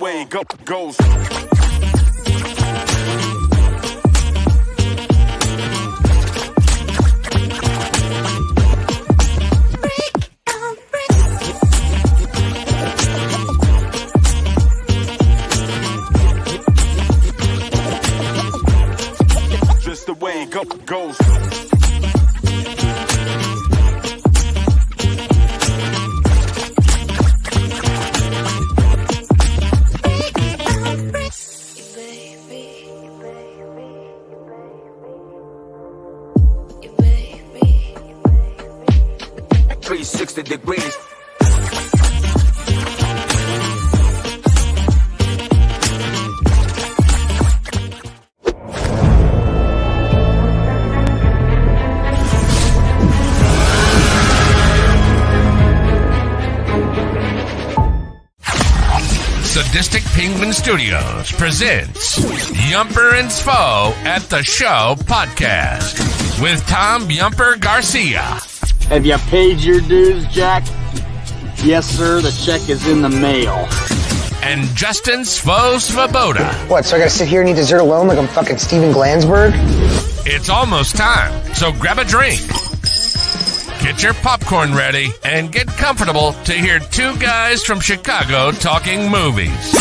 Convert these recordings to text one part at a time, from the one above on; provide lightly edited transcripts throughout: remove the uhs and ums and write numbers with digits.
way it goes. Just the way it goes. Degrees. Sadistic Penguin Studios presents Yumper and Svo at the Show podcast with Tom Yumper Garcia. Have you paid your dues, Jack? Yes, sir. The check is in the mail. And Justin Svo Svoboda. What, so I gotta sit here and eat dessert alone like I'm fucking Steven Glansberg? It's almost time, so grab a drink. Get your popcorn ready and get comfortable to hear two guys from Chicago talking movies.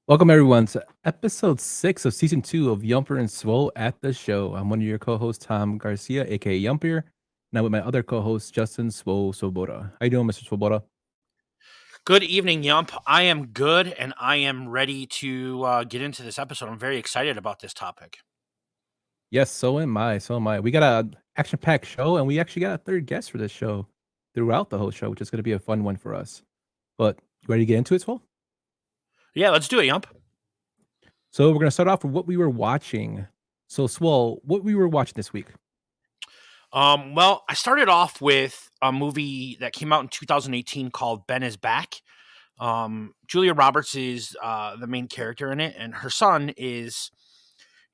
Welcome, everyone, to episode 6 of season 2 of Yumper and Svo at the Show. I'm one of your co-hosts, Tom Garcia, aka Yumper. Now with my other co-host, Justin Svo Svoboda. How you doing, Mr. Svoboda? Good evening, Yump. I am good, and I am ready to get into this episode. I'm very excited about this topic. Yes, so am I. So am I. We got an action-packed show, and we actually got a third guest for this show throughout the whole show, which is going to be a fun one for us. But you ready to get into it, Svo? Yeah, let's do it, Yump. So we're going to start off with what we were watching. So, Svo, what we were watching this week? Well, I started off with a movie that came out in 2018 called Ben is Back. Julia Roberts is the main character in it, and her son is,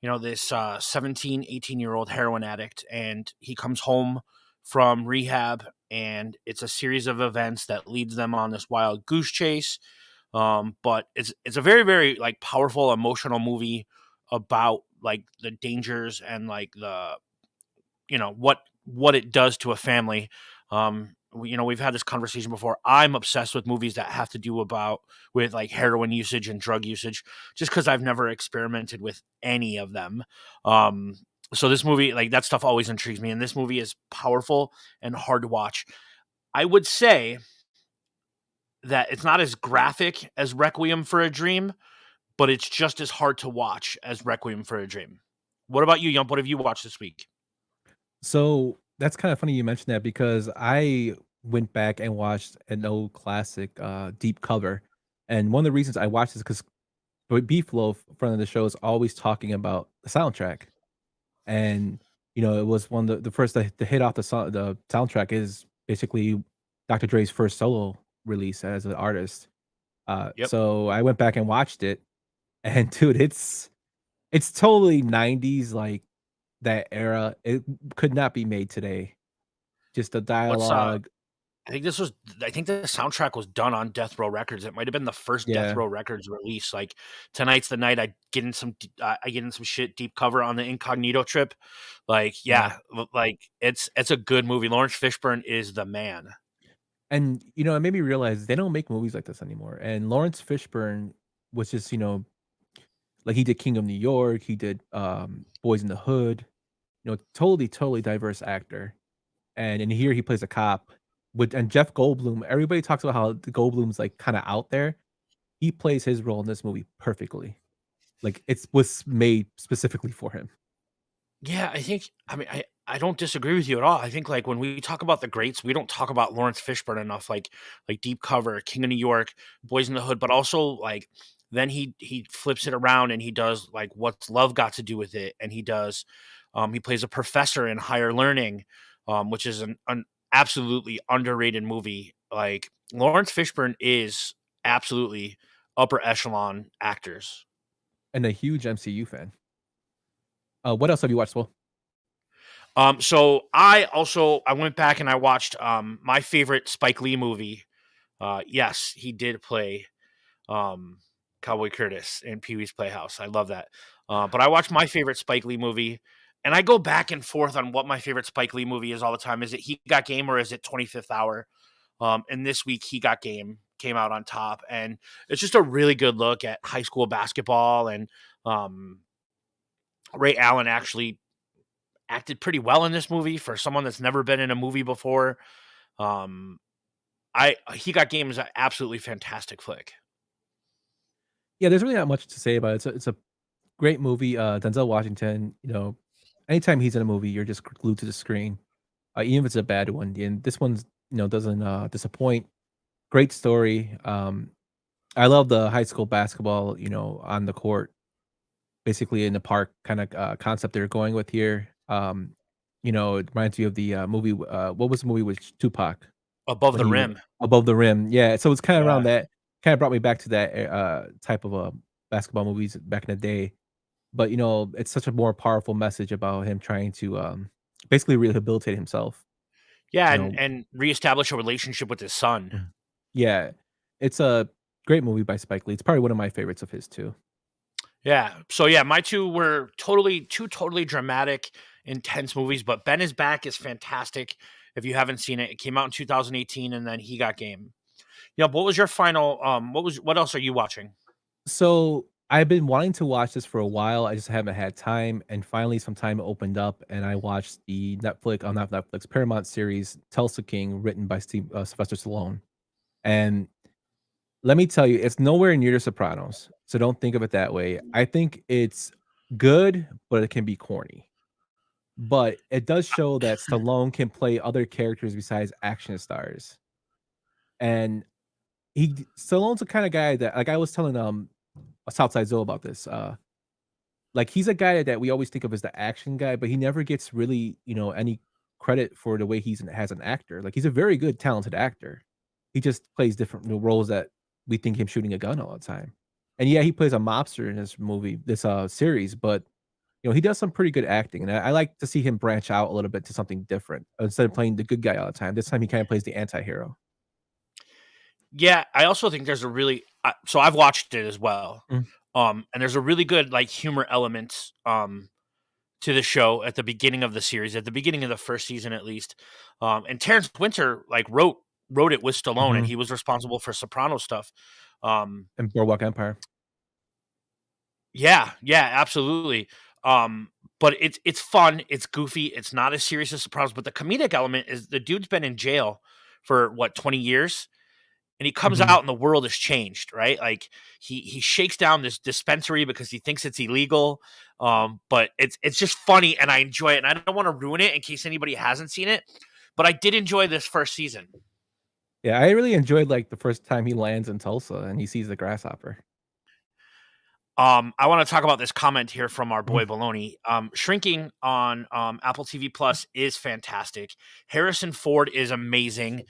this 17, 18-year-old heroin addict, and he comes home from rehab, and it's a series of events that leads them on this wild goose chase. But it's a very, very like powerful, emotional movie about like the dangers and like the, what it does to a family. We've had this conversation before. I'm obsessed with movies that have to do with like heroin usage and drug usage, just because I've never experimented with any of them. So this movie, like that stuff always intrigues me. And this movie is powerful and hard to watch. I would say that it's not as graphic as Requiem for a Dream, but it's just as hard to watch as Requiem for a Dream. What about you, Yump? What have you watched this week? So that's kind of funny you mentioned that, because I went back and watched an old classic, Deep Cover. And one of the reasons I watched this is because B-Flow, front of the show, is always talking about the soundtrack. And, it was one of the first to hit off the soundtrack is basically Dr. Dre's first solo release as an artist. Yep. So I went back and watched it, and dude, it's totally 90s, like that era. It could not be made today. Just the dialogue. I think the soundtrack was done on Death Row Records. It might have been the first Death Row Records release. Like tonight's the night I get in some shit Deep Cover on the Incognito trip. Like like it's a good movie. Lawrence Fishburne is the man. And, it made me realize they don't make movies like this anymore. And Lawrence Fishburne was just, like he did King of New York. He did Boys in the Hood. Totally diverse actor. And in here he plays a cop. And Jeff Goldblum, everybody talks about how Goldblum's like kind of out there. He plays his role in this movie perfectly. Like it was made specifically for him. Yeah, I don't disagree with you at all. I think like when we talk about the greats, we don't talk about Lawrence Fishburne enough. Like Deep Cover, King of New York, Boys in the Hood, but also like then he flips it around and he does like What's Love Got to Do with It, and he does he plays a professor in Higher Learning, which is an absolutely underrated movie. like Lawrence Fishburne is absolutely upper echelon actors. And a huge MCU fan. What else have you watched, Will? So I went back and I watched my favorite Spike Lee movie. Yes, he did play Cowboy Curtis in Pee-wee's Playhouse. I love that. But I watched my favorite Spike Lee movie, and I go back and forth on what my favorite Spike Lee movie is all the time. Is it He Got Game or is it 25th Hour? And this week, He Got Game came out on top, and it's just a really good look at high school basketball. And Ray Allen actually acted pretty well in this movie for someone that's never been in a movie before. He Got Game is an absolutely fantastic flick. Yeah, there's really not much to say about it. It's a great movie. Denzel Washington, anytime he's in a movie, you're just glued to the screen, even if it's a bad one. And this one's, doesn't disappoint. Great story. I love the high school basketball, on the court, basically in the park kind of concept they're going with here. It reminds you of the movie. What was the movie with Tupac? Above the Rim. Above the Rim. Yeah. So it's kind of around Yeah. that. Kind of brought me back to that type of basketball movies back in the day. But it's such a more powerful message about him trying to basically rehabilitate himself. Yeah, You know, and reestablish a relationship with his son. yeah, it's a great movie by Spike Lee. It's probably one of my favorites of his too. Yeah. So yeah, my two were two totally dramatic, intense movies. But Ben is Back is fantastic. If you haven't seen it, it came out in 2018, and then He Got Game. Yeah. What was your final? What else are you watching? So I've been wanting to watch this for a while. I just haven't had time, and finally, some time opened up, and I watched the not Netflix, Paramount series Tulsa King, written by Sylvester Stallone. And let me tell you, it's nowhere near The Sopranos, so don't think of it that way. I think it's good, but it can be corny. But it does show that Stallone can play other characters besides action stars. And Stallone's the kind of guy that, like I was telling Southside Zoe about this. Like he's a guy that we always think of as the action guy, but he never gets really, any credit for the way he's as an actor. Like he's a very good, talented actor. He just plays different roles that we think him shooting a gun all the time. And yeah, he plays a mobster in this series, but he does some pretty good acting, and I like to see him branch out a little bit to something different instead of playing the good guy all the time. This time he kind of plays the anti-hero. Yeah, I also think there's a really so I've watched it as well. Mm. And there's a really good like humor element to the show at the beginning of the series, at the beginning of the first season at least. And Terrence Winter like wrote it with Stallone, and he was responsible for Soprano stuff. And Boardwalk Empire. Yeah, absolutely. But it's fun, it's goofy, it's not as serious as Sopranos, but the comedic element is the dude's been in jail for 20 years, and he comes out and the world has changed, right? Like he shakes down this dispensary because he thinks it's illegal. But it's just funny, and I enjoy it, and I don't want to ruin it in case anybody hasn't seen it, but I did enjoy this first season. Yeah, I really enjoyed like the first time he lands in Tulsa and he sees the grasshopper. I want to talk about this comment here from our boy Baloney. Shrinking on Apple TV Plus is fantastic. Harrison Ford is amazing.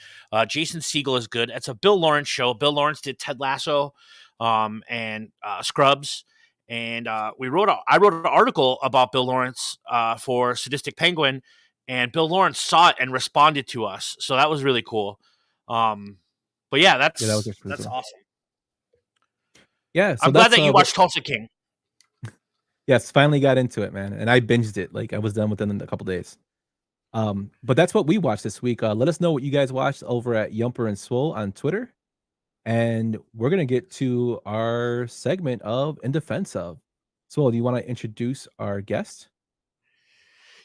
Jason Segel is good. It's a Bill Lawrence show. Bill Lawrence did Ted Lasso and Scrubs. And I wrote an article about Bill Lawrence for Sadistic Penguin, and Bill Lawrence saw it and responded to us. So that was really cool. But yeah, that's cool. awesome. Yeah, so I'm glad that you watched Tulsa King. Yes, finally got into it, man, and I binged it. Like I was done within a couple days. But that's what we watched this week. Let us know what you guys watched over at Yumper and Svo on Twitter, and we're gonna get to our segment of In Defense of. Svo, do you want to introduce our guest?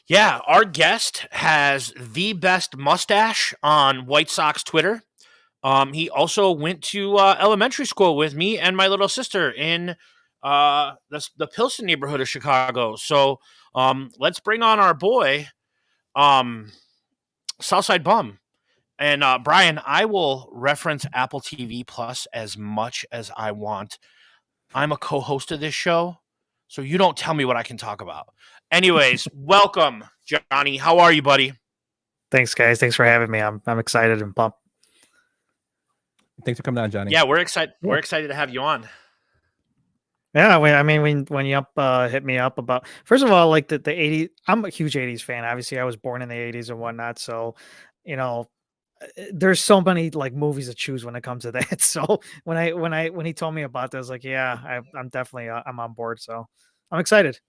Yeah, our guest has the best mustache on White Sox Twitter. He also went to elementary school with me and my little sister in the Pilsen neighborhood of Chicago. So let's bring on our boy, Southside Bum. And Brian, I will reference Apple TV Plus as much as I want. I'm a co-host of this show, so you don't tell me what I can talk about. Anyways, welcome, Johnny. How are you, buddy? Thanks, guys. Thanks for having me. I'm excited and pumped. Thanks for coming on, Johnny. Yeah, we're excited. We're excited to have you on. Yeah, I mean, when Yump hit me up about, first of all, like the 80s, I'm a huge 80s fan. Obviously, I was born in the 80s and whatnot. So, you know, there's so many like movies to choose when it comes to that. So when he told me about that, I was like, yeah, I'm definitely I'm on board. So I'm excited.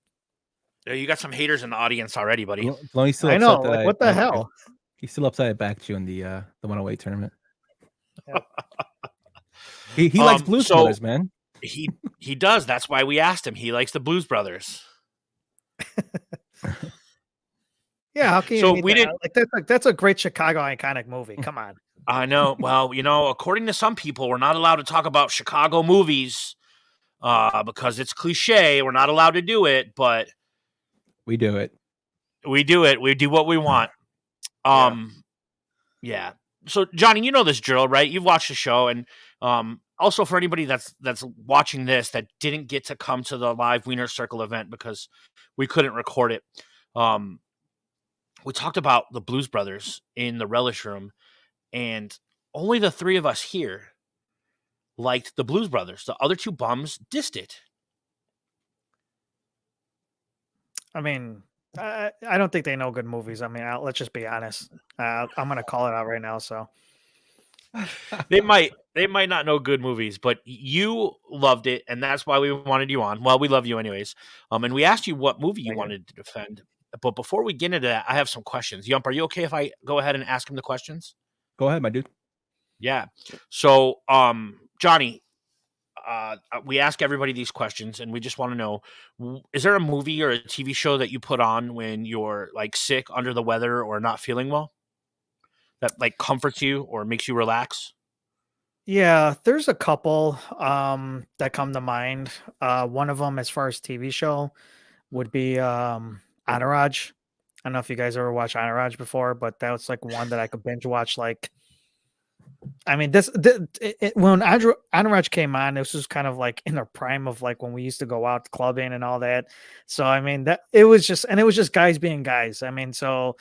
You got some haters in the audience already, buddy. As long as he's still I know, upset that like what the hell? He's still upset I backed you in the 108 tournament. Yep. He likes Blues so- Brothers, man. He does. That's why we asked him. He likes the Blues Brothers. Yeah, how can you? So hate we that? didn't- That's a great Chicago iconic movie. Come on. I know. Well, according to some people, we're not allowed to talk about Chicago movies because it's cliche. We're not allowed to do it, but We do it. we do it. We do what we want. Yeah. So, Johnny, you know this drill, right? You've watched the show, and also for anybody that's watching this that didn't get to come to the live Wiener Circle event because we couldn't record it. We talked about the Blues Brothers in the Relish Room, and only the three of us here liked the Blues Brothers. The other two bums dissed it. I mean, I don't think they know good movies. I mean, let's just be honest. I'm gonna call it out right now. So They might not know good movies, but you loved it, and that's why we wanted you on. Well, we love you anyways. And we asked you what movie you wanted to defend. But before we get into that, I have some questions. Yump, are you okay if I go ahead and ask him the questions? Go ahead, my dude. Yeah. So, Johnny, we ask everybody these questions, and we just want to know: is there a movie or a TV show that you put on when you're like sick, under the weather, or not feeling well that like comforts you or makes you relax? yeah, there's a couple that come to mind. One of them, as far as TV show, would be Entourage. I don't know if you guys ever watched Entourage before, but that was like one that I could binge watch. Like, I mean, when Entourage came on, this was kind of like in the prime of like when we used to go out clubbing and all that. So I mean, that it was just guys being guys. I mean, so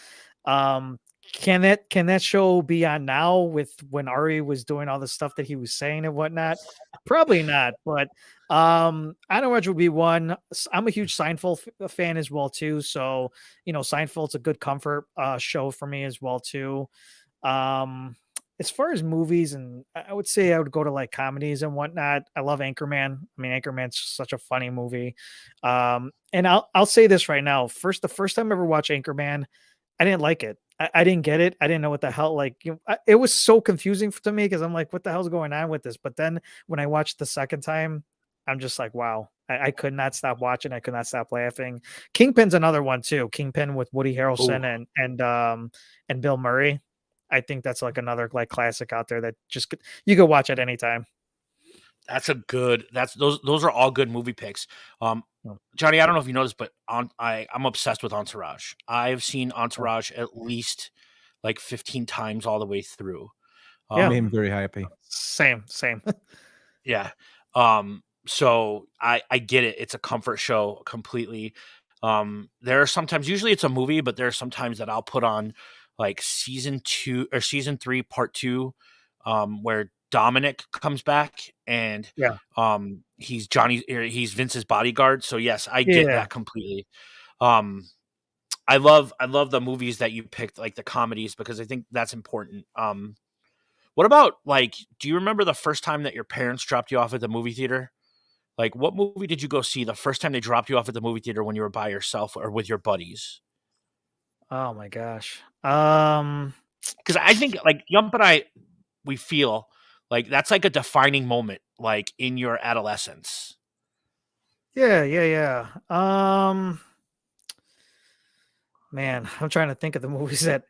can that show be on now with when Ari was doing all the stuff that he was saying and whatnot? Probably not, but Entourage would be one. I'm a huge Seinfeld fan as well too, so Seinfeld's a good comfort show for me as well too. As far as movies, and I would say I would go to like comedies and whatnot. I love Anchorman. I mean, Anchorman's such a funny movie. And I'll say this right now. The first time I ever watched Anchorman, I didn't like it. I didn't get it. I didn't know what the hell, it was so confusing to me because I'm like, what the hell's going on with this? But then when I watched the second time, I'm just like, wow, I could not stop watching. I could not stop laughing. Kingpin's another one too. Kingpin with Woody Harrelson and Bill Murray. I think that's like another like classic out there that just you could watch at any time. Those are all good movie picks. Johnny, I don't know if you noticed, but I'm obsessed with Entourage. I've seen Entourage at least like 15 times all the way through. Yeah, I'm very happy. Same. Yeah. So I get it. It's a comfort show completely. There are sometimes, usually it's a movie, but there are sometimes that I'll put on like season 2 or season 3, part 2, where Dominic comes back and he's Vince's bodyguard. So yes, I get that completely. I love the movies that you picked, like the comedies, because I think that's important. What about like, do you remember the first time that your parents dropped you off at the movie theater? Like, what movie did you go see the first time they dropped you off at the movie theater when you were by yourself or with your buddies? Oh my gosh. Because I think like Yump and I, we feel like that's like a defining moment, like in your adolescence. Yeah. Man, I'm trying to think of the movies that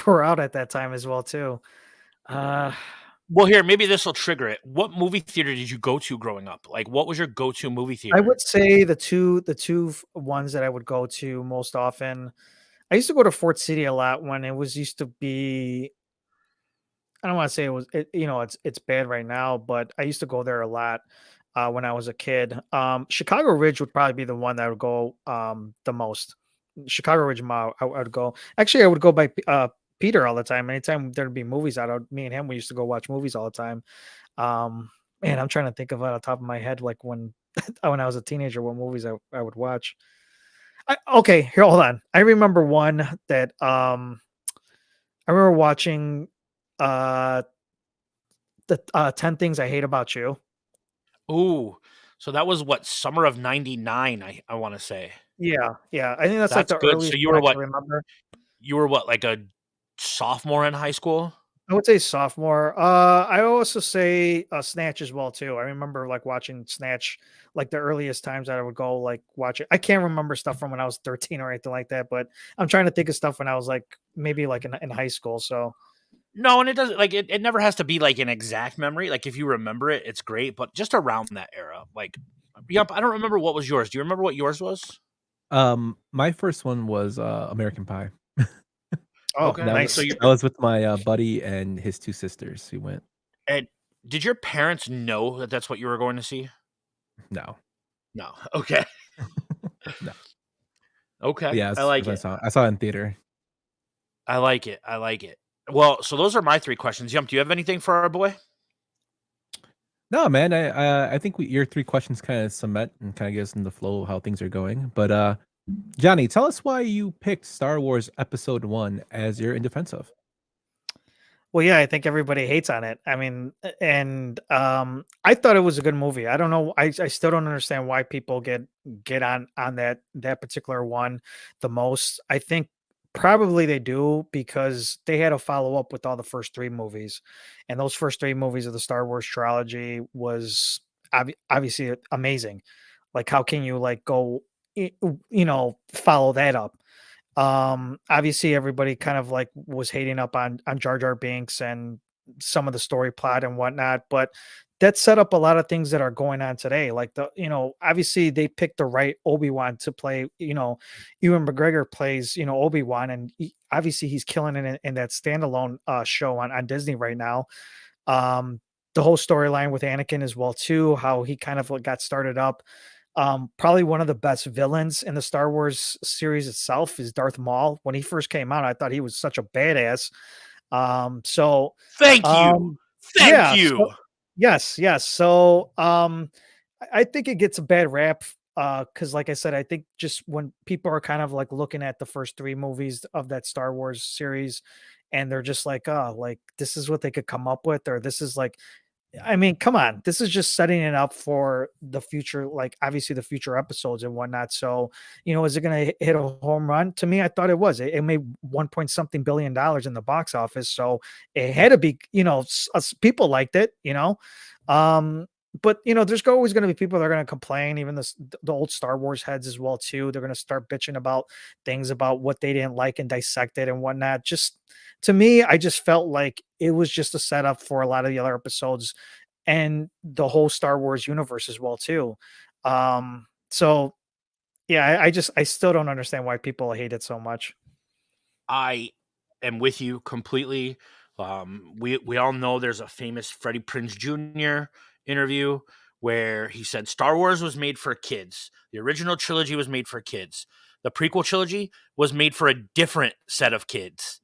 were out at that time as well too. Well, here, maybe this will trigger it. What movie theater did you go to growing up? Like, what was your go-to movie theater? I would say the two ones that I would go to most often. I used to go to Fort City a lot when it was used to be. I don't want to say it's bad right now, but I used to go there a lot when I was a kid. Chicago Ridge would probably be the one that I would go the most. Chicago Ridge Mall, I would go. Actually, I would go by Peter all the time. Anytime there'd be movies out, me and him, we used to go watch movies all the time. Man, I'm trying to think of it on the top of my head, like when when I was a teenager, what movies I would watch. Okay, here, hold on. I remember one that I remember watching uh the 10 Things I Hate About You. Ooh, so that was what, summer of '99, I wanna say. Yeah, yeah. I think that's like That's the good. So earliest one I can remember. you were what, like a sophomore in high school? I would say sophomore. I also say Snatch as well too. I remember like watching Snatch like the earliest times that I would go like watch it. I can't remember stuff from when I was 13 or anything like that, but I'm trying to think of stuff when I was like maybe like in high school. So No, and it doesn't like it never has to be like an exact memory. Like if you remember it, it's great, but just around that era. Like yep, I don't remember what was yours. Do you remember what yours was? My first one was American Pie. oh, Okay. That was So nice. you that was with my buddy and his two sisters who went. and did your parents know that that's what you were going to see? No, No. Okay. no. But Okay. yeah, I that's like what I it. saw. I saw it in theater. I like it. I like it. Well, so those are my three questions. Yump, do you have anything for our boy? No, man. I think your three questions kind of cement and kind of get us in the flow of how things are going. But Johnny, tell us why you picked Star Wars Episode One as your in defense of. Well, yeah, I think everybody hates on it. I mean, and I thought it was a good movie. I don't know. I still don't understand why people get on that particular one the most. I think probably they do because they had to follow up with all the first three movies, and those first three movies of the Star Wars trilogy was obviously amazing. Like, how can you like go, follow that up? Obviously everybody kind of like was hating up on Jar Jar Binks and some of the story plot and whatnot, but that set up a lot of things that are going on today. Like obviously they picked the right Obi-Wan to play. Ewan McGregor plays Obi-Wan, and obviously he's killing it in that standalone show on Disney right now. um the whole storyline with Anakin as well too, how he kind of like got started up. Probably one of the best villains in the Star Wars series itself is Darth Maul. When he first came out, I thought he was such a badass. So Thank you. um, Thank yeah, you. so yes, yes. So I think it gets a bad rap because like I said, I think just when people are kind of like looking at the first three movies of that Star Wars series and they're just like, oh, like this is what they could come up with, or this is like, I mean, come on. This is just setting it up for the future, like obviously the future episodes and whatnot. So, is it going to hit a home run? To me, I thought it was. It made 1 point something billion dollars in the box office. So it had to be, people liked it. Um, but there's always going to be people that are going to complain, even the old Star Wars heads as well too. They're going to start bitching about things about what they didn't like and dissect it and whatnot. Just to me, I just felt like it was just a setup for a lot of the other episodes and the whole Star Wars universe as well too. So yeah, I still don't understand why people hate it so much. I am with you completely. We all know there's a famous Freddie Prinze Jr. interview where he said Star Wars was made for kids. The original trilogy was made for kids. The prequel trilogy was made for a different set of kids.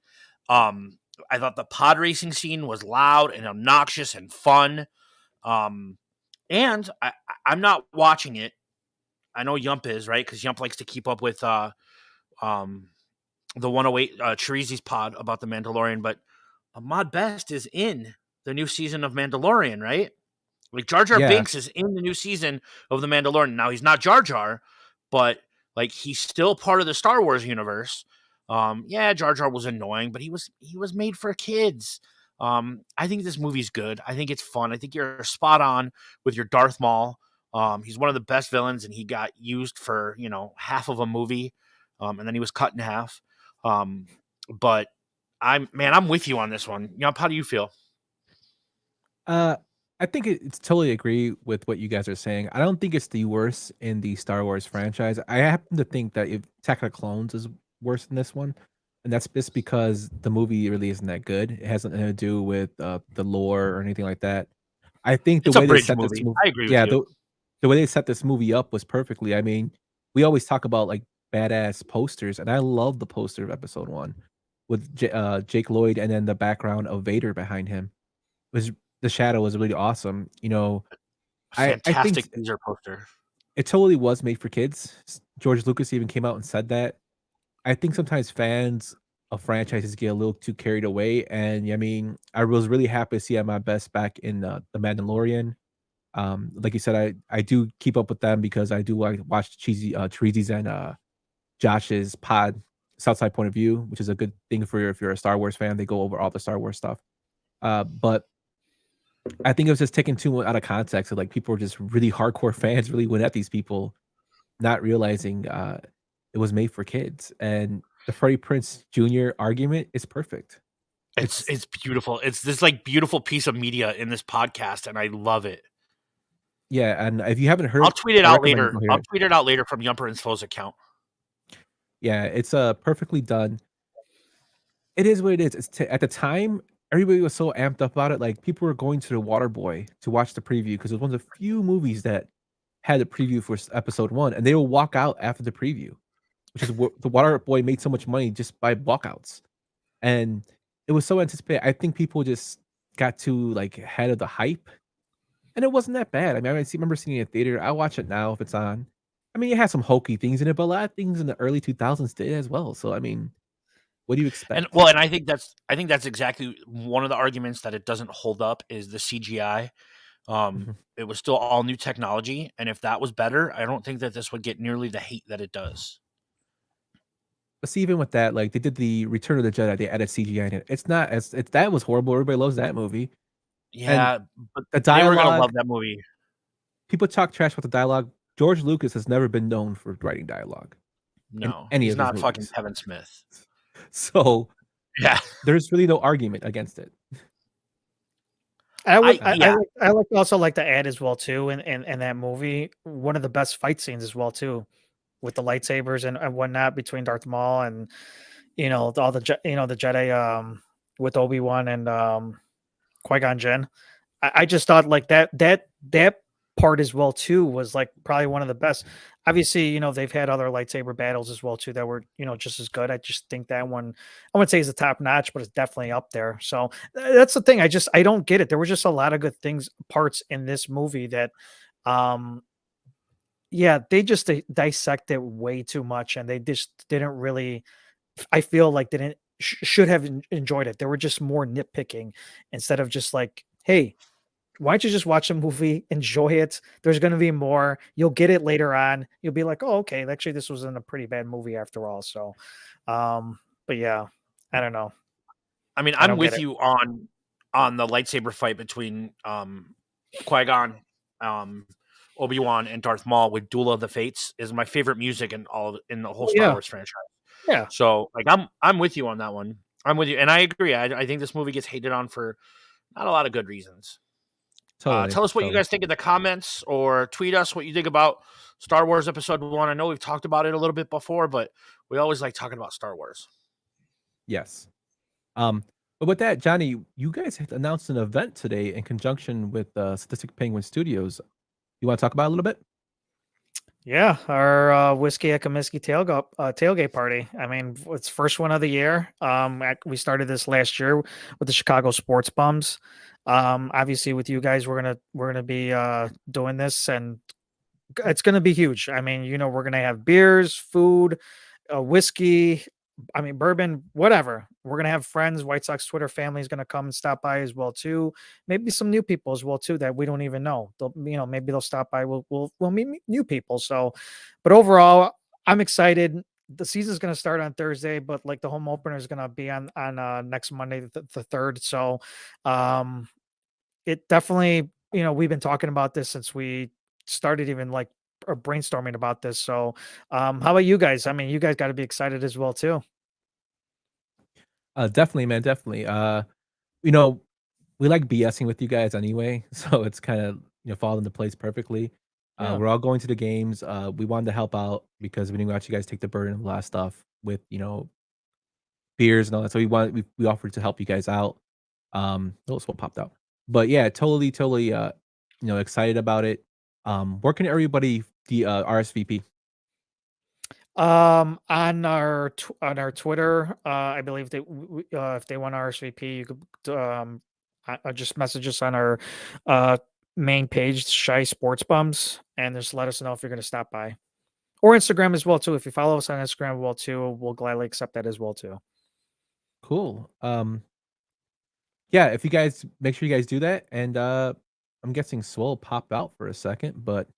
I thought the pod racing scene was loud and obnoxious and fun. Um, and I'm not watching it. I know Yump is, right? Because Yump likes to keep up with um, the 108 Chirizi's pod about the Mandalorian, but Ahmad Best is in the new season of Mandalorian, right? Like Jar Jar Yeah, Binks is in the new season of the Mandalorian. Now he's not Jar Jar, but like he's still part of the Star Wars universe. Yeah, Jar Jar was annoying, but he was made for kids. I think this movie's good. I think it's fun. I think you're spot on with your Darth Maul. He's one of the best villains, and he got used for half of a movie, and then he was cut in half. But I'm with you on this one. Yump, how do you feel? uh, I think it's totally agree with what you guys are saying. I don't think it's the worst in the Star Wars franchise. I happen to think that if Attack of the Clones is worse than this one, and that's just because the movie really isn't that good. It has nothing to do with the lore or anything like that. I think the It's a way they bridge set this movie. movie, I agree with yeah, you. the way they set this movie up was perfectly. I mean, we always talk about like badass posters, and I love the poster of Episode One with Jake Lloyd, and then the background of Vader behind him. It was The Shadow was really awesome. I think Fantastic teaser poster. it totally was made for kids. George Lucas even came out and said that. I think sometimes fans of franchises get a little too carried away, and I mean, I was really happy to see at my best back in The Mandalorian. Like you said, I do keep up with them because I do like watch Cheesy's and Josh's pod Southside Point of View, which is a good thing for if you're a Star Wars fan. They go over all the Star Wars stuff. But I think it was just taken too much out of context. Like people were just really hardcore fans really went at these people, not realizing it was made for kids. And the Freddie Prince Jr. argument is perfect. It's beautiful. It's this like beautiful piece of media in this podcast, and I love it. Yeah, and if you haven't heard, I'll tweet it I out recommend you later. go hear I'll it. tweet it out later from Yumper and Svo's account. Yeah, it's perfectly done. It is what it is. At the time, everybody was so amped up about it. Like people were going to the Waterboy to watch the preview because it was one of the few movies that had a preview for episode one, and they will walk out after the preview, which is what the Waterboy made so much money just by walkouts, and it was so anticipated. I think people just got too like ahead of the hype, and it wasn't that bad. I mean, remember seeing it in theater. I watch it now if it's on. I mean, it has some hokey things in it, but a lot of things in the early 2000s did as well. So I mean, what do you expect? And I think that's exactly one of the arguments that it doesn't hold up is the CGI. Mhm. It was still all new technology, and if that was better, I don't think that this would get nearly the hate that it does. But see, even with that, like they did the Return of the Jedi, they added CGI in it. It's not as it's that was horrible. Everybody loves that movie, and Yeah, but the they were gonna dialogue. love that movie. People talk trash about the dialogue. George Lucas has never been known for writing dialogue in No, any he's of his not fucking movies. Kevin Smith. So Yeah, there's really no argument against it. I would yeah. I like also like to add as well too in that movie, one of the best fight scenes as well too, with the lightsabers and whatnot between Darth Maul and all the the Jedi with Obi-Wan and Qui-Gon Jinn. I just thought like that part as well too was like probably one of the best. Obviously, they've had other lightsaber battles as well too that were just as good. I just think that one I wouldn't say is the top notch, but it's definitely up there. So that's the thing. I don't get it. There were just a lot of good things parts in this movie that um yeah, they just dissect it way too much and they just didn't really I feel like didn't should have enjoyed it. They were just more nitpicking instead of just like, hey, why don't you just watch a movie, enjoy it? There's going to be more. You'll get it later on. You'll be like, oh, okay, actually, this wasn't a pretty bad movie after all. So, but yeah, I don't know. I mean, I I'm don't get with it. you on the lightsaber fight between Qui-Gon, um, Obi-Wan, and Darth Maul with Duel of the Fates is my favorite music in the whole Oh, Star yeah, Wars franchise. yeah. So, like, I'm with you on that one. I'm with you, and I agree. I think this movie gets hated on for not a lot of good reasons. Totally, Tell us what you totally. guys think in the comments, or tweet us what you think about Star Wars Episode 1. I know we've talked about it a little bit before, but we always like talking about Star Wars. Yes. But with that, Johnny, you guys had announced an event today in conjunction with Statistic Penguin Studios. You want to talk about it a little bit? Yeah, our whiskey at Comiskey tailgate party. I mean, it's first one of the year. We started this last year with the Chicago Sports Bums. Obviously, with you guys, we're gonna be doing this, and it's gonna be huge. I mean, we're gonna have beers, food, whiskey. I mean, bourbon, whatever. We're gonna have friends. White Sox Twitter family is gonna come and stop by as well too. Maybe some new people as well too that we don't even know. Maybe they'll stop by. We'll meet new people. So, but overall, I'm excited. The season's gonna start on Thursday, but like the home opener is gonna be on next Monday, the third. So, um, it definitely we've been talking about this since we started even like brainstorming about this. So, how about you guys? I mean, you guys got to be excited as well too. Definitely, man, definitely. You know, we like BSing with you guys anyway, so it's kind of fall into place perfectly. Yeah. We're all going to the games. We wanted to help out because we didn't want you guys to take the burden of a lot of stuff with beers and all that. So we offered to help you guys out. Oh, what popped out. But yeah, totally, totally. Excited about it. Where can everybody RSVP? On our Twitter, I believe that if they want RSVP, you could just message us on our uh, main page, Shy Sports Bums, and just let us know if you're going to stop by. Or Instagram as well too. If you follow us on Instagram as well too, we'll gladly accept that as well too. Cool. Yeah, if you guys make sure you guys do that, and I'm guessing Swole popped out for a second, but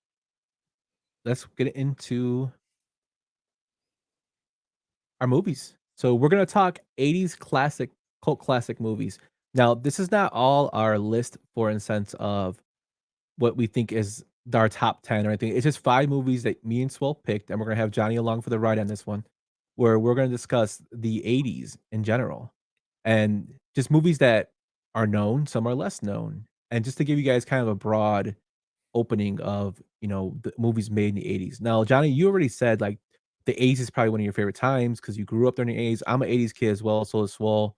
let's get into our movies. So we're gonna talk 80s classic, cult classic movies. Now, this is not all our list for in sense of what we think is our top 10 or anything. It's just 5 movies that me and Swell picked, and we're gonna have Johnny along for the ride on this one, where we're gonna discuss the 80s in general. And just movies that are known, some are less known. And just to give you guys kind of a broad opening of, the movies made in the 80s. Now, Johnny, you already said like the 80s is probably one of your favorite times because you grew up during the 80s. I'm an 80s kid as well, so is Swole.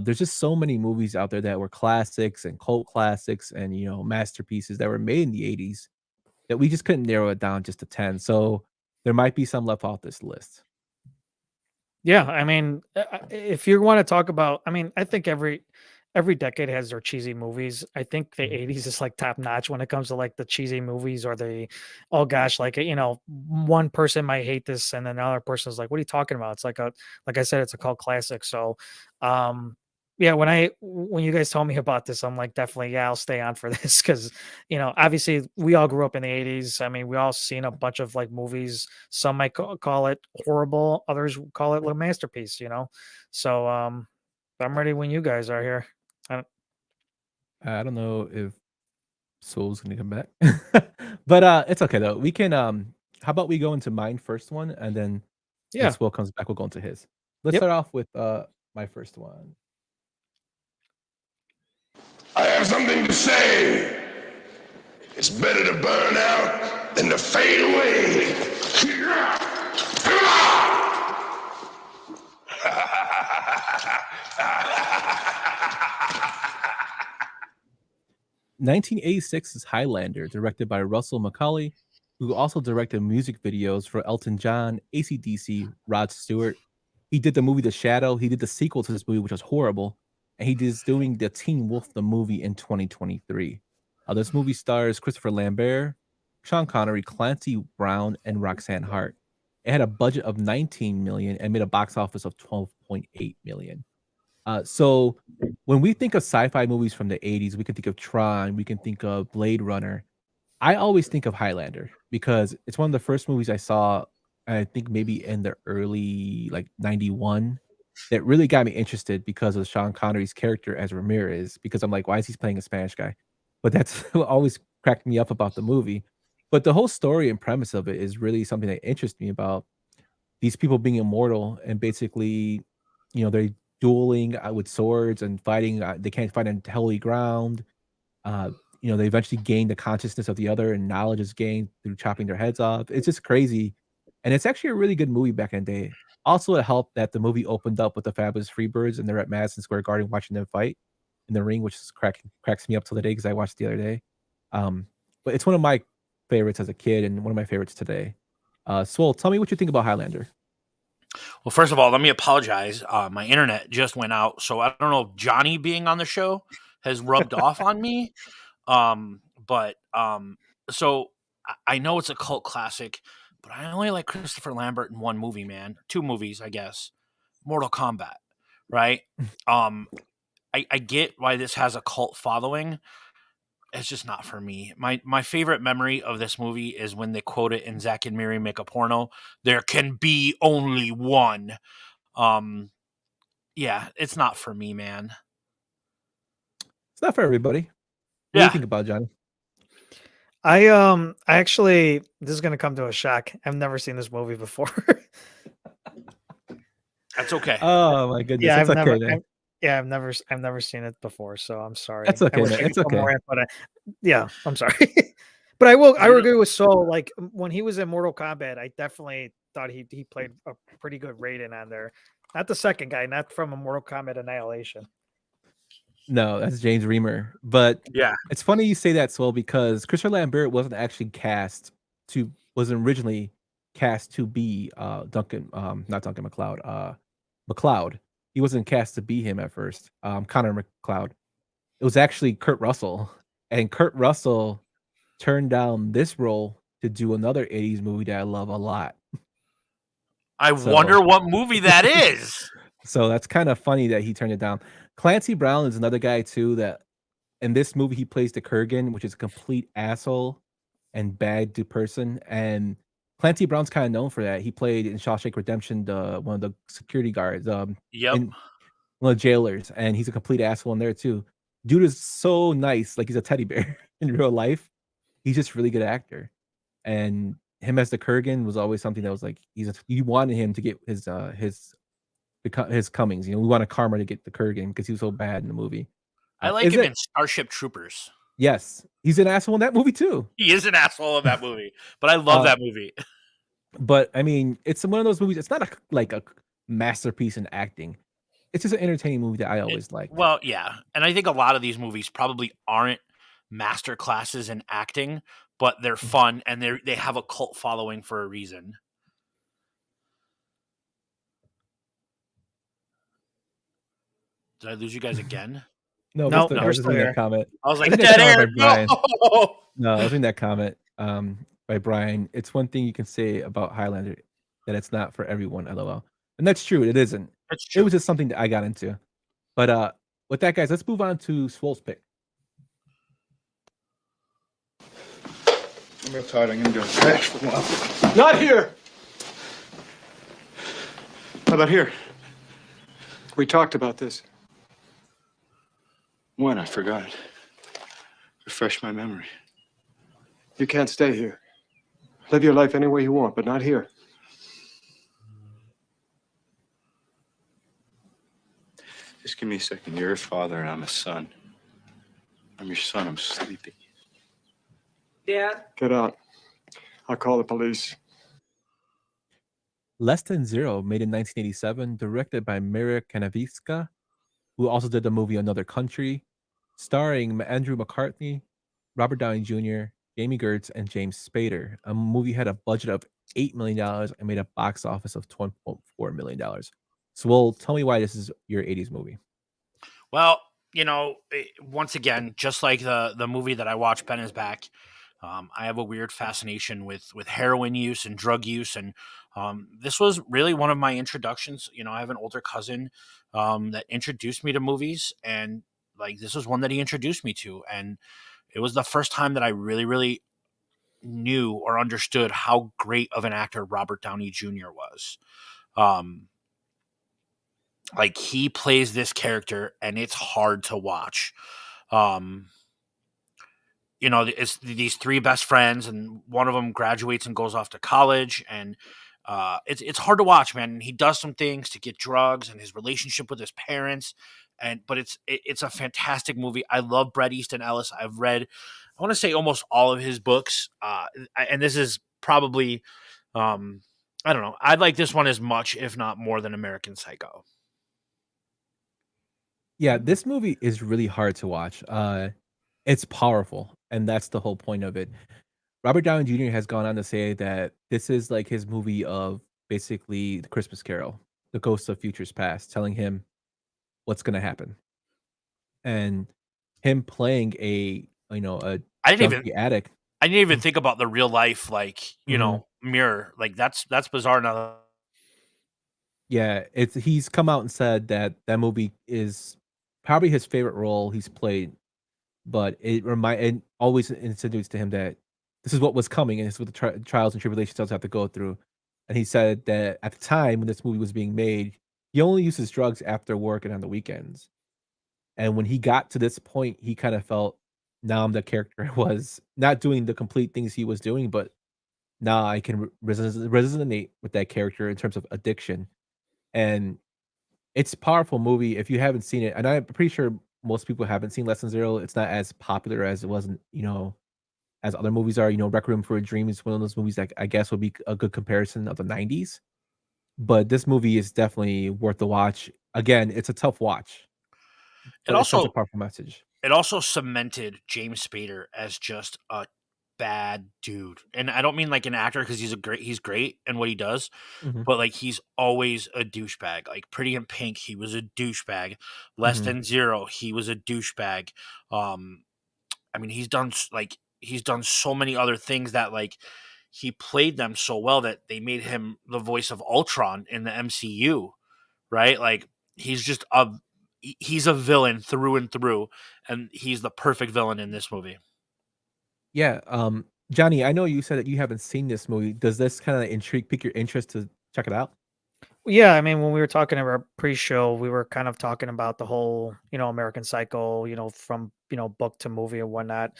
There's just so many movies out there that were classics and cult classics and masterpieces that were made in the 80s that we just couldn't narrow it down just to 10. So there might be some left off this list. Yeah, I mean, if you want to talk about, I mean, I think every decade has their cheesy movies. I think the Mhm. 80s is like top notch when it comes to like the cheesy movies or the, oh gosh, like, one person might hate this and another person's like, what are you talking about? It's like I said, it's a cult classic. So, um, yeah, when you guys told me about this, I'm like, definitely, yeah, I'll stay on for this because, obviously we all grew up in the 80s. I mean, we all seen a bunch of like movies. Some might call it horrible, others call it a masterpiece. So, I'm ready when you guys are here. I don't know if Soul's gonna come back, but it's okay though. We can how about we go into mine first one, and then when Yeah. Swole comes back, we'll go into his. Let's Yep. start off with my first one. I have something to say. It's better to burn out than to fade away. 1986's Highlander, directed by Russell McCauley, who also directed music videos for Elton John, AC/DC, Rod Stewart. He did the movie The Shadow. He did the sequel to this movie, which was horrible, and he is doing the Teen Wolf the movie in 2023. This movie stars Christopher Lambert, Sean Connery, Clancy Brown, and Roxanne Hart. It had a budget of 19 million and made a box office of 12.8 million. So when we think of sci-fi movies from the 80s, we can think of Tron, we can think of Blade Runner. I always think of Highlander because it's one of the first movies I saw, I think maybe in the early like 91 that really got me interested because of Sean Connery's character as Ramirez, because I'm like, why is he playing a Spanish guy? But that's what always cracked me up about the movie. But the whole story and premise of it is really something that interests me about these people being immortal and basically, they're dueling with swords and fighting. They can't fight on holy ground. Uh, they eventually gain the consciousness of the other, and knowledge is gained through chopping their heads off. It's just crazy, and it's actually a really good movie back in the day. Also, it helped that the movie opened up with the Fabulous Freebirds, and they're at Madison Square Garden watching them fight in the ring, which is cracks me up till the day because I watched it the other day. But it's one of my favorites as a kid, and one of my favorites today. Swole, tell me what you think about Highlander. Well, first of all, let me apologize. My internet just went out, so I don't know if Johnny being on the show has rubbed off on me. So I know it's a cult classic, but I only like Christopher Lambert in one movie, man. 2 movies, I guess. Mortal Kombat, right? I get why this has a cult following. It's just not for me. My favorite memory of this movie is when they quote it in Zack and Miri Make a Porno. There can be only one. Um, yeah, it's not for me, man. It's not for everybody. What do you think about it, Johnny? I actually, this is gonna come to a shock. I've never seen this movie before. That's okay. Oh my goodness, Yeah, it's okay, man. I've never seen it before, so I'm sorry. That's I okay, wish man. I could It's put more okay. in, but yeah, I'm sorry. But I will agree with Soul. Like when he was in Mortal Kombat, I definitely thought he played a pretty good Raiden on there. Not the second guy, not from a Mortal Kombat Annihilation. No, that's James Reamer. But Yeah. it's funny you say that, Swell, because Christopher Lambert wasn't originally cast to be Duncan, not Duncan McLeod, McLeod. He wasn't cast to be him at first. Connor McLeod. it was actually Kurt Russell, and Kurt Russell turned down this role to do another 80s movie that I love a lot. I So- wonder what movie that is. So that's kind of funny that he turned it down. Clancy Brown is another guy too that in this movie he plays the Kurgan, which is a complete asshole and bad to person. And Clancy Brown's kind of known for that. He played in Shawshank Redemption one of the security guards, Yep. and one of the jailers, and he's a complete asshole in there too. Dude is so nice, like he's a teddy bear in real life. He's just a really good actor, and him as the Kurgan was always something that was like you wanted him to get his comings. You know, we wanted Karma to get the Kurgan because he was so bad in the movie. I like him in Starship Troopers. Yes, he's an asshole in that movie too. He is an asshole in that movie, but I love that movie. But I mean, it's one of those movies. It's not a masterpiece in acting. It's just an entertaining movie that I always like. Well, yeah, and I think a lot of these movies probably aren't master classes in acting, but they're fun and they have a cult following for a reason. Did I lose you guys again? No, No, I we're was just still reading here. that comment. I was like, I think dead that's air. by Brian. No! No, I was reading that comment by Brian. It's one thing you can say about Highlander that it's not for everyone, LOL. And that's true. It isn't. That's It true. was just something that I got into. But with that, guys, let's move on to Swole's pick. I'm real tired. I'm gonna go crash for a while. Not here. How about here? We talked about this. When? I forgot. Refresh my memory. You can't stay here. Live your life any way you want, but not here. Just give me a second. You're a father and I'm a son. I'm your son. I'm sleepy. Dad? Get out. I'll call the police. Less Than Zero, made in 1987, directed by Mira Kanavitska, who also did the movie Another Country, starring Andrew McCartney, Robert Downey Jr., Jamie Gertz, and James Spader. A movie had a budget of $8 million and made a box office of $12.4 million. So, well, tell me why this is your 80s movie. Well, you know, once again, just like the movie that I watched, Ben is Back, I have a weird fascination with heroin use and drug use, and this was really one of my introductions. You know, I have an older cousin that introduced me to movies, and like this was one that he introduced me to, and it was the first time that I really, really knew or understood how great of an actor Robert Downey Jr. was. Like he plays this character, and it's hard to watch. You know, it's these three best friends, and one of them graduates and goes off to college, and it's hard to watch, man. He does some things to get drugs, and his relationship with his parents, but it's a fantastic movie. I love Bret Easton Ellis. I've read, I want to say almost all of his books, and this is probably, I don't know. I like this one as much, if not more, than American Psycho. Yeah, this movie is really hard to watch. It's powerful, and that's the whole point of it. Robert Downey Jr. has gone on to say that this is like his movie of basically the Christmas Carol, the Ghost of Futures Past, telling him what's going to happen, and him playing a junkie addict. I didn't even think about the real life, like mirror. Like that's bizarre now. Yeah, he's come out and said that movie is probably his favorite role he's played, but it always insinuates to him that this is what was coming, and this is what the trials and tribulations does have to go through. And he said that at the time when this movie was being made, he only uses drugs after work and on the weekends. And when he got to this point, he kind of felt now the character was not doing the complete things he was doing, but now I can resonate with that character in terms of addiction. And it's a powerful movie if you haven't seen it. And I'm pretty sure most people haven't seen Less Than Zero. It's not as popular as it wasn't, as other movies are. Requiem for a Dream is one of those movies that I guess would be a good comparison of the 90s. But this movie is definitely worth the watch. Again, it's a tough watch. It also sends a powerful message. It also cemented James Spader as just a bad dude, and I don't mean like an actor because he's great in what he does, Mhm. but like he's always a douchebag. Like Pretty in Pink, he was a douchebag. Less Mhm. Than Zero, he was a douchebag. Um, I mean, he's done so many other things that like he played them so well that they made him the voice of Ultron in the MCU, right? Like he's just he's a villain through and through, and he's the perfect villain in this movie. Yeah, Johnny, I know you said that you haven't seen this movie. Does this kinda pique your interest to check it out? Yeah, I mean, when we were talking about pre-show, we were kind of talking about the whole, American Psycho, from, book to movie and whatnot.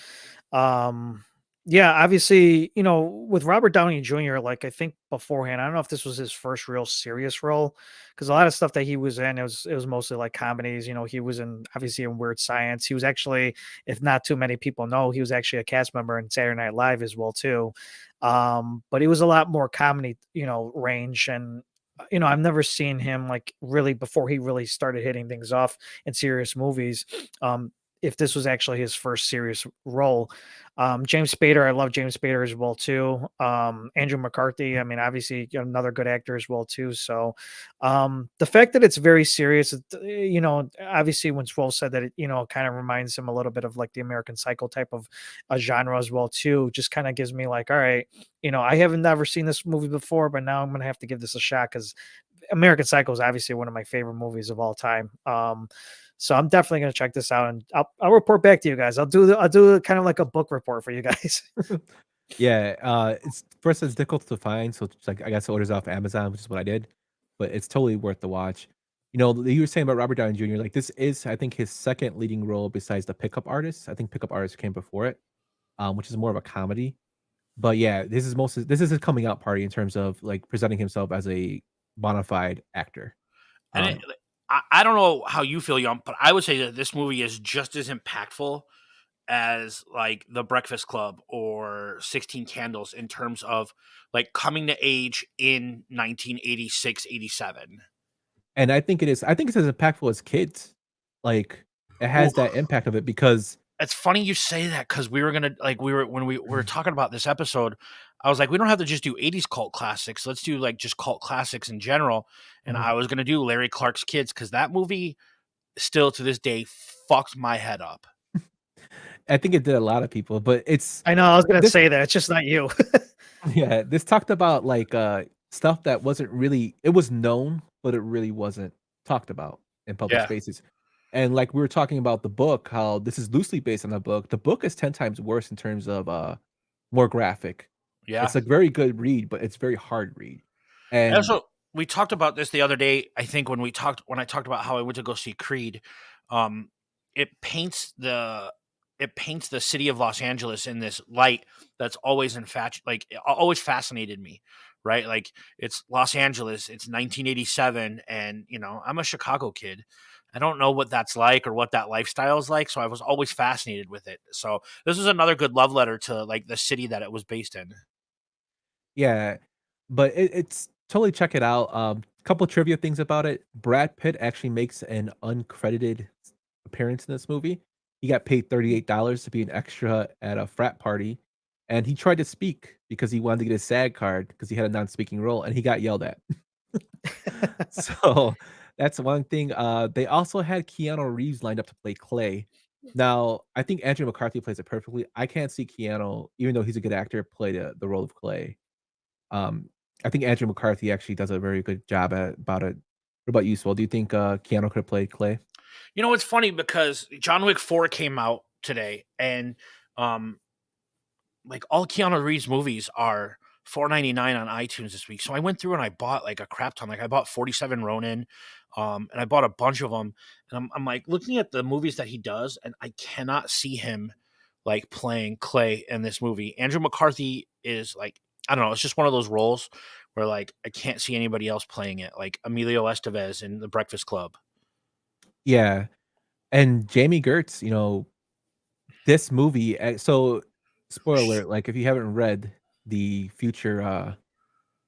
Um, yeah, obviously, with Robert Downey Jr., like I think beforehand, I don't know if this was his first real serious role, because a lot of stuff that he was in, it was mostly like comedies. He was in obviously in Weird Science. He was actually, if not too many people know, he was actually a cast member in Saturday Night Live as well too. But he was a lot more comedy, range. And I've never seen him like really before he really started hitting things off in serious movies. Um, if this was actually his first serious role. James Spader, I love James Spader as well too. Andrew McCarthy, I mean, obviously another good actor as well too. So the fact that it's very serious, obviously when Swole said that it, kind of reminds him a little bit of like the American Psycho type of a genre as well too, just kind of gives me like, all right, I haven't never seen this movie before, but now I'm gonna have to give this a shot because American Psycho is obviously one of my favorite movies of all time. So I'm definitely gonna check this out, and I'll report back to you guys. I'll do kind of like a book report for you guys. Yeah, it's first it's difficult to find, so it's like I guess orders off Amazon, which is what I did, but it's totally worth the watch. You were saying about Robert Downey Jr., like this is, I think, his second leading role besides the Pickup Artist. I think Pickup Artist came before it, which is more of a comedy. But yeah, this is his coming out party in terms of like presenting himself as a bona fide actor. And Um, I don't know how you feel, Young, but I would say that this movie is just as impactful as like The Breakfast Club or 16 Candles in terms of like coming to age in 1986, 87. and I think it is. I think it's as impactful as kids. Like it Well, has that impact of it because it's funny you say that because we were gonna like we were when we were talking about this episode, I was like, we don't have to just do 80s cult classics. Let's do like just cult classics in general. And Mhm. I was gonna do Larry Clark's Kids because that movie still to this day fucks my head up. I think it did a lot of people, but it's I know I was gonna this. say that it's just not you. Yeah, this talked about like stuff that wasn't really, it was known, but it really wasn't talked about in public Yeah. spaces. And like we were talking about the book, how this is loosely based on the book. The book is 10 times worse in terms of more graphic. Yeah. It's a very good read, but it's very hard read. And And also, we talked about this the other day. I think when I talked about how I went to go see Creed, um, it paints the it paints the city of Los Angeles in this light that's always always fascinated me, right? Like it's Los Angeles, it's 1987, and I'm a Chicago kid. I don't know what that's like or what that lifestyle is like, so I was always fascinated with it. So this is another good love letter to like the city that it was based in. yeah, but it's totally check it out. Couple trivia things about it. Brad Pitt actually makes an uncredited appearance in this movie. He got paid $38 to be an extra at a frat party, and he tried to speak because he wanted to get a SAG card because he had a non-speaking role, and he got yelled at. So that's one thing. They also had Keanu Reeves lined up to play Clay. Now, I think Andrew McCarthy plays it perfectly. I can't see Keanu, even though he's a good actor, play the role of Clay. Um, I think Andrew McCarthy actually does a very good job about it. What about you, Swell? Do you think Keanu could have played Clay? It's funny because John Wick 4 came out today, and um, like all Keanu Reeves movies are 4.99 on iTunes this week. So I went through and I bought like a crap ton. Like I bought 47 Ronin, and I bought a bunch of them. And I'm like looking at the movies that he does, and I cannot see him like playing Clay in this movie. Andrew McCarthy is like, I don't know, it's just one of those roles where like I can't see anybody else playing it, like Emilio Estevez in The Breakfast Club. Yeah, and Jamie Gertz, this movie. So, spoiler alert: like if you haven't read the future,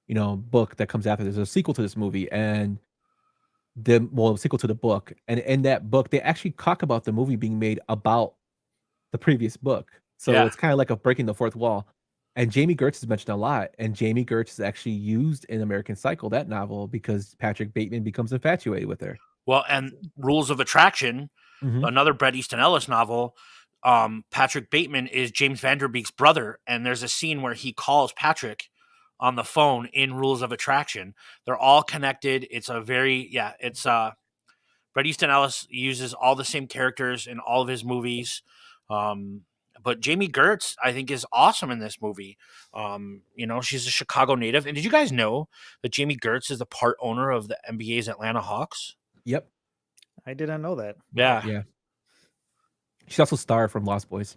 book that comes after, there's a sequel to this movie, and sequel to the book, and in that book, they actually talk about the movie being made about the previous book. So Yeah. it's kind of like a breaking the fourth wall. And Jamie Gertz is mentioned a lot, and Jamie Gertz is actually used in American Psycho, that novel, because Patrick Bateman becomes infatuated with her. Well, and Rules of Attraction, Mhm. another Bret Easton Ellis novel. Patrick Bateman is James Vanderbeek's brother, and there's a scene where he calls Patrick on the phone in Rules of Attraction. They're all connected. It's a very it's Bret Easton Ellis uses all the same characters in all of his movies. But Jamie Gertz, I think, is awesome in this movie. She's a Chicago native. And did you guys know that Jamie Gertz is the part owner of the NBA's Atlanta Hawks? Yep. I didn't know that. Yeah. Yeah. She's also Star from Lost Boys.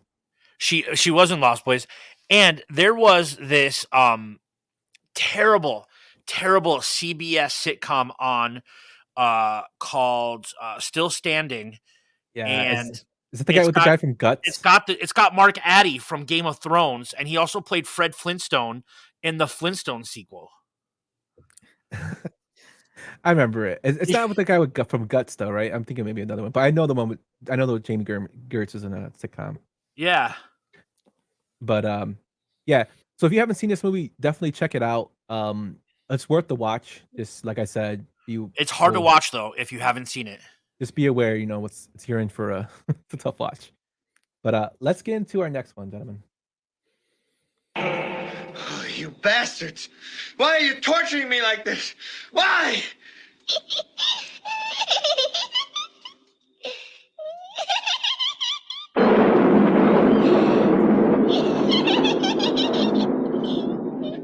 She was in Lost Boys. And there was this terrible CBS sitcom on called Still Standing. Yeah. And Is it the guy with the guy from Guts? It's got Mark Addy from Game of Thrones, and he also played Fred Flintstone in the Flintstone sequel. I remember it. It's not with the guy from Guts, though, right? I'm thinking maybe another one, but I know the one that Jamie Gertz is in a sitcom. Yeah. But yeah. So if you haven't seen this movie, definitely check it out. It's worth the watch. Just like I said, it's hard to watch though if you haven't seen it. Just be aware, you're in for a tough watch. But let's get into our next one, gentlemen. Oh, you bastards! Why are you torturing me like this? Why?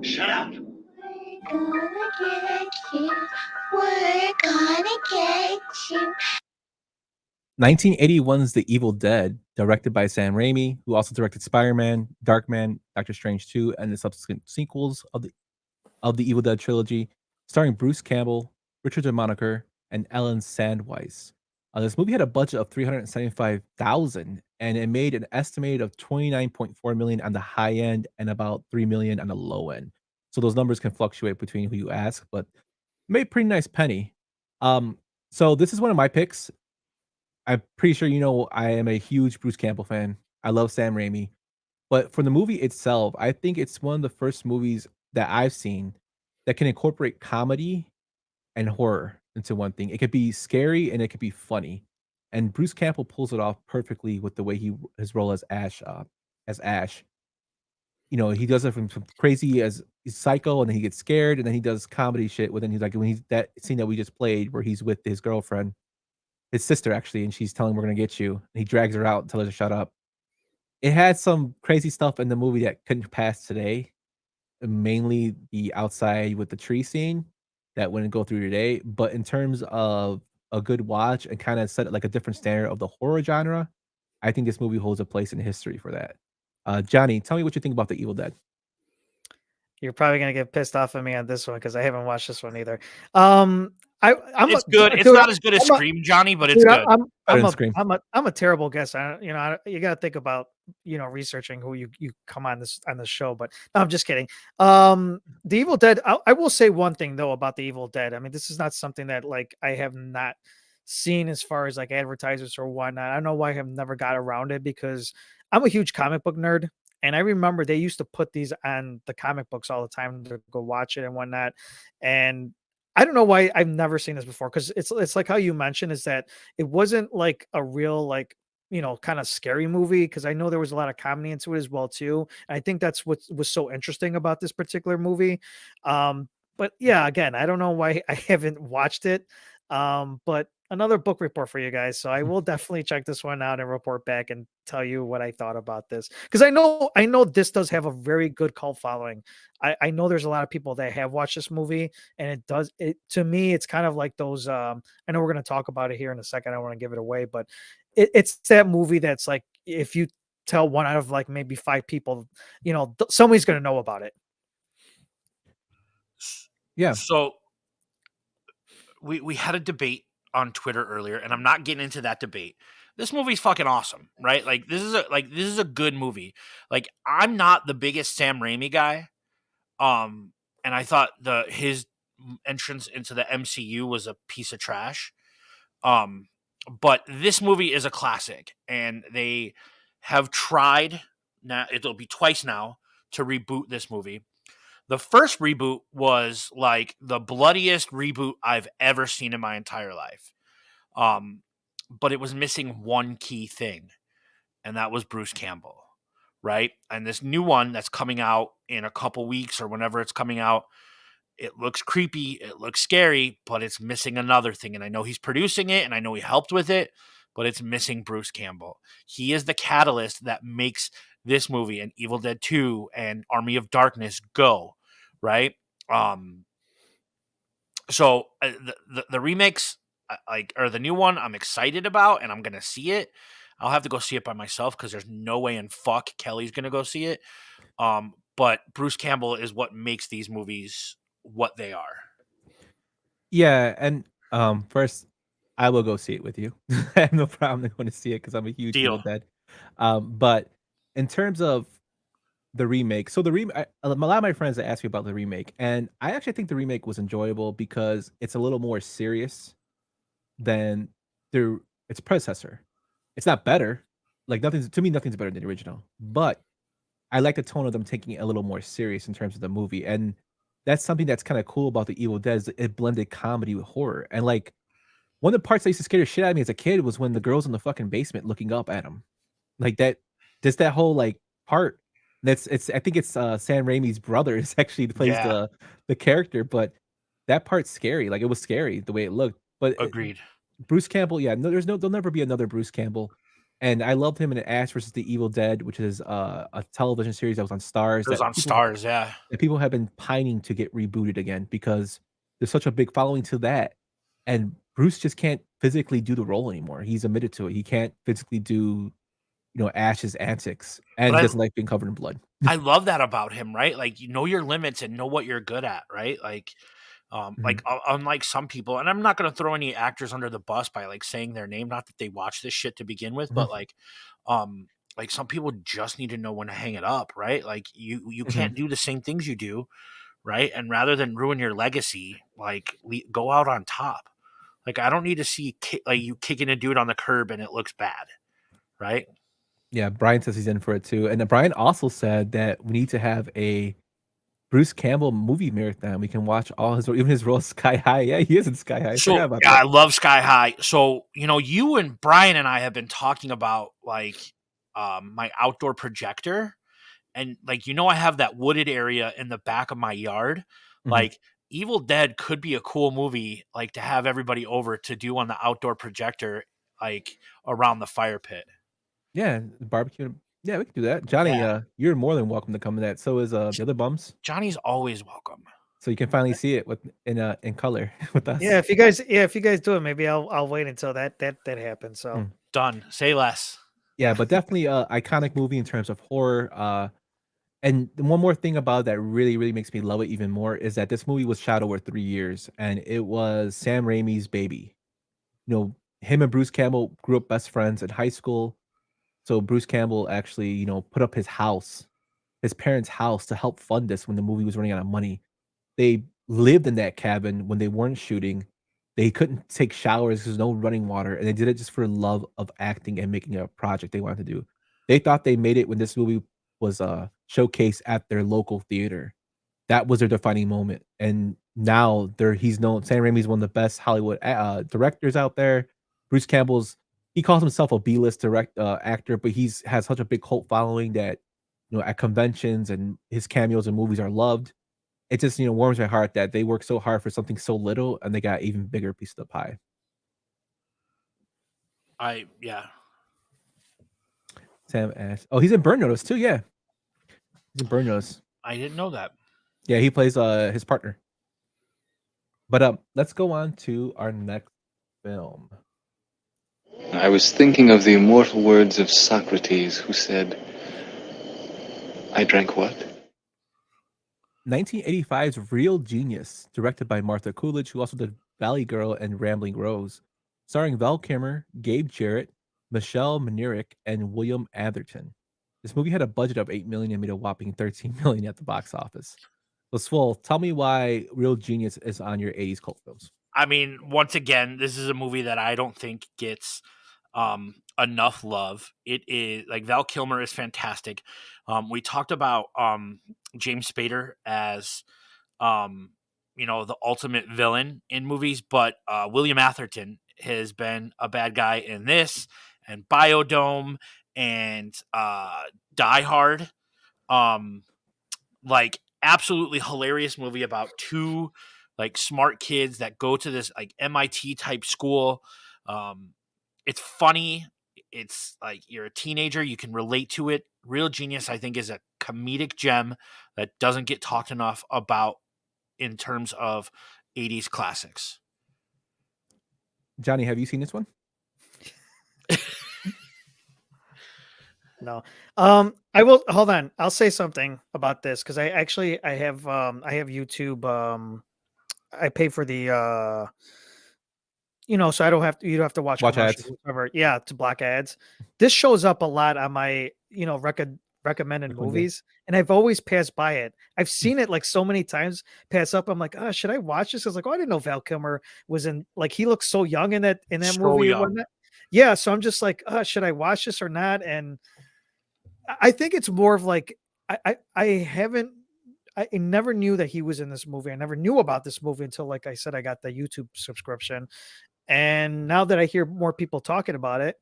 Shut up! We're gonna get you. 1981's The Evil Dead, directed by Sam Raimi, who also directed Spider-Man, Darkman, Doctor Strange 2, and the subsequent sequels of the Evil Dead trilogy, starring Bruce Campbell, Richard DeMoniker, and Ellen Sandweiss. This movie had a budget of $375,000, and it made an estimated of $29.4 million on the high end and about $3 million on the low end. So those numbers can fluctuate between who you ask, but made a pretty nice penny. So this is one of my picks. I'm pretty sure I am a huge Bruce Campbell fan. I love Sam Raimi. But for the movie itself, I think it's one of the first movies that I've seen that can incorporate comedy and horror into one thing. It could be scary and it could be funny. And Bruce Campbell pulls it off perfectly with the way his role as Ash. He does it from crazy as he's psycho, and then he gets scared, and then he does comedy shit. When he's that scene that we just played where he's with his girlfriend, his sister actually, and she's telling him, "We're gonna get you." And he drags her out and tells her to shut up. It had some crazy stuff in the movie that couldn't pass today, mainly the outside with the tree scene that wouldn't go through today. But in terms of a good watch and kind of set like a different standard of the horror genre, I think this movie holds a place in history for that. Johnny, tell me what you think about The Evil Dead. You're probably gonna get pissed off at me on this one because I haven't watched this one either. It's good. It's not as good as Scream, Johnny, but it's good. I'm a terrible guest. You got to think about researching who you come on this show. But no, I'm just kidding. The Evil Dead. I will say one thing though about The Evil Dead. I mean, this is not something that like I have not seen as far as like advertisers or whatnot. I don't know why I have never got around it because I'm a huge comic book nerd. And I remember they used to put these on the comic books all the time to go watch it and whatnot. And I don't know why I've never seen this before because it's like how you mentioned is that it wasn't like a real like kind of scary movie because I know there was a lot of comedy into it as well too. And I think that's what was so interesting about this particular movie. But yeah, again, I don't know why I haven't watched it. But another book report for you guys. So I will definitely check this one out and report back and tell you what I thought about this. Because I know this does have a very good cult following. I know there's a lot of people that have watched this movie, and to me, it's kind of like those. I know we're going to talk about it here in a second. I don't want to give it away, but it's that movie that's like if you tell one out of like maybe 5 people, somebody's going to know about it. Yeah. So we had a debate on Twitter earlier, and I'm not getting into that debate. This movie's fucking awesome, right? Like this is a good movie. Like I'm not the biggest Sam Raimi guy, and I thought his entrance into the MCU was a piece of trash. But this movie is a classic, and they have tried now it'll be twice now to reboot this movie. The first reboot was like the bloodiest reboot I've ever seen in my entire life. But it was missing one key thing, and that was Bruce Campbell, right? And this new one that's coming out in a couple weeks or whenever it's coming out, it looks creepy, it looks scary, but it's missing another thing. And I know he's producing it, and I know he helped with it, but it's missing Bruce Campbell. He is the catalyst that makes this movie and Evil Dead 2 and Army of Darkness go, right? So the remakes, or the new one, I'm excited about, and I'm gonna see it. I'll have to go see it by myself because there's no way in fuck Kelly's gonna go see it. But Bruce Campbell is what makes these movies what they are. Yeah, and first, I will go see it with you. I have no problem going to see it because I'm a huge Evil Deal. Dead. But in terms of the remake, so a lot of my friends that asked me about the remake, and I actually think the remake was enjoyable because it's a little more serious than its predecessor. It's not better. Like nothing's better than the original, but I like the tone of them taking it a little more serious in terms of the movie, and that's something that's kind of cool about the Evil Dead. Is it blended comedy with horror, and like one of the parts that used to scare the shit out of me as a kid was when the girls in the fucking basement looking up at him, like that. Just that whole like part. I think it's Sam Raimi's brother is actually plays Yeah. the character, but that part's scary. Like it was scary the way it looked. But Agreed. Bruce Campbell, yeah, no, there'll never be another Bruce Campbell. And I loved him in Ash versus the Evil Dead, which is a television series that was on Stars. It was on Stars, yeah. That people have been pining to get rebooted again because there's such a big following to that, and Bruce just can't physically do the role anymore. He's admitted to it. He can't physically do, Ash's antics, and But he doesn't like being covered in blood. I love that about him, right? Like, you know your limits and know what you're good at, right? Like, unlike some people, and I'm not going to throw any actors under the bus by like saying their name, not that they watch this shit to begin with, but like some people just need to know when to hang it up, right? Like you can't do the same things you do, right? And rather than ruin your legacy, like go out on top. Like I don't need to see you kicking a dude on the curb and it looks bad, right? Yeah, Brian says he's in for it too, and then Brian also said that we need to have a Bruce Campbell movie marathon. We can watch even his role Sky High. Yeah, he is in Sky High. I So forgot about yeah, I that. love Sky High. So you and Brian and I have been talking about like my outdoor projector, and like I have that wooded area in the back of my yard. Mhm. Like Evil Dead could be a cool movie, like to have everybody over to do on the outdoor projector, like around the fire pit. Yeah, barbecue. Yeah, we can do that. Johnny, Yeah. You're more than welcome to come to that. So is the other bums. Johnny's always welcome. So you can finally see it in color with us. Yeah, if you guys do it, maybe I'll wait until that happens. So Done. Say less. Yeah, but definitely a iconic movie in terms of horror. And one more thing about it that really, really makes me love it even more is that this movie was shot over 3 years, and it was Sam Raimi's baby. Him and Bruce Campbell grew up best friends in high school. So Bruce Campbell actually, put up his parents' house to help fund this when the movie was running out of money. They lived in that cabin when they weren't shooting. They couldn't take showers, there's no running water, and they did it just for love of acting and making a project they wanted to do. They thought they made it when this movie was showcased at their local theater. That was their defining moment, and now he's known. Sam Raimi's one of the best Hollywood directors out there. Bruce Campbell's he calls himself a B-list actor, but has such a big cult following that at conventions and his cameos in movies are loved. It just warms my heart that they work so hard for something so little and they got even bigger piece of the pie. Yeah. Sam Ash. Oh, he's in Burn Notice too. Yeah, he's in Burn Notice. I didn't know that. Yeah, he plays his partner. But let's go on to our next film. I was thinking of the immortal words of Socrates, who said, I drank what? 1985's Real Genius, directed by Martha Coolidge, who also did Valley Girl and Rambling Rose, starring Val Kilmer, Gabe Jarrett, Michelle Manerick, and William Atherton. This movie had a budget of $8 million and made a whopping $13 million at the box office. So, Swole, tell me why Real Genius is on your 80s cult films. I mean, once again, this is a movie that I don't think gets enough love. It is like Val Kilmer is fantastic. We talked about James Spader as the ultimate villain in movies, but William Atherton has been a bad guy in this and Biodome and Die Hard. Like absolutely hilarious movie about two like smart kids that go to this like MIT type school. It's funny. It's like you're a teenager, you can relate to it. Real Genius, I think, is a comedic gem that doesn't get talked enough about in terms of 80s classics. Johnny, have you seen this one? No. I will hold on. I'll say something about this because I have YouTube. I pay for the so I don't have to, you don't have to watch commercials, ads. whatever. Yeah, to block ads. This shows up a lot on my recommended movies, and I've always passed by it. I've seen it like so many times pass up. I'm like, oh, should I watch this? I was like, oh, I didn't know Val Kilmer was in, like, he looks so young in that So movie. young. Yeah, so I'm just like, should I watch this or not? And I think it's more of like I never knew that he was in this movie. I never knew about this movie until, like I said, I got the YouTube subscription. And now that I hear more people talking about it,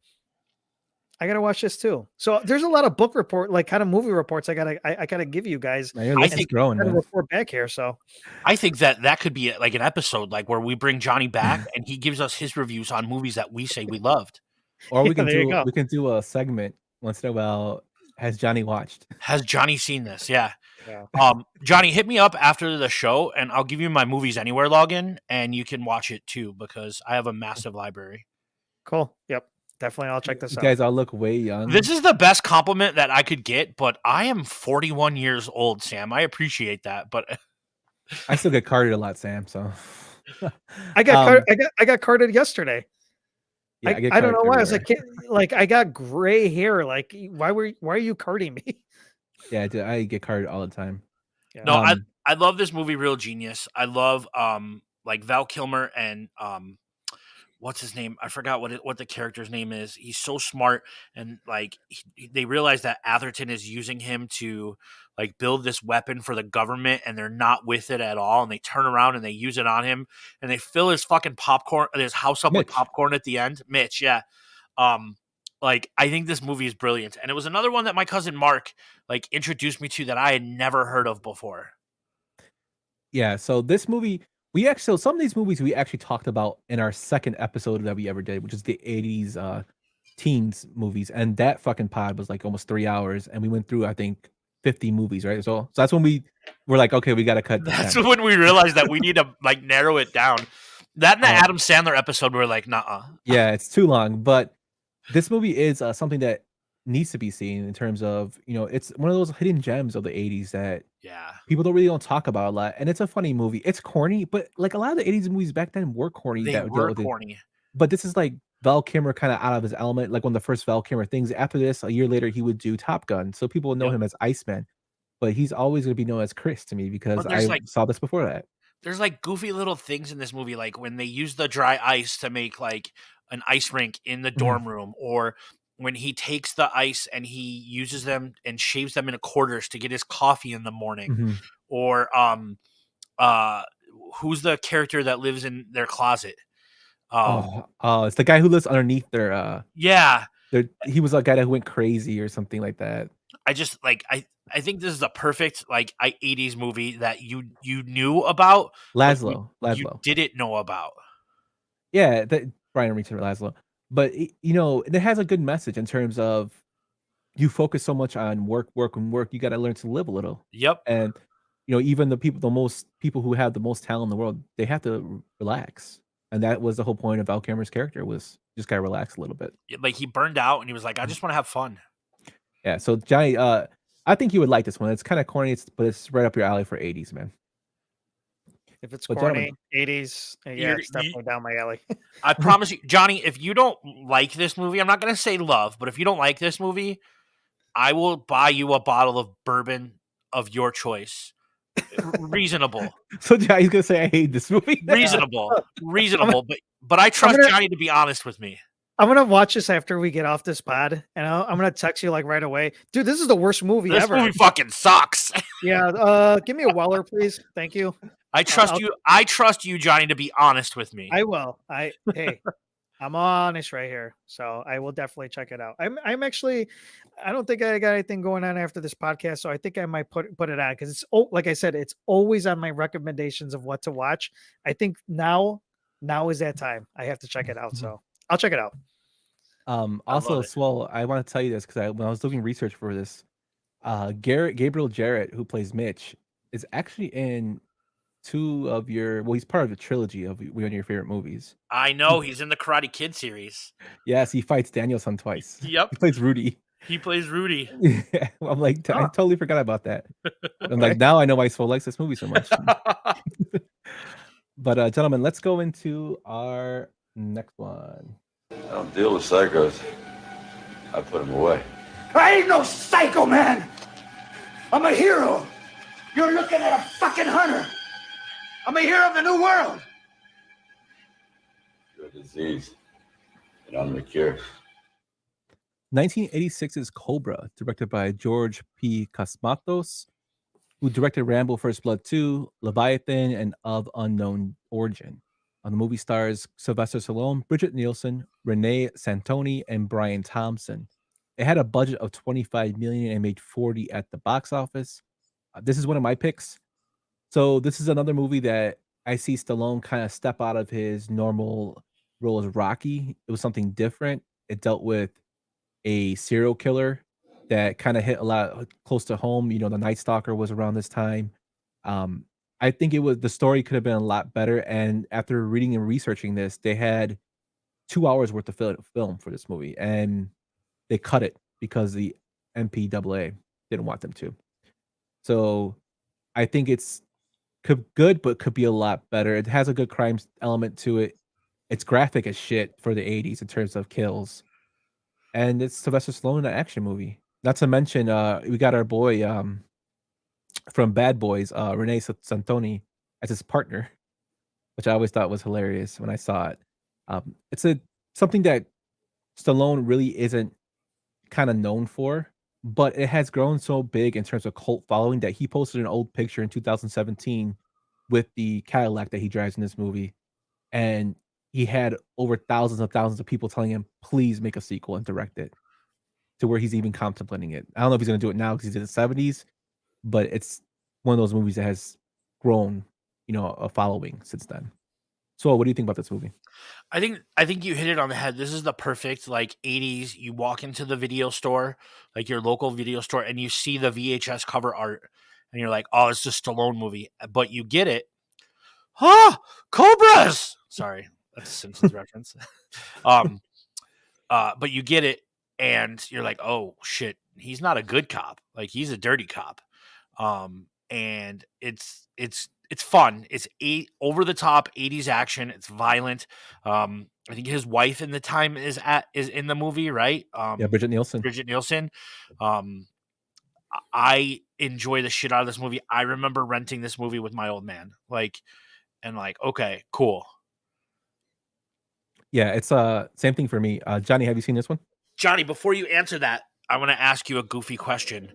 I gotta watch this too. So there's a lot of book report, like kind of movie reports. I gotta give you guys. Man, your list is growing, man. Report back here. So I think that could be like an episode, like where we bring Johnny back and he gives us his reviews on movies that we say we loved. Or we Yeah, can do a segment once in a while. Has Johnny watched? Has Johnny seen this? Yeah. Yeah. Johnny, hit me up after the show and I'll give you my Movies Anywhere login and you can watch it too because I have a massive library. Cool. Yep. Definitely. I'll check this You out. guys all look way young. This is the best compliment that I could get, but I am 41 years old, Sam. I appreciate that, but I still get carded a lot, Sam. So I got I got carded yesterday. Yeah, I don't know why. I was like, I got gray hair. Like, why are you carding me? Yeah, I get carded all the time. Yeah. No, I love this movie, Real Genius. I love like Val Kilmer and what's his name? I forgot what the character's name is. He's so smart, and like they realize that Atherton is using him to like build this weapon for the government, and they're not with it at all. And they turn around and they use it on him, and they fill his fucking his house up with popcorn at the end. Mitch, yeah. Like I think this movie is brilliant, and it was another one that my cousin Mark like introduced me to that I had never heard of before. Yeah, so this movie, some of these movies we actually talked about in our second episode that we ever did, which is the 80s teens movies, and that fucking pod was like almost 3 hours, and we went through I think 50 movies, right? So that's when we were like, okay, we got to cut. That's when we realized that we need to like narrow it down. That and the Adam Sandler episode, we were like, nah. Yeah, it's too long, but this movie is something that needs to be seen in terms of, it's one of those hidden gems of the 80s that people don't talk about a lot. And it's a funny movie. It's corny, but like a lot of the 80s movies back then were corny. They were corny. But this is like Val Kilmer kind of out of his element, like one of the first Val Kilmer things. After this, a year later, he would do Top Gun. So people know him as Iceman, but he's always going to be known as Chris to me because I saw this before that. There's like goofy little things in this movie, like when they use the dry ice to make like an ice rink in the dorm room, or when he takes the ice and he uses them and shaves them into quarters to get his coffee in the morning, or who's the character that lives in their closet? It's the guy who lives underneath their he was a guy that went crazy or something like that. I just like I think this is a perfect like 80s movie that you knew about. Laszlo you didn't know about. Yeah, that Brian Reacher Laszlo. But it has a good message in terms of you focus so much on work, you got to learn to live a little. Yep. And even the people who have the most talent in the world, they have to relax. And that was the whole point of Val Kilmer's character, was just gotta relax a little bit. Like he burned out and he was like, I just want to have fun. Yeah. So Johnny, I think you would like this one. It's kind of corny, but it's right up your alley for 80s, man. If it's corny, 80s, it's definitely down my alley. I promise you, Johnny, if you don't like this movie, I'm not going to say love, but if you don't like this movie, I will buy you a bottle of bourbon of your choice. Reasonable. So Johnny's going to say, I hate this movie. Reasonable. But I trust Johnny to be honest with me. I'm gonna watch this after we get off this pod, and I'm gonna text you like right away, dude. This is the worst movie This ever. movie fucking sucks. Yeah, give me a Weller, please. Thank you. I trust you. I trust you, Johnny, to be honest with me. I will. Hey, I'm honest right here, so I will definitely check it out. I'm actually, I don't think I got anything going on after this podcast, so I think I might put it on because it's like I said, it's always on my recommendations of what to watch. I think now is that time. I have to check it out, so I'll check it out. Also, Swell, I want to tell you this because when I was doing research for this, Gabriel Jarrett, who plays Mitch, is actually in he's part of a trilogy of one of your favorite movies. I know he's in the Karate Kid series. Yes, he fights Daniel-san twice. Yep. He plays Rudy. He plays Rudy. Yeah, I'm like, I totally forgot about that. I'm like, now I know why Swell likes this movie so much. But gentlemen, let's go into our next one. I don't deal with psychos. I put them away. I ain't no psycho, man. I'm a hero. You're looking at a fucking hunter. I'm a hero of the new world. You're a disease, and I'm the cure. 1986's Cobra, directed by George P. Cosmatos, who directed Rambo First Blood 2, Leviathan, and Of Unknown Origin. On the movie stars Sylvester Stallone, Bridget Nielsen, Renee Santoni, and Brian Thompson. It had a budget of $25 million and made 40 at the box office. This is one of my picks. So this is another movie that I see Stallone kind of step out of his normal role as Rocky. It was something different. It dealt with a serial killer that kind of hit a lot close to home. You know, The Night Stalker was around this time. I think the story could have been a lot better. And after reading and researching this, they had 2 hours worth of film for this movie, and they cut it because the MPAA didn't want them to. So I think it's good, but could be a lot better. It has a good crime element to it. It's graphic as shit for the 80s in terms of kills. And it's Sylvester Stallone in an action movie. Not to mention, we got our boy from Bad Boys, Renee Santoni, as his partner, which I always thought was hilarious when I saw it. It's something that Stallone really isn't kind of known for, but it has grown so big in terms of cult following that he posted an old picture in 2017 with the Cadillac that he drives in this movie. And he had over thousands of people telling him, please make a sequel and direct it, to where he's even contemplating it. I don't know if he's going to do it now because he's in the 70s, but it's one of those movies that has grown, a following since then. So what do you think about this movie? I think you hit it on the head. This is the perfect 80s. You walk into the video store, like your local video store, and you see the VHS cover art, and you're like, "Oh, it's a Stallone movie." But you get it. Cobras. Sorry, that's a Simpsons reference. But you get it, and you're like, "Oh shit, he's not a good cop. Like he's a dirty cop." And it's fun. It's over the top 80s action. It's violent. I think his wife in the time is in the movie, right? Yeah, Bridget Nielsen. I enjoy the shit out of this movie. I remember renting this movie with my old man. Okay, cool. Yeah, it's same thing for me. Johnny, have you seen this one? Johnny, before you answer that, I want to ask you a goofy question.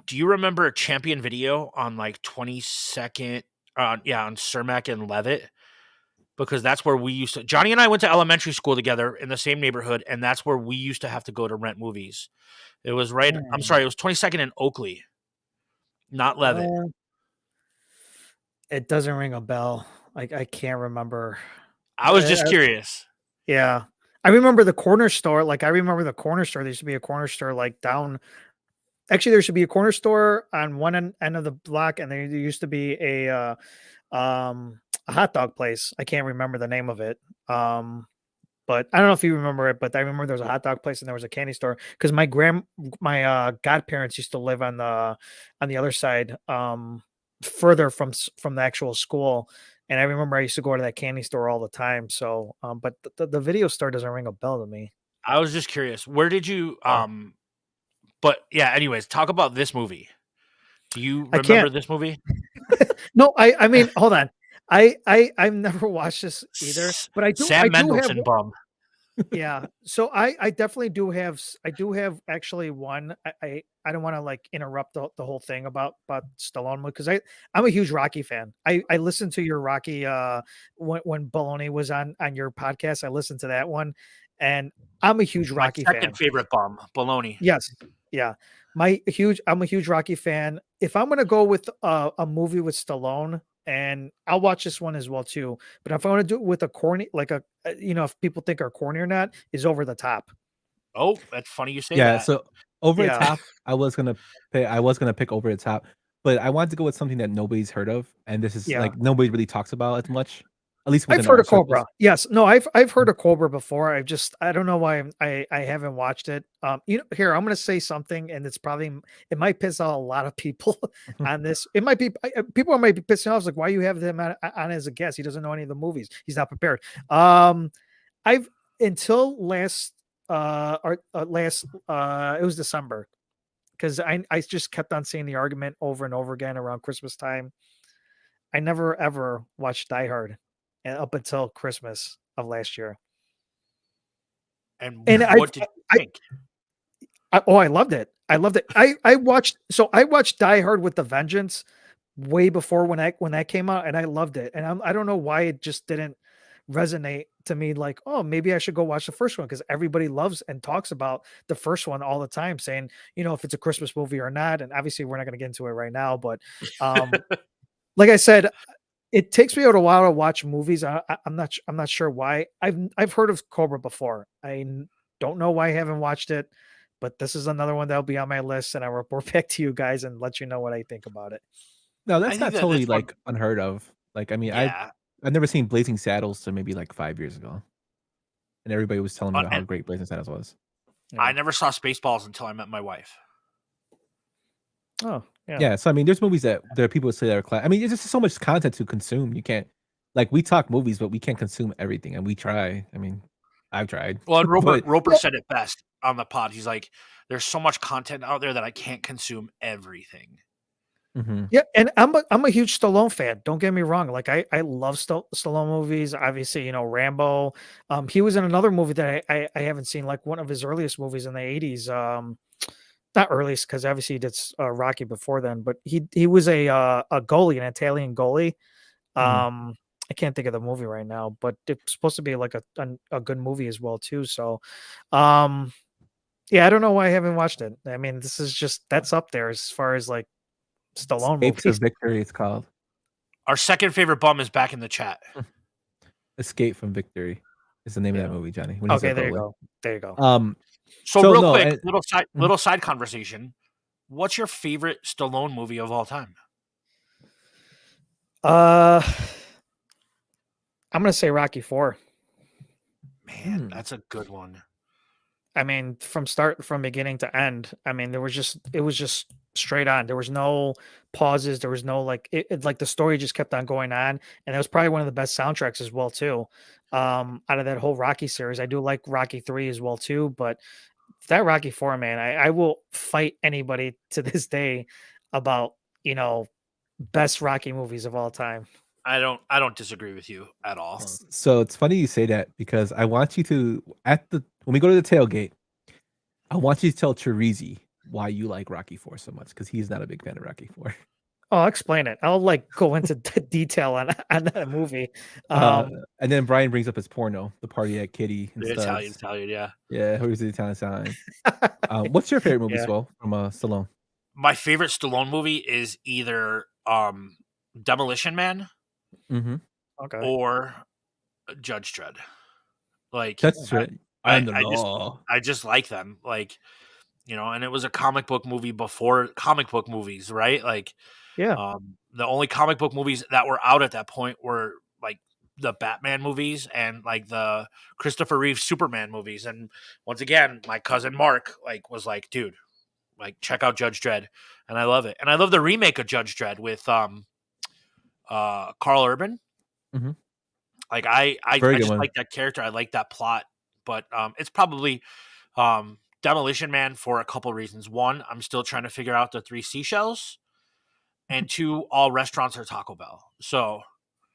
Do you remember Champion Video on 22nd? On Cermak and Levitt? Because that's where we used to. Johnny and I went to elementary school together in the same neighborhood, and that's where we used to have to go to rent movies. It was right. I'm sorry, it was 22nd and Oakley, not Levitt. It doesn't ring a bell. I can't remember. I was just curious. Yeah, I remember the corner store. I remember the corner store. There used to be a corner store down. Actually, there should be a corner store on one end of the block, and there used to be a hot dog place. I can't remember the name of it. But I don't know if you remember it, but I remember there was a hot dog place and there was a candy store because my godparents used to live on the other side, further from the actual school. And I remember I used to go to that candy store all the time. So, but the video store doesn't ring a bell to me. I was just curious. Where did you But yeah, anyways, talk about this movie. Do you remember this movie? No, I mean, hold on. I've never watched this either, but I Sam do have Mendelsohn bum. yeah. So I definitely do have I do have actually one. I don't want to like interrupt the whole thing about Stallone because I'm a huge Rocky fan. I listened to your Rocky when Baloney was on your podcast. I listened to that one, and I'm a huge My Rocky fan. second favorite bum, Baloney. Yes. Yeah. I'm a huge Rocky fan. If I'm gonna go with a movie with Stallone, and I'll watch this one as well too. But if I want to do it with a corny, like if people think are corny or not, is Over the Top. Oh, that's funny you say Yeah, that. so Over the Yeah. Top, I was gonna pick Over the Top, but I wanted to go with something that nobody's heard of, and this is Yeah. like nobody really talks about as much, at least I've within heard our of Cobra. circles. Yes. No, I've heard of Cobra before. I don't know why I haven't watched it. Here I'm going to say something, and it might piss off a lot of people on this. It might be people might be pissing off like, why you have him on as a guest? He doesn't know any of the movies. He's not prepared. I've until last it was December because I just kept on seeing the argument over and over again around Christmas time. I never ever watched Die Hard up until Christmas of last year. And I what did you think? I loved it. I loved it. I watched Die Hard with the Vengeance way before when that came out, and I loved it. And I don't know why it just didn't resonate to me. Like, oh, maybe I should go watch the first one because everybody loves and talks about the first one all the time, saying if it's a Christmas movie or not. And obviously, we're not going to get into it right now, but like I said, it takes me a while to watch movies. I'm not sure why. I've heard of Cobra before. Don't know why I haven't watched it, but this is another one that'll be on my list, and I'll report back to you guys and let you know what I think about it. No, I that's think not that totally this one- like unheard of. Like, I mean, Yeah. I've never seen Blazing Saddles till maybe like 5 years ago, and everybody was telling me about how and great Blazing Saddles was. I never saw Spaceballs until I met my wife. Oh, yeah. Yeah, so I mean, there's movies that there are people who say that are class. I mean, there's just so much content to consume. You can't like we talk movies, but we can't consume everything, and we try. I mean, I've tried. Well, and but Roper said it best on the pod. He's like, "There's so much content out there that I can't consume everything." Mhm. Yeah, and I'm a huge Stallone fan. Don't get me wrong. Like I love Stallone movies. Obviously, Rambo. He was in another movie that I haven't seen, like one of his earliest movies in the 80s. Not earliest because obviously he did Rocky before then, but he was a goalie, an Italian goalie. I can't think of the movie right now, but it's supposed to be like a good movie as well too. So, yeah, I don't know why I haven't watched it. I mean, this is that's up there as far as like Stallone Escape to movies. Victory, it's called. Our second favorite bum is back in the chat. Escape from Victory is the name of that movie, Johnny. When Okay, a there you goalie. go. There you go. So real no, quick, and- little side conversation. What's your favorite Stallone movie of all time? I'm gonna say Rocky 4. Man, that's a good one. I mean, from beginning to end. I mean, it was just straight on. There was no pauses. There was no like like the story just kept on going on, and it was probably one of the best soundtracks as well too. Out of that whole Rocky series, I do like Rocky 3 as well too, but that Rocky 4, man, I will fight anybody to this day about best Rocky movies of all time. I don't disagree with you at all. So it's funny you say that because I want you to when we go to the tailgate, I want you to tell Chirizi why you like Rocky 4 so much because he's not a big fan of Rocky 4. Oh, I'll explain it. I'll like go into detail on that movie. And then Brian brings up his porno, the party at Kitty. And The stuff. Italian, yeah. Yeah, who's the Italian sign? What's your favorite movie, Yeah. Swell, from Stallone? My favorite Stallone movie is either Demolition Man Mm-hmm. Okay. or Judge Dredd. Like That's right. I'm the I law. I just like them. Like, and it was a comic book movie before comic book movies, right? Like, yeah. The only comic book movies that were out at that point were like the Batman movies and like the Christopher Reeve Superman movies. And once again, my cousin Mark was like, dude, like check out Judge Dredd, and I love it. And I love the remake of Judge Dredd with Carl Urban. Mm-hmm. Like I just like that character. I like that plot, but it's probably Demolition Man for a couple reasons. One, I'm still trying to figure out the 3 seashells, and 2, all restaurants are Taco Bell. So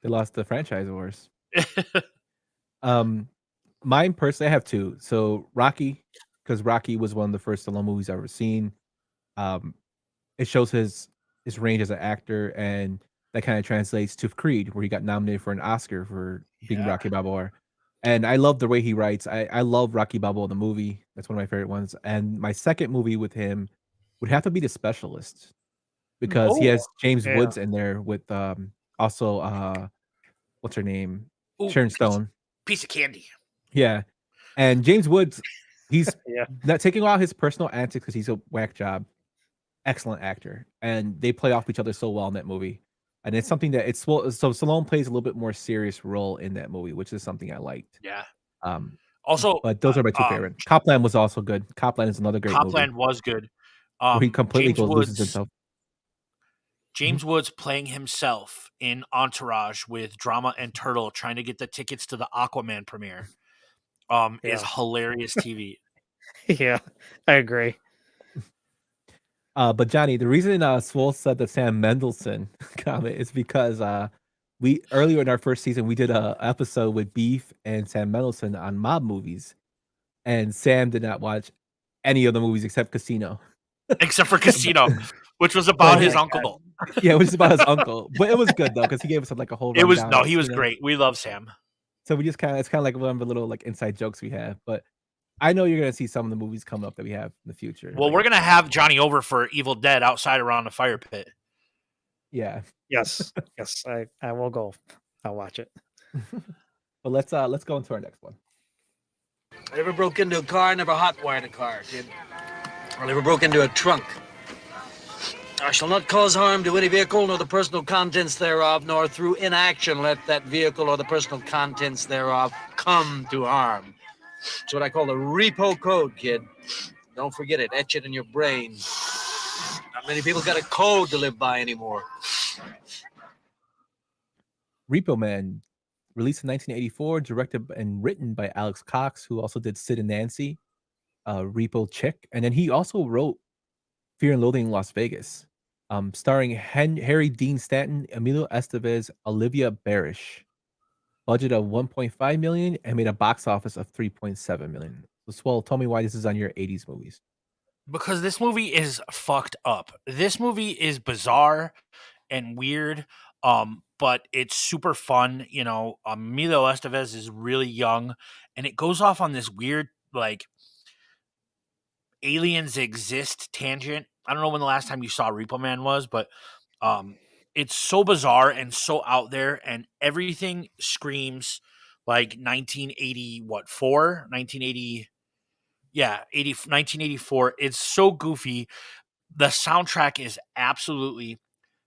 They lost the franchise wars. Mine personally, I have two. So Rocky, because Rocky was one of the first Stallone movies I've ever seen. Um, it shows his range as an actor, and that kind of translates to Creed, where he got nominated for an Oscar for being Yeah. Rocky Balboa. And I love the way he writes. I love Rocky Balboa the movie. That's one of my favorite ones. And my second movie with him would have to be The Specialist because he Oh, has James yeah. Woods in there with also what's her name? Ooh, Sharon Stone. piece of candy. Yeah. And James Woods, he's Yeah. not taking all his personal antics because he's a whack job. Excellent actor. And they play off each other so well in that movie. And it's something that so Stallone plays a little bit more serious role in that movie, which is something I liked. Yeah. Um, Also, but those are my two favorite. Copland was also good. Copland is another great movie Copland was good. where he completely James loses Woods. himself. James Woods playing himself in Entourage with Drama and Turtle trying to get the tickets to the Aquaman premiere is hilarious TV. Yeah, I agree. But Johnny, the reason Swole said the Sam Mendelsohn comment is because we earlier in our first season we did a episode with Beef and Sam Mendelsohn on mob movies, and Sam did not watch any of the movies except Casino. Except for Casino, which was about his uncle. Yeah, which is about his uncle. But it was good though, because he gave us like a whole It was rundown of he was Casino. great. We love Sam. So we just it's kind of like one of the little like inside jokes we have. But I know you're gonna see some of the movies coming up that we have in the future. Well, we're gonna have Johnny over for Evil Dead outside around the fire pit. Yeah. Yes. Yes. I will go. I'll watch it. But let's go into our next one. I never broke into a car, never hotwired a car, kid. I never broke into a trunk. I shall not cause harm to any vehicle nor the personal contents thereof, nor through inaction let that vehicle or the personal contents thereof come to harm. It's what I call the repo code, kid. Don't forget it. Etch it in your brain. Not many people got a code to live by anymore. Repo Man, released in 1984, directed and written by Alex Cox, who also did Sid and Nancy, Repo Chick, and then he also wrote Fear and Loathing in Las Vegas, starring Harry Dean Stanton, Emilio Estevez, Olivia Barish. Budget of $1.5 million and made a box office of $3.7 million. So, Swell, tell me why this is on your 80s movies. Because this movie is fucked up. This movie is bizarre and weird, but it's super fun. You know, Emilio Estevez is really young, and it goes off on this weird, like, aliens exist tangent. I don't know when the last time you saw Repo Man was, but it's so bizarre and so out there, and everything screams like 1984. It's so goofy. The soundtrack is absolutely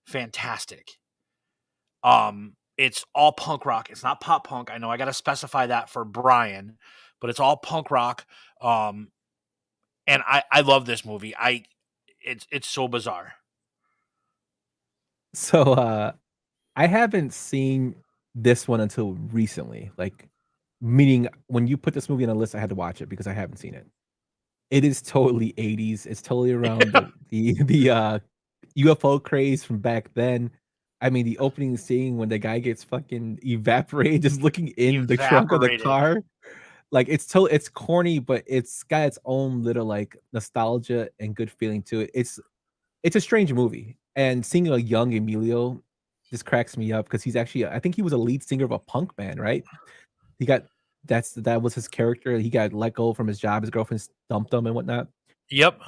fantastic. It's all punk rock. It's not pop punk. I know I got to specify that for Brian, but it's all punk rock. And I love this movie. It's so bizarre. So I haven't seen this one until recently. Like, meaning when you put this movie on a list, I had to watch it because I haven't seen it. It is totally 80s. It's totally around the UFO craze from back then. I mean, the opening scene when the guy gets fucking evaporated, just looking in the trunk of the car. Like, it's corny, but it's got its own little like nostalgia and good feeling to it. It's a strange movie, and seeing a young Emilio just cracks me up because he's actually, I think he was a lead singer of a punk band, right? He got that was his character. He got let go from his job. His girlfriend dumped him and whatnot. Yep.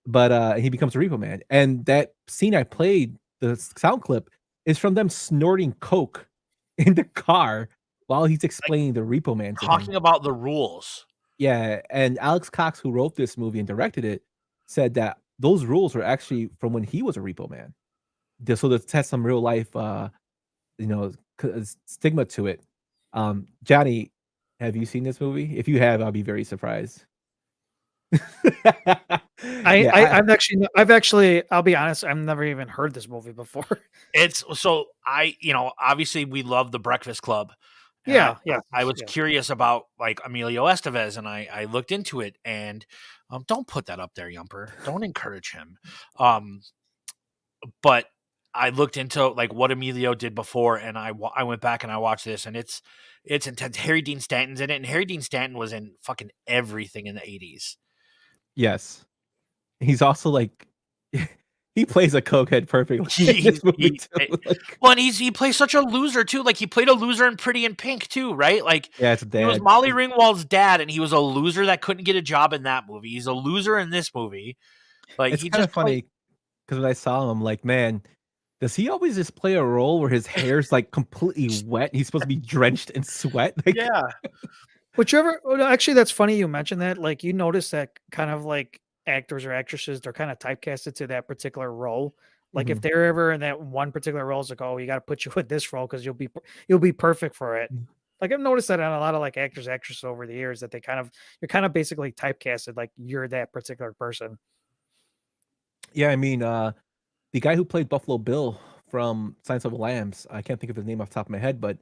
But he becomes a Repo Man, and that scene I played, the sound clip, is from them snorting coke in the car while he's explaining the Repo Man to him. Talking about the rules. Yeah, and Alex Cox, who wrote this movie and directed it, said that those rules were actually from when he was a Repo Man. So this has some real life, stigma to it. Johnny, have you seen this movie? If you have, I'll be very surprised. I've actually, I'll be honest, I've never even heard this movie before. It's so obviously we love The Breakfast Club. Yeah, I was curious about like Emilio Estevez, and I looked into it, and don't put that up there, Yumper. Don't encourage him. But I looked into like what Emilio did before, and I went back and I watched this, and it's intense. Harry Dean Stanton's in it, and Harry Dean Stanton was in fucking everything in the 80s. Yes. He's also like he plays a cokehead perfectly in this movie too. Well, and he plays such a loser too. Like he played a loser in Pretty in Pink too, right? Like Yeah, it's he was dad. Molly Ringwald's dad, and he was a loser that couldn't get a job in that movie. He's a loser in this movie. Like It's he kind just of funny because when I saw him, I'm like, man, does he always just play a role where his hair's like completely wet? And he's supposed to be drenched in sweat. Like, yeah. Actually, that's funny you mentioned that. Like, you notice that kind of like actors or actresses, they're kind of typecasted to that particular role. Like, if Mhm. they're ever in that one particular role, it's like, oh, you got to put you in this role because you'll be perfect for it. Like, I've noticed that on a lot of like actors, actresses over the years that you're kind of basically typecasted, like you're that particular person. Yeah, I mean, the guy who played Buffalo Bill from Silence of the Lambs, I can't think of his name off the top of my head, but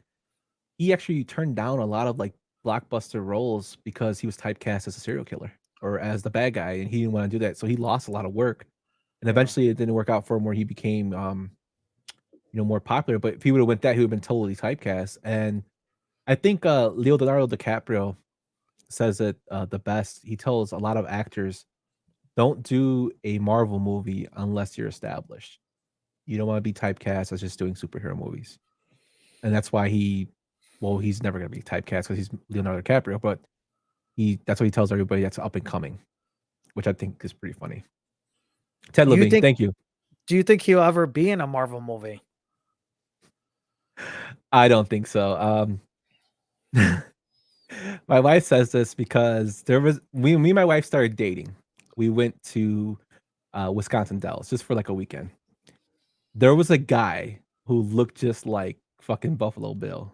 he actually turned down a lot of like blockbuster roles because he was typecast as a serial killer or as the bad guy, and he didn't want to do that. So he lost a lot of work, and eventually it didn't work out for him where he became, more popular. But if he would have went that, he would have been totally typecast. And I think Leonardo DiCaprio says it the best. He tells a lot of actors, don't do a Marvel movie unless you're established. You don't want to be typecast as just doing superhero movies. And that's why he's never going to be typecast because he's Leonardo DiCaprio, but that's what he tells everybody that's up and coming, which I think is pretty funny. Ted Levine, thank you. Do you think he'll ever be in a Marvel movie? I don't think so. My wife says this because me and my wife started dating. We went to Wisconsin Dells just for like a weekend. There was a guy who looked just like fucking Buffalo Bill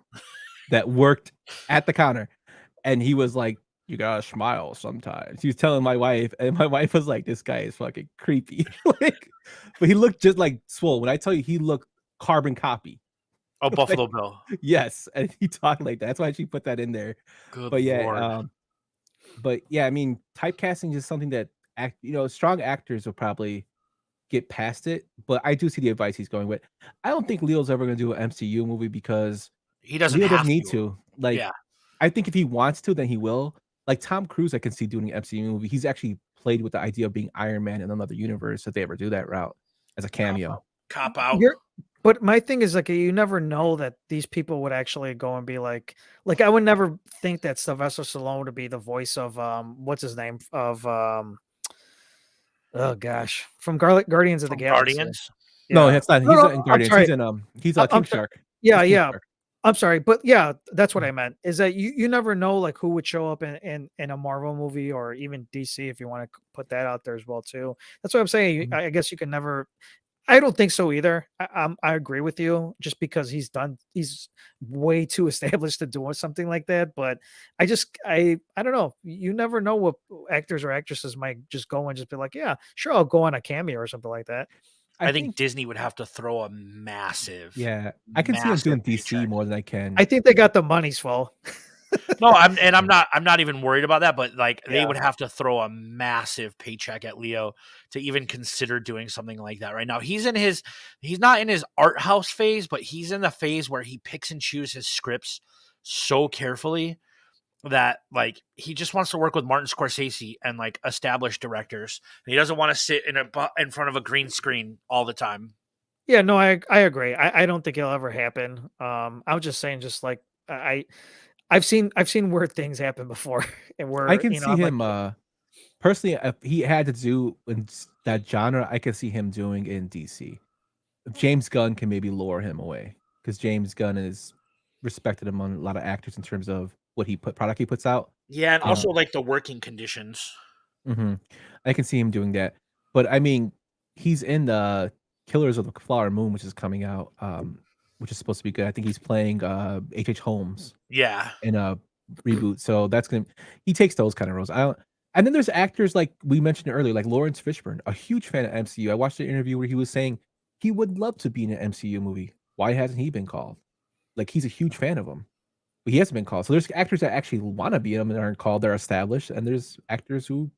that worked at the counter, and he was like, "You gotta smile sometimes." He was telling my wife, and my wife was like, "This guy is fucking creepy." Like, but he looked just like Swole. When I tell you, he looked carbon copy. Oh, Buffalo Bill. Yes, and he talked like that. That's why she put that in there. Good But yeah, Lord. I mean, typecasting is something that strong actors will probably get past it. But I do see the advice he's going with. I don't think Leo's ever going to do an MCU movie because He doesn't Leo have doesn't need to. to. Like, Yeah. I think if he wants to, then he will. Like Tom Cruise, I can see doing an MCU movie. He's actually played with the idea of being Iron Man in another universe if they ever do that route as a cameo. Cop out. But my thing is like you never know that these people would actually go and be like I would never think that Sylvester Stallone would be the voice of what's his name of oh gosh, from Guardians of the Galaxy. Guardians? No, Yeah. that's not. He's No, not in I'm Guardians. sorry. He's I'm King sorry. Shark. Yeah, He's King yeah. Shark. I'm sorry, but yeah, that's what I meant. Is that you never know like who would show up in a Marvel movie or even DC if you want to put that out there as well too. That's what I'm saying. I guess you can never. I don't think so either. I agree with you just because he's way too established to do something like that. But I don't know. You never know what actors or actresses might just go and just be like, yeah, sure, I'll go on a cameo or something like that. I think Disney would have to throw a massive. Yeah, I can see him doing DC more than I can. I think they got the money, Swell. No, I'm not even worried about that, but like they would have to throw a massive paycheck at Leo to even consider doing something like that right now. He's not in his art house phase, but he's in the phase where he picks and chooses his scripts so carefully that like he just wants to work with Martin Scorsese and like established directors. And he doesn't want to sit in front of a green screen all the time. Yeah, no, I agree. I don't think it'll ever happen. I was just saying, just like I've seen weird things happen before, and where I can you know, see I'm him like, personally. If he had to do in that genre, I can see him doing in DC. James Gunn can maybe lure him away because James Gunn is respected among a lot of actors in terms of what product he puts out. Yeah, and also like the working conditions. I can see him doing that, but I mean, he's in the Killers of the Flower Moon, which is coming out, which is supposed to be good. I think he's playing H.H. Holmes. Yeah, in a reboot, so he takes those kind of roles. And then there's actors like we mentioned earlier, like Lawrence Fishburne, a huge fan of MCU. I watched an interview where he was saying he would love to be in an MCU movie. Why hasn't he been called? Like he's a huge fan of them, but he hasn't been called. So there's actors that actually want to be in them and aren't called. They're established, and there's actors who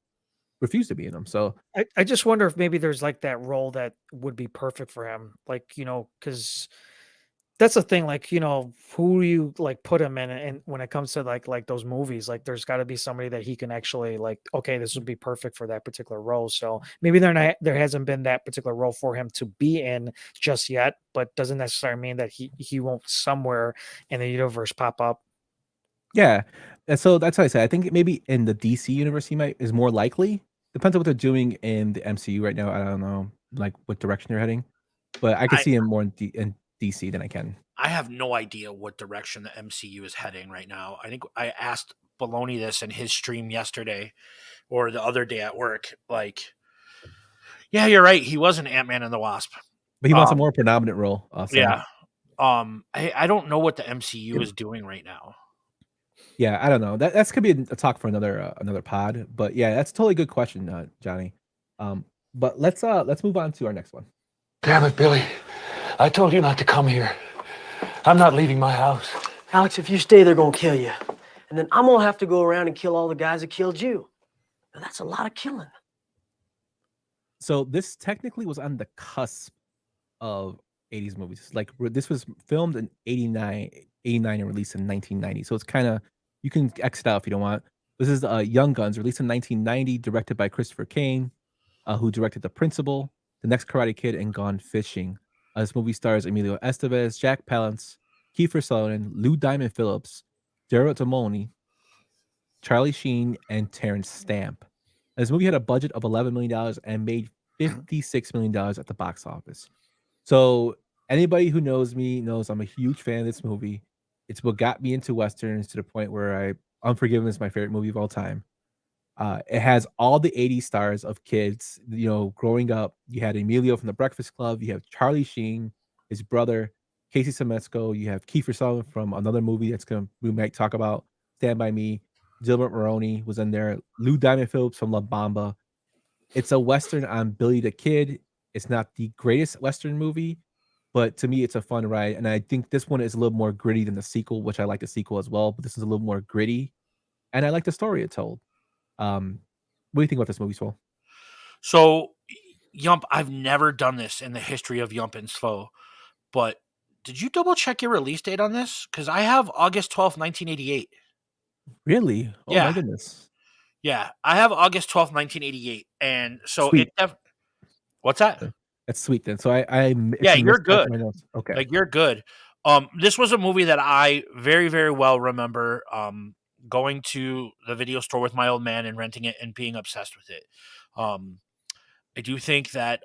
refused to be in them. So I just wonder if maybe there's like that role that would be perfect for him. Like, because that's the thing, like, who do you like put him in, and when it comes to like those movies, like there's got to be somebody that he can actually like, okay, this would be perfect for that particular role. So maybe there hasn't been that particular role for him to be in just yet, but doesn't necessarily mean that he won't somewhere in the universe pop up. yeah, and so that's why I say I think maybe in the DC universe he might is more likely. Depends on what they're doing in the MCU right now. I don't know like what direction they're heading, but I can see him more in DC than I can. I have no idea what direction the MCU is heading right now. I think I asked Baloney this in his stream yesterday or the other day at work. Like, yeah, you're right. He was an Ant-Man and the Wasp. But he wants a more predominant role. Yeah. I don't know what the MCU is doing right now. Yeah, I don't know. That's could be a talk for another pod. But yeah, that's a totally good question, Johnny. But let's move on to our next one. Damn it, Billy. I told you not to come here. I'm not leaving my house. Alex, if you stay, they're gonna kill you. And then I'm gonna have to go around and kill all the guys that killed you. Now, that's a lot of killing. So this technically was on the cusp of 80s movies. Like this was filmed in 89 and released in 1990. So it's kind of, you can exit out if you don't want. This is Young Guns, released in 1990, directed by Christopher Kane, who directed The Principal, The Next Karate Kid, and Gone Fishing. This movie stars Emilio Estevez, Jack Palance, Kiefer Sutherland, Lou Diamond Phillips, Daryl Timoni, Charlie Sheen, and Terrence Stamp. This movie had a budget of $11 million and made $56 million at the box office. So anybody who knows me knows I'm a huge fan of this movie. It's what got me into Westerns to the point where Unforgiven is my favorite movie of all time. It has all the 80s stars of kids, growing up. You had Emilio from The Breakfast Club. You have Charlie Sheen, his brother, Casey Siemaszko. You have Kiefer Sutherland from another movie we might talk about, Stand By Me. Gilbert Maroney was in there. Lou Diamond Phillips from La Bamba. It's a Western on Billy the Kid. It's not the greatest Western movie, but to me, it's a fun ride. And I think this one is a little more gritty than the sequel, which I like the sequel as well, but this is a little more gritty. And I like the story it told. What do you think about this movie, Swole? So, Yump, I've never done this in the history of Yump and Svo, but did you double check your release date on this? Because I have August 12th, 1988. Really? Oh my goodness. Yeah, I have August 12th, 1988. And so Sweet. What's that? That's sweet then. So you're good. Okay. Like you're good. This was a movie that I very, very well remember going to the video store with my old man and renting it and being obsessed with it. I do think that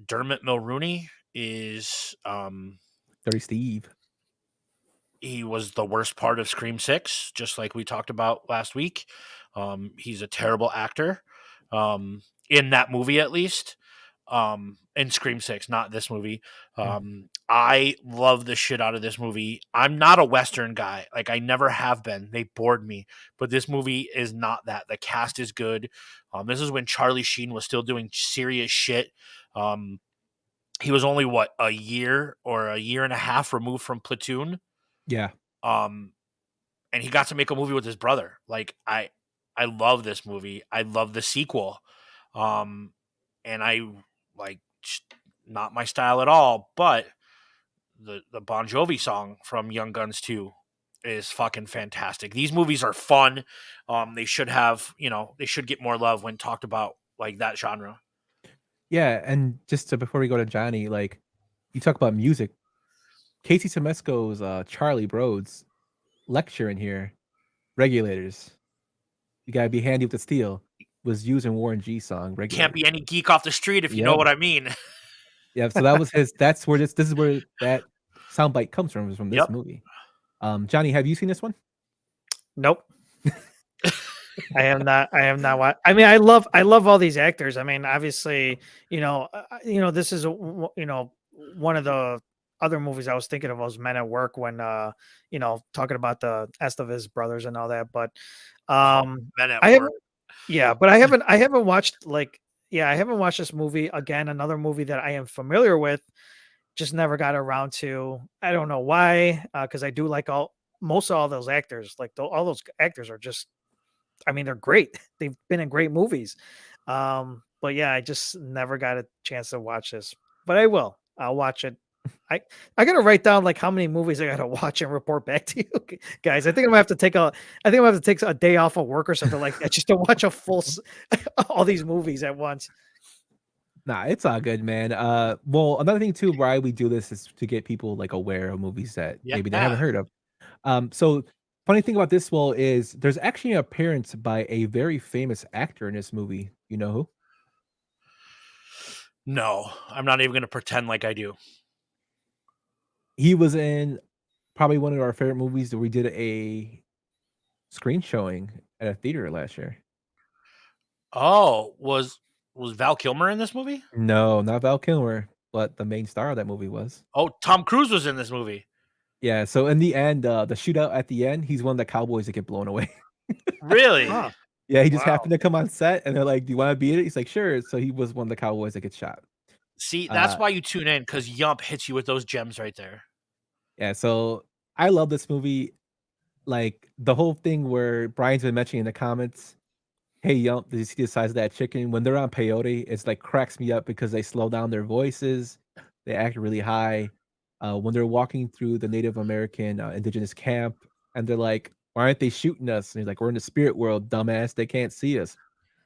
Dermot Mulroney is Dirty Steve. He was the worst part of Scream 6, just like we talked about last week. He's a terrible actor in that movie, at least. In Scream 6, not this movie. I love the shit out of this movie. I'm not a Western guy. Like, I never have been. They bored me. But this movie is not that. The cast is good. This is when Charlie Sheen was still doing serious shit. He was only, a year or a year and a half removed from Platoon. Yeah. And he got to make a movie with his brother. Like, I love this movie. I love the sequel. And I not my style at all, but the Bon Jovi song from Young Guns 2 is fucking fantastic. These movies are fun. They should have, they should get more love when talked about like that genre. Yeah, and before we go to Johnny, like you talk about music, Casey Siemaszko's Charlie Broad's lecture in here, Regulators. You gotta be handy with the steel. Was using Warren G song. Regulators. Can't be any geek off the street if you know what I mean. Yeah, so that was his. That's where this is where that soundbite comes from. Is from this movie. Johnny, have you seen this one? Nope. I have not. I mean, I love all these actors. I mean, obviously, this is one of the other movies I was thinking of was Men at Work when talking about the Estevez brothers and all that. But Men at Work. Yeah, but I haven't watched this movie again. Another movie that I am familiar with, just never got around to. I don't know why, because I do like most of all those actors. Like all those actors are just I mean, they're great. They've been in great movies. But yeah, I just never got a chance to watch this. But I will. I'll watch it. I gotta write down like how many movies I gotta watch and report back to you guys. I think I'm gonna have to take a day off of work or something like that just to watch a all these movies at once. Nah, it's all good, man. Well, another thing too, why we do this is to get people like aware of movies that maybe they haven't Yeah. heard of. So funny thing about this, Will, is there's actually an appearance by a very famous actor in this movie. You know who? No, I'm not even gonna pretend like I do. He was in probably one of our favorite movies that we did a screen showing at a theater last year. Oh, was Val Kilmer in this movie? No, not Val Kilmer, but the main star of that movie was. Oh, Tom Cruise was in this movie. Yeah, so in the end, the shootout at the end, he's one of the cowboys that get blown away. Really? Yeah, he just Wow. happened to come on set, and they're like, "Do you want to beat it?" He's like, "Sure." So he was one of the cowboys that gets shot. See, that's Uh, why you tune in, because Yump hits you with those gems right there. yeah, so I love this movie. Like the whole thing where Brian's been mentioning in the comments, "Hey, Yump, did you see the size of that chicken?" When they're on peyote, it's like cracks me up because they slow down their voices, they act really high. When they're walking through the Native American indigenous camp, and they're like, "Why aren't they shooting us?" And he's like, "We're in the spirit world, dumbass. They can't see us."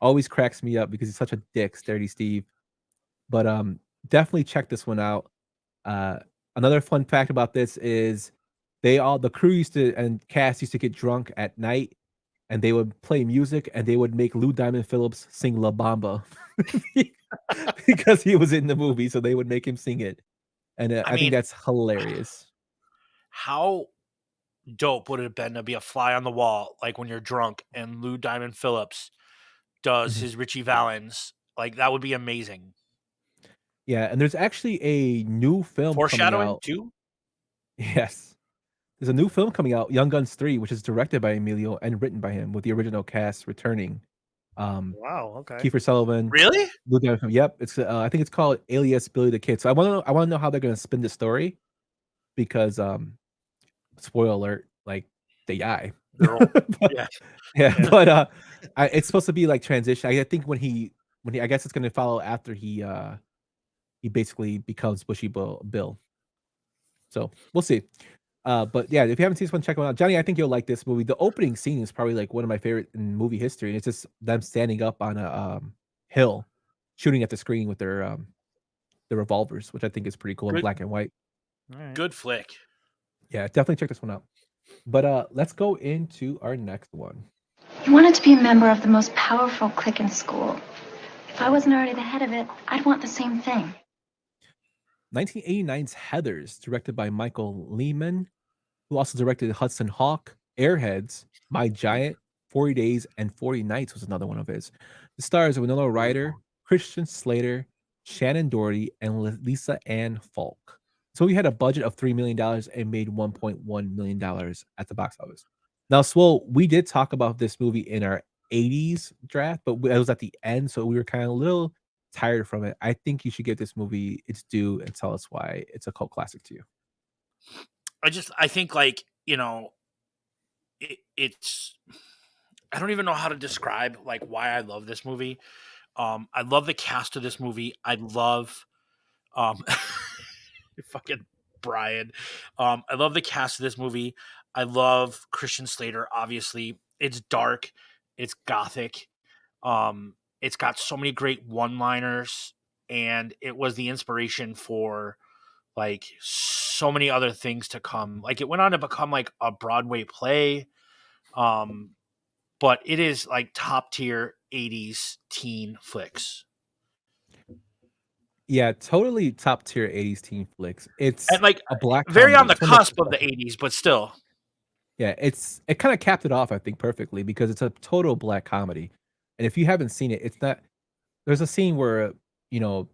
Always cracks me up because he's such a dick, Sturdy Steve. But definitely check this one out. Uh, Another fun fact about this is the crew used to and cast used to get drunk at night, and they would play music, and they would make Lou Diamond Phillips sing La Bamba because he was in the movie, so they would make him sing it, and I I think mean, that's hilarious. how dope would it have been to be a fly on the wall, like when you're drunk and Lou Diamond Phillips does Mhm. his Richie Valens? Like that would be amazing. Yeah, and there's actually a new film coming Foreshadowing out. too. Yes. There's a new film coming out, Young Guns 3, which is directed by Emilio and written by him with the original cast returning. Um, Wow. Okay. Kiefer Sullivan, Really? Lou Diamond. Yep, it's I think it's called Alias Billy the Kid. So I wanna know how they're gonna spin the story because spoiler alert, like they die. They're all, But yeah. yeah, Yeah. but it's supposed to be like transition. I think when he I guess it's gonna follow after he basically becomes Bill. So we'll see. But yeah, if you haven't seen this one, check it out. Johnny, I think you'll like this movie. The opening scene is probably like one of my favorite in movie history. And it's just them standing up on a hill, shooting at the screen with their revolvers, which I think is pretty cool in Good, black and white. All right. good flick. Yeah, definitely check this one out. But let's go into our next one. He wanted to be a member of the most powerful clique in school. If I wasn't already the head of it, I'd want the same thing. 1989's Heathers, directed by Michael Lehman, who also directed Hudson Hawk, Airheads, My Giant, 40 Days, and 40 Nights was another one of his. The stars are Winona Ryder, Christian Slater, Shannon Doherty, and Lisa Ann Falk. So we had a budget of $3 million and made $1.1 million at the box office. Now, Swole, we did talk about this movie in our 80s draft, but it was at the end, so we were kind of a little tired from it. I think you should give this movie its due and tell us why it's a cult classic to you. I think like, it's I don't even know how to describe like why I love this movie. I love the cast of this movie. I love um fucking Brian. I love the cast of this movie. I love Christian Slater, obviously. It's dark, it's gothic. It's got so many great one-liners, and it was the inspiration for like so many other things to come. Like it went on to become like a Broadway play. But it is like top tier 80s teen flicks. Yeah, totally top tier 80s teen flicks. It's And like a black very comedy. on the It's one of cusp of the 80s, but still. Yeah, it kind of capped it off, I think, perfectly because it's a total black comedy. And if you haven't seen it, it's not there's a scene where, you know,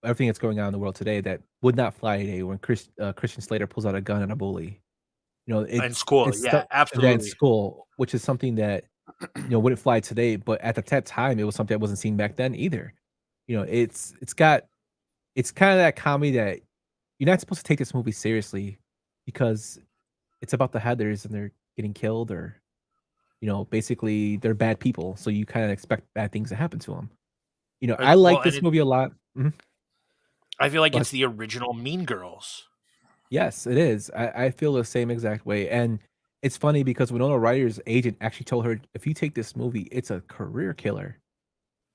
everything that's going on in the world today that would not fly today when Christian Slater pulls out a gun and a bully. You know, In school, it's yeah, stuff in absolutely. school, which is something that wouldn't fly today, but at that time it was something that wasn't seen back then either. You know, it's kind of that comedy that you're not supposed to take this movie seriously because it's about the Heathers and they're getting killed or basically they're bad people, so you kind of expect bad things to happen to them. I Well, like and this movie a lot. Mhm. I feel like Go it's ahead. the original Mean Girls. Yes, it is. I feel the same exact way, and it's funny because Winona Ryder's agent actually told her, "If you take this movie, it's a career killer."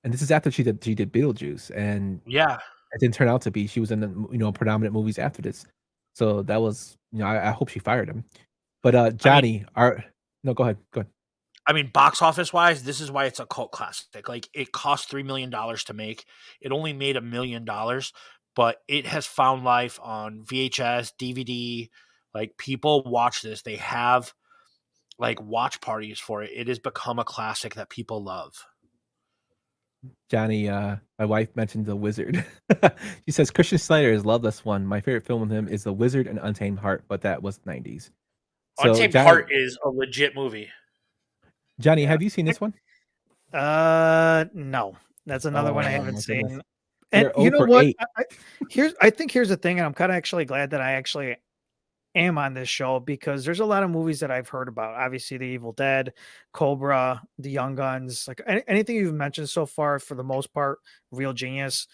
And this is after she did Beetlejuice, and Yeah. it didn't turn out to be. She was in the predominant movies after this, so that was I hope she fired him. But I mean, Johnny, our no, go ahead, go ahead. box office wise, this is why it's a cult classic. Like it cost $3 million to make. It only made $1 million, but it has found life on VHS, DVD. Like people watch this. They have like watch parties for it. It has become a classic that people love. Johnny, my wife mentioned The Wizard. She says Christian Slater has loved this one. My favorite film with him is The Wizard and Untamed Heart, but that was 90s. So Untamed Johnny, Heart is a legit movie. Johnny, have you seen this one? No, that's another one I Oh haven't my goodness. seen. And You're you 0 know for what? 8. I think here's the thing, and I'm kind of actually glad that I actually am on this show because there's a lot of movies that I've heard about. Obviously, The Evil Dead, Cobra, The Young Guns, like anything you've mentioned so far, for the most part, Real Genius.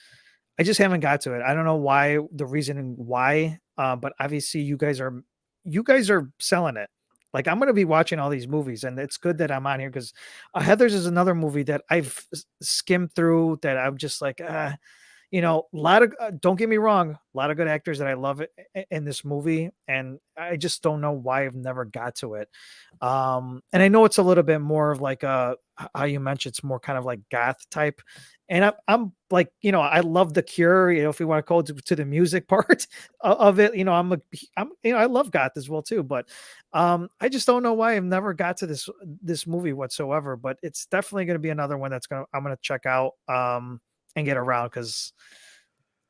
I just haven't got to it. I don't know why, the reasoning why, but obviously you guys are selling it. Like I'm going to be watching all these movies, and it's good that I'm on here because Heather's is another movie that I've skimmed through that I'm just like, a lot of don't get me wrong, a lot of good actors that I love in this movie, and I just don't know why I've never got to it. And I know it's a little bit more of like how you mentioned, it's more kind of like goth type, and I'm like, I love The Cure. If we want to go to the music part of it, I love goth as well too, but I just don't know why I've never got to this movie whatsoever. But it's definitely going to be another one I'm going to check out. And get around because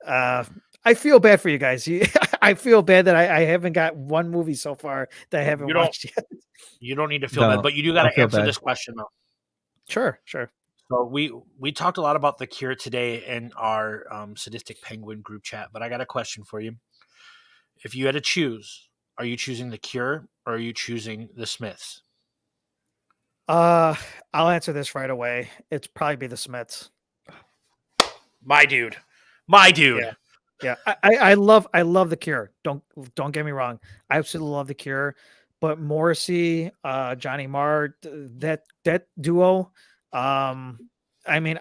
I feel bad for you guys. I feel bad that I haven't got one movie so far that I haven't You don't watched yet. you don't need to feel bad, No, but you do got don't to feel answer bad. this question though. Sure. So we talked a lot about The Cure today in our Sadistic Penguin group chat, but I got a question for you. If you had to choose, are you choosing The Cure or are you choosing The Smiths? I'll answer this right away. It's probably be the Smiths. My dude. My dude. Yeah. I love The Cure. Don't get me wrong. I absolutely love The Cure, but Morrissey, Johnny Marr, that duo. I mean,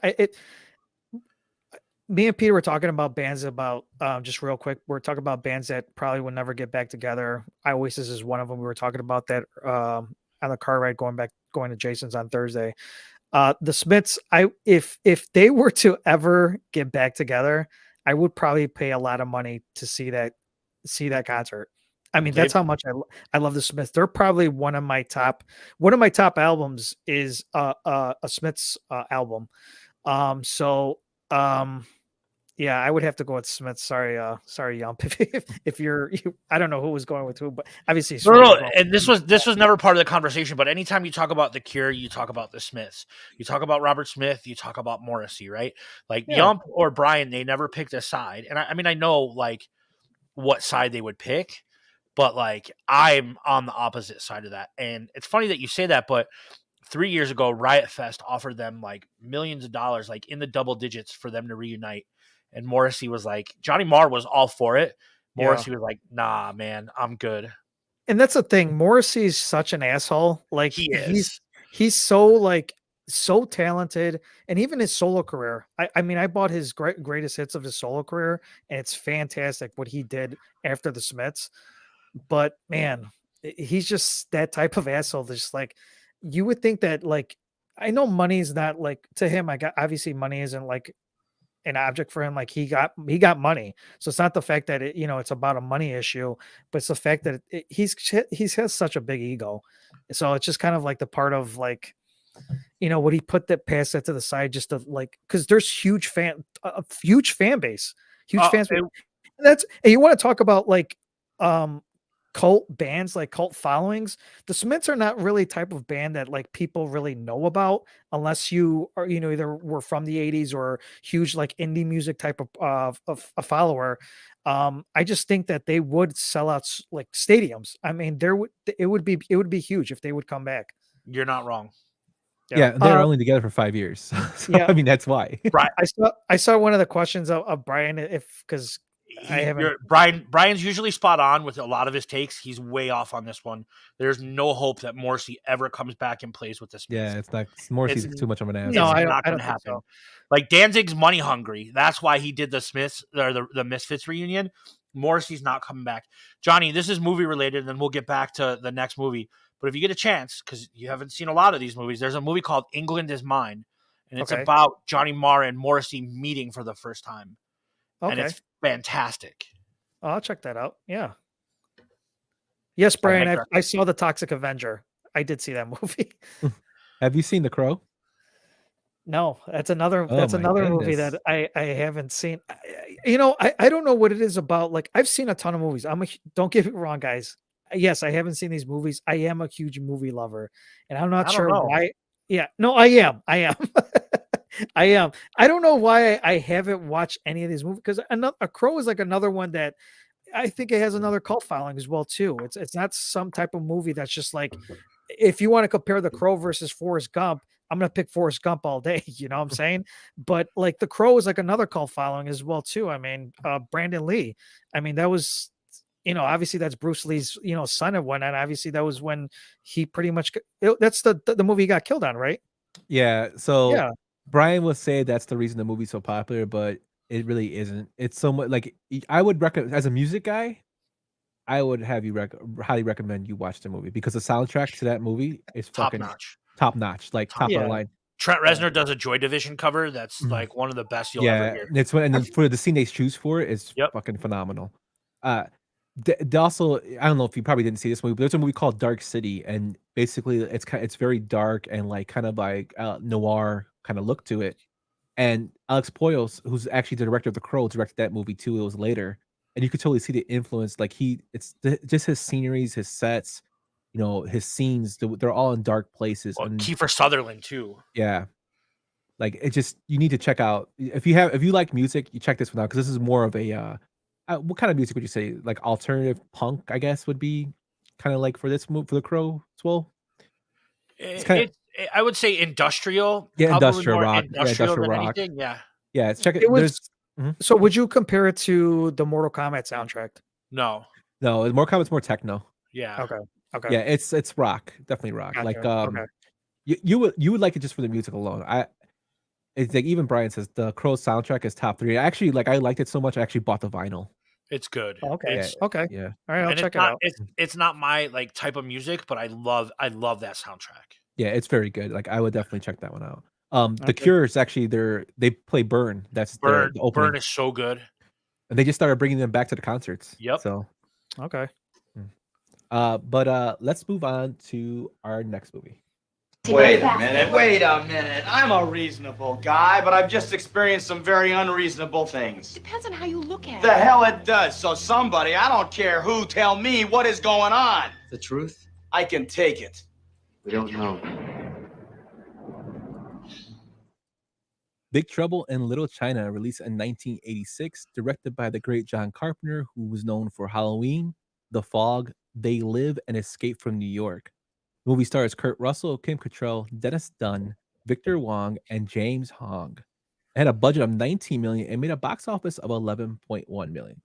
me and Peter were talking about bands about just real quick. We're talking about bands that probably will never get back together. Oasis is one of them. We were talking about that on the car ride going to Jason's on Thursday. The Smiths, if they were to ever get back together, I would probably pay a lot of money to see that concert. I mean, that's how much I love the Smiths. They're probably one of my top albums is a Smiths album. Yeah, I would have to go with Smiths. Sorry, Yump. If I don't know who was going with who, but obviously No, and this was never part of the conversation. But anytime you talk about The Cure, you talk about the Smiths. You talk about Robert Smith, you talk about Morrissey, right? Like Yump or Brian, they never picked a side. And I mean, I know like what side they would pick, but like I'm on the opposite side of that. And it's funny that you say that, but 3 years ago, Riot Fest offered them like millions of dollars, like in the double digits, for them to reunite. And Morrissey was like, Johnny Marr was all for it. Morrissey was like, nah, man, I'm good. And that's the thing. Morrissey's such an asshole. Like He is. he's so talented, and even his solo career. I mean, I bought his greatest hits of his solo career, and it's fantastic what he did after the Smiths. But man, he's just that type of asshole. Just like you would think that, like, I know money's not like to him. Obviously money isn't like an object for him. Like he got money, so it's not the fact that it's about a money issue, but it's the fact that he's has such a big ego. So it's just kind of like the part of like, would he put that pass that to the side just to like, because there's a huge fan base, and you want to talk about like cult bands, like cult followings. The Smiths are not really type of band that like people really know about unless you are either were from the 80s or huge like indie music type of a follower. I just think that they would sell out like stadiums. I mean, it would be huge if they would come back. You're not wrong. Yeah, they're only together for 5 years. So, Yeah. I mean, that's why. Right. I saw one of the questions of Brian because I haven't. Brian's usually spot on with a lot of his takes. He's way off on this one. There's no hope that Morrissey ever comes back and plays with the Smiths. Yeah, it's not Morrissey's too much of an ass. No, It's I not don't going to think happen. so. Like Danzig's money hungry. That's why he did the Smiths or the Misfits reunion. Morrissey's not coming back. Johnny, this is movie related, and then we'll get back to the next movie. But if you get a chance, because you haven't seen a lot of these movies, there's a movie called England Is Mine, and it's Okay. about Johnny Marr and Morrissey meeting for the first time. And Okay. it's fantastic. Oh, I'll check that out. Yeah. Yes, Brian, I saw The Toxic Avenger. I did see that movie. Have you seen The Crow? No, that's another Oh, that's my another movie goodness. that I haven't seen. I don't know what it is about. Like, I've seen a ton of movies. Don't get me wrong, guys. Yes, I haven't seen these movies. I am a huge movie lover, and I'm not I don't sure know. why. Yeah, no, I am. I am. I don't know why I haven't watched any of these movies because A Crow is like another one that I think it has another cult following as well too. It's not some type of movie that's just like, if you want to compare The Crow versus Forrest Gump, I'm gonna pick Forrest Gump all day. You know what I'm saying? But like The Crow is like another cult following as well too. I mean, Brandon Lee. I mean, that was, obviously that's Bruce Lee's, son at one, and obviously that was when he pretty much. That's the movie he got killed on, right? Yeah. So Yeah. Brian will say that's the reason the movie's so popular, but it really isn't. It's so much like I would recommend as a music guy. I would have you highly recommend you watch the movie because the soundtrack to that movie is Top fucking notch. top notch, like top of the line. Trent Reznor does a Joy Division cover that's like one of the best you'll ever hear. And it's and then for the scene they choose for is fucking phenomenal. They also, I don't know if you probably didn't see this movie, but there's a movie called Dark City, and basically it's very dark and like kind of like noir kind of look to it. And Alex Proyas, who's actually the director of The Crow, directed that movie too. It was later, and you could totally see the influence. Like just his sceneries, his sets, his scenes. They're all in dark places. Well, and Kiefer Sutherland too. yeah, like it just you need to check out if you like music, you check this one out because this is more of a what kind of music would you say? Like alternative punk, I guess would be kind of like for this move for The Crow as well. I would say industrial. Yeah, probably industrial more rock. Industrial Industrial than rock. anything. Yeah. Yeah, check it. It was. Mhm. So, would you compare it to the Mortal Kombat soundtrack? No. No, more Kombat's more techno. Yeah. Okay. Yeah, it's rock, definitely rock. Gotcha. Like Okay. you would like it just for the music alone. It's like even Brian says the Crow soundtrack is top 3. Actually, like I liked it so much, I actually bought the vinyl. It's good. Okay. It's, Okay. Yeah. All right, I'll and check it's it not, out. It's not my like type of music, but I love that soundtrack. Yeah, it's very good. Like I would definitely check that one out. The Okay. Cure is actually they play Burn. That's the opening. Burn is so good. And they just started bringing them back to the concerts. Yep. So, Okay. but let's move on to our next movie. Wait a minute. I'm a reasonable guy, but I've just experienced some very unreasonable things. Depends on how you look at it. The hell it does. So somebody, I don't care who, tell me what is going on. The truth? I can take it. We don't know. Big Trouble in Little China, released in 1986, directed by the great John Carpenter, who was known for Halloween, The Fog, They Live, and Escape from New York. The movie stars Kurt Russell, Kim Cattrall, Dennis Dunn, Victor Wong, and James Hong. It had a budget of $19 million and made a box office of $11.1 million.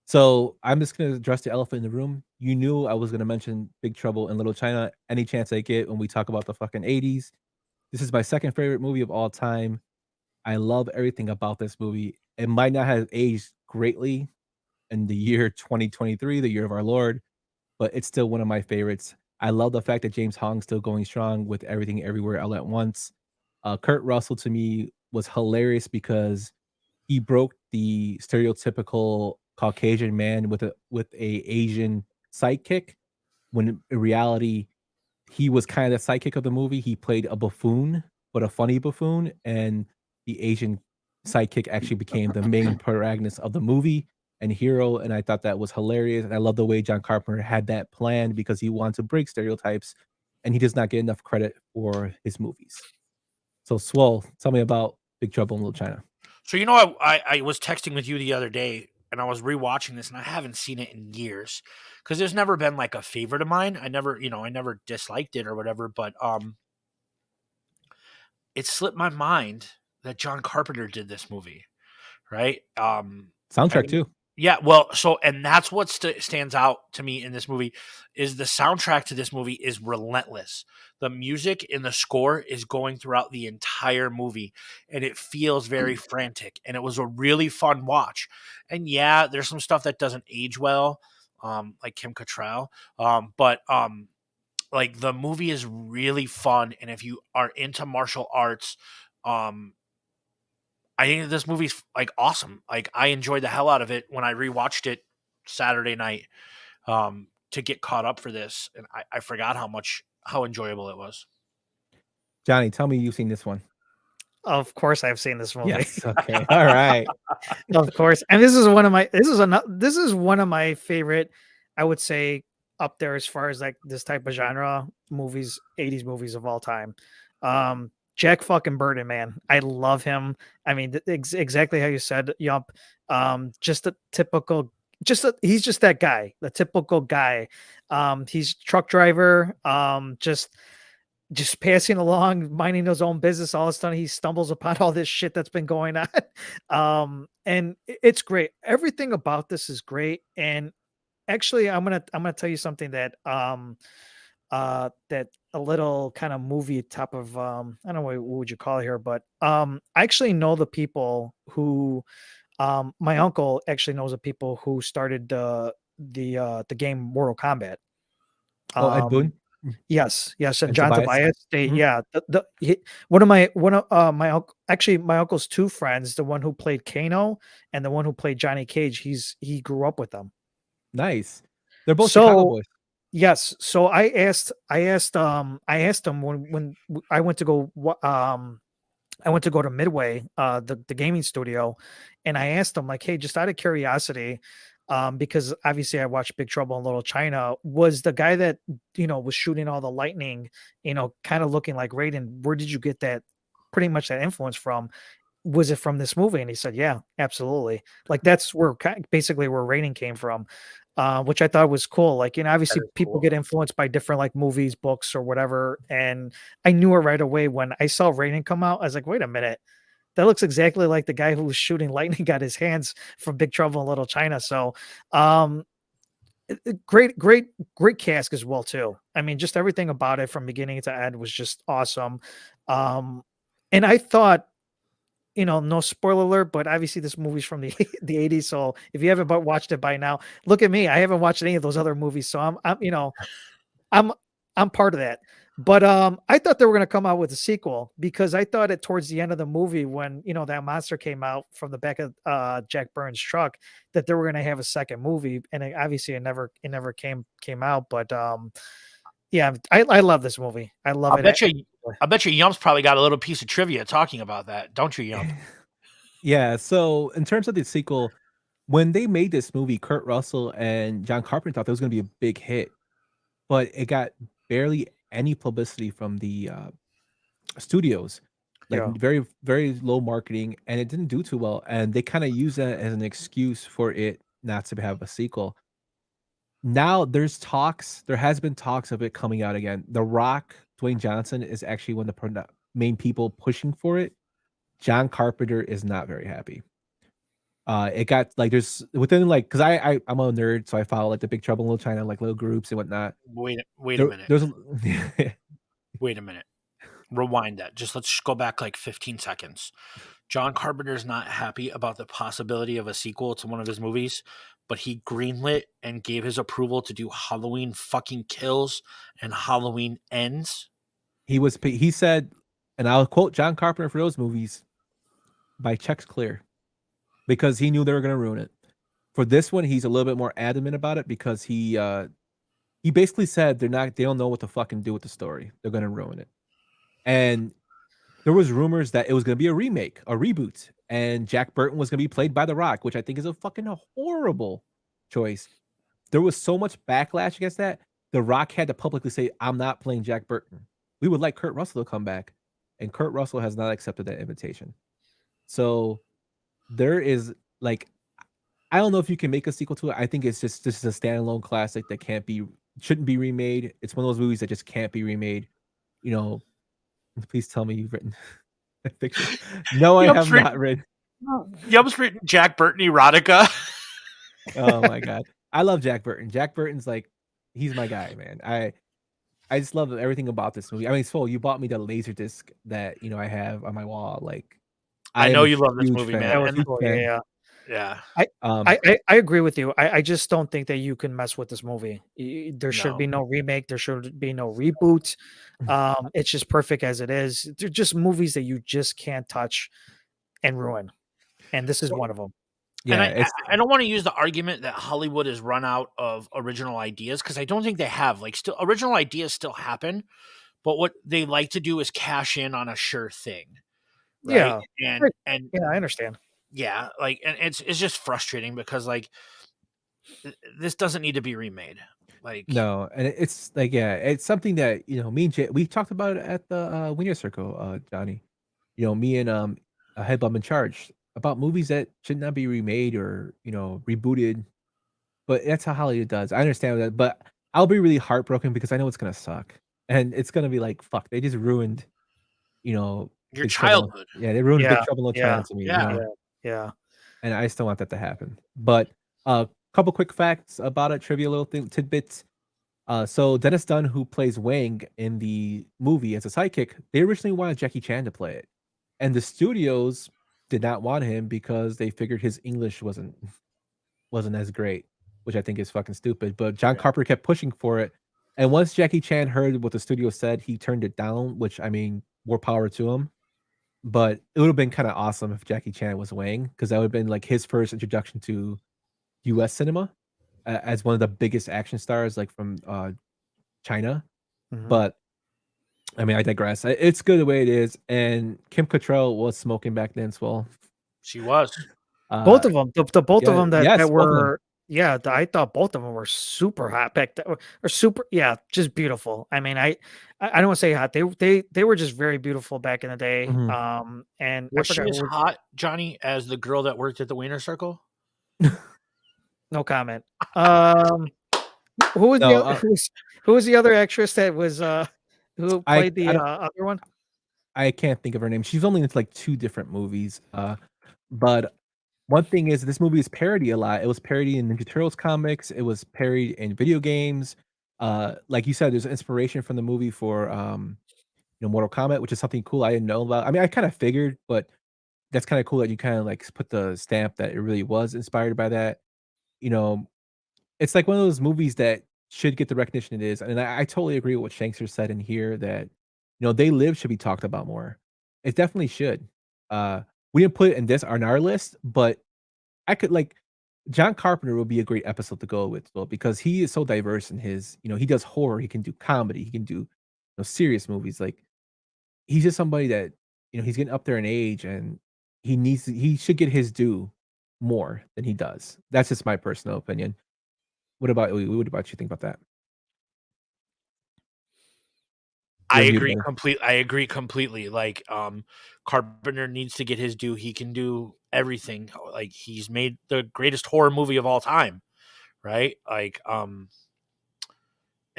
So I'm just going to address the elephant in the room. You knew I was going to mention Big Trouble in Little China any chance I get when we talk about the fucking 80s. This is my second favorite movie of all time. I love everything about this movie. It might not have aged greatly in the year 2023, the year of our Lord, but it's still one of my favorites. I love the fact that James Hong's still going strong with Everything Everywhere All at Once. Kurt Russell to me was hilarious because he broke the stereotypical Caucasian man with a Asian sidekick, when in reality he was kind of the sidekick of the movie. He played a buffoon, but a funny buffoon, and the Asian sidekick actually became the main protagonist of the movie and hero. And I thought that was hilarious. And I love the way John Carpenter had that planned because he wanted to break stereotypes, and he does not get enough credit for his movies. So Swole, tell me about Big Trouble in Little China. So I was texting with you the other day and I was rewatching this, and I haven't seen it in years because there's never been like a favorite of mine. I never disliked it or whatever, but it slipped my mind that John Carpenter did this movie, right? Soundtrack too. Yeah, well, and that's what stands out to me in this movie is the soundtrack to this movie is relentless. The music in the score is going throughout the entire movie, and it feels very frantic. And it was a really fun watch. And yeah, there's some stuff that doesn't age well, like Kim Cattrall, but like the movie is really fun. And if you are into martial arts, I think this movie's like awesome. Like I enjoyed the hell out of it when I rewatched it Saturday night to get caught up for this, and I forgot how enjoyable it was. Johnny, tell me you've seen this one. Of course, I've seen this movie. Yes. Okay. All right. Of course, and this is one of my favorite. I would say up there as far as like this type of genre movies, 80s movies of all time. Jack fucking Burton, man. I love him. I mean, exactly how you said, Yump. Just a typical, he's just that guy, the typical guy. He's truck driver, just passing along, minding his own business. All of a sudden, he stumbles upon all this shit that's been going on. And it's great. Everything about this is great. And actually, I'm gonna tell you something that that a little kind of movie type of I don't know what would you call it here, but I actually know the people who my uncle actually knows the people who started the game Mortal Kombat. Oh, Ed Boon. Yes, and And John Tobias? Tobias. Mhm. Yeah, my uncle's two friends, the one who played Kano and the one who played Johnny Cage. He grew up with them. Nice. They're both Chicago boys. Yes. So I asked him when I went to go to Midway, the gaming studio, and I asked him like, hey, just out of curiosity, because obviously I watched Big Trouble in Little China, was the guy that, was shooting all the lightning, kind of looking like Raiden. Where did you get that pretty much that influence from? Was it from this movie? And he said, yeah, absolutely. Like that's basically where Raiden came from. Which I thought was cool. Like, obviously people get influenced by different like movies, books, or whatever. And I knew it right away when I saw Raiden come out. I was like, wait a minute, that looks exactly like the guy who was shooting lightning got his hands from Big Trouble in Little China. So, great cast as well too. I mean, just everything about it from beginning to end was just awesome. And I thought, no spoiler alert, but obviously this movie's from the 80s. So if you haven't watched it by now, look at me. I haven't watched any of those other movies. So I'm part of that. But I thought they were going to come out with a sequel because I thought it towards the end of the movie when, that monster came out from the back of Jack Burns' truck, that they were going to have a second movie. And obviously it never came out. But yeah, I love this movie. I love it. I bet you Yump's probably got a little piece of trivia talking about that, don't you, Yump? Yeah. So in terms of the sequel, when they made this movie, Kurt Russell and John Carpenter thought there was going to be a big hit, but it got barely any publicity from the studios. Like very, very low marketing, and it didn't do too well. And they kind of used that as an excuse for it not to have a sequel. Now there has been talks of it coming out again. The Rock, Dwayne Johnson is actually one of the main people pushing for it. John Carpenter is not very happy. It got like there's within like because I'm a nerd, so I follow like the Big Trouble in Little China, like little groups and whatnot. Wait a minute. Wait a minute. Rewind that. Let's go back like 15 seconds. John Carpenter's not happy about the possibility of a sequel to one of his movies, but he greenlit and gave his approval to do Halloween fucking Kills and Halloween Ends. He said, and I'll quote John Carpenter for those movies, "My check's clear," because he knew they were going to ruin it. For this one, he's a little bit more adamant about it because he basically said they don't know what to fucking do with the story. They're going to ruin it. And there was rumors that it was going to be a remake, a reboot, and Jack Burton was going to be played by The Rock, which I think is a fucking horrible choice. There was so much backlash against that. The Rock had to publicly say, "I'm not playing Jack Burton. We would like Kurt Russell to come back," and Kurt Russell has not accepted that invitation. So there is like, I don't know if you can make a sequel to it. I think it's just this is a standalone classic that shouldn't be remade. It's one of those movies that just can't be remade. You know, please tell me you've written fiction. No, I have not read. Yum's written Jack Burton erotica. Oh my god, I love Jack Burton. Jack Burton's like, he's my guy, man. I just love everything about this movie. I mean, Swole, you bought me the laser disc that I have on my wall. Like, I am know a you love this huge movie, fan. man. That was And cool. fan. Yeah. yeah. I agree with you. I just don't think that you can mess with this movie. There should No. be no remake. There should be no reboot. It's just perfect as it is. They're just movies that you just can't touch and ruin. And this is one of them. And Yeah, I don't want to use the argument that Hollywood has run out of original ideas, because I don't think they have. Like, still, original ideas still happen, but what they like to do is cash in on a sure thing, right? Yeah. And Yeah, I understand. yeah, like, and it's just frustrating because like this doesn't need to be remade. Like, no, and it's like, yeah, it's something that me and Jay, we talked about it at the Winter Circle, Johnny. Me and Headbum in Charge about movies that should not be remade or rebooted. But that's how Hollywood does. I understand that, but I'll be really heartbroken because I know it's gonna suck, and it's gonna be like, fuck, they just ruined, your Big Trouble. childhood. Yeah, they ruined Big Yeah. Trouble in Little Yeah. China to me. Yeah. Yeah. And I still want that to happen. But a couple quick facts about it, trivia, little tidbits. So Dennis Dunn, who plays Wang in the movie as a sidekick, they originally wanted Jackie Chan to play it, and the studios did not want him because they figured his English wasn't as great, which I think is fucking stupid. But John Carpenter kept pushing for it, and once Jackie Chan heard what the studio said, he turned it down. Which, I mean, more power to him. But it would have been kind of awesome if Jackie Chan was Wang, because that would have been like his first introduction to U.S. cinema as one of the biggest action stars, like from China. But I mean, I digress. It's good the way it is, and Kim Cattrall was smoking back then as well. She was. Both of them. The both of them that yes, both of them. were. Yeah, I thought both of them were super hot back then, or super. Yeah, just beautiful. I mean, I don't want to say hot. They were just very beautiful back in the day. Mhm. And I Was she forgot as hot, Johnny, as the girl that worked at the Wiener Circle? No comment. Who was No, who was the other actress that was who I played the don't other one? I can't think of her name. She's only in like 2 different movies. But one thing is this movie is parody a lot. It was parodied in Ninja Turtles comics. It was parodied in video games. Like you said, there's inspiration from the movie for Mortal Kombat, which is something cool I didn't know about. I mean, I kind of figured, but that's kind of cool that you kind of like put the stamp that it really was inspired by that. You know, it's like one of those movies that should get the recognition it is. And I totally agree with what Shankster said in here that, They Live should be talked about more. It definitely should. We didn't put it in our list, but I could like John Carpenter would be a great episode to go with, well, because he is so diverse in his, he does horror, he can do comedy, he can do serious movies. Like he's just somebody that, he's getting up there in age and he should get his due more than he does. That's just my personal opinion. What about you think about that? I You're agree muted. I agree completely. Like, Carpenter needs to get his due. He can do everything. Like, he's made the greatest horror movie of all time, right? Like, and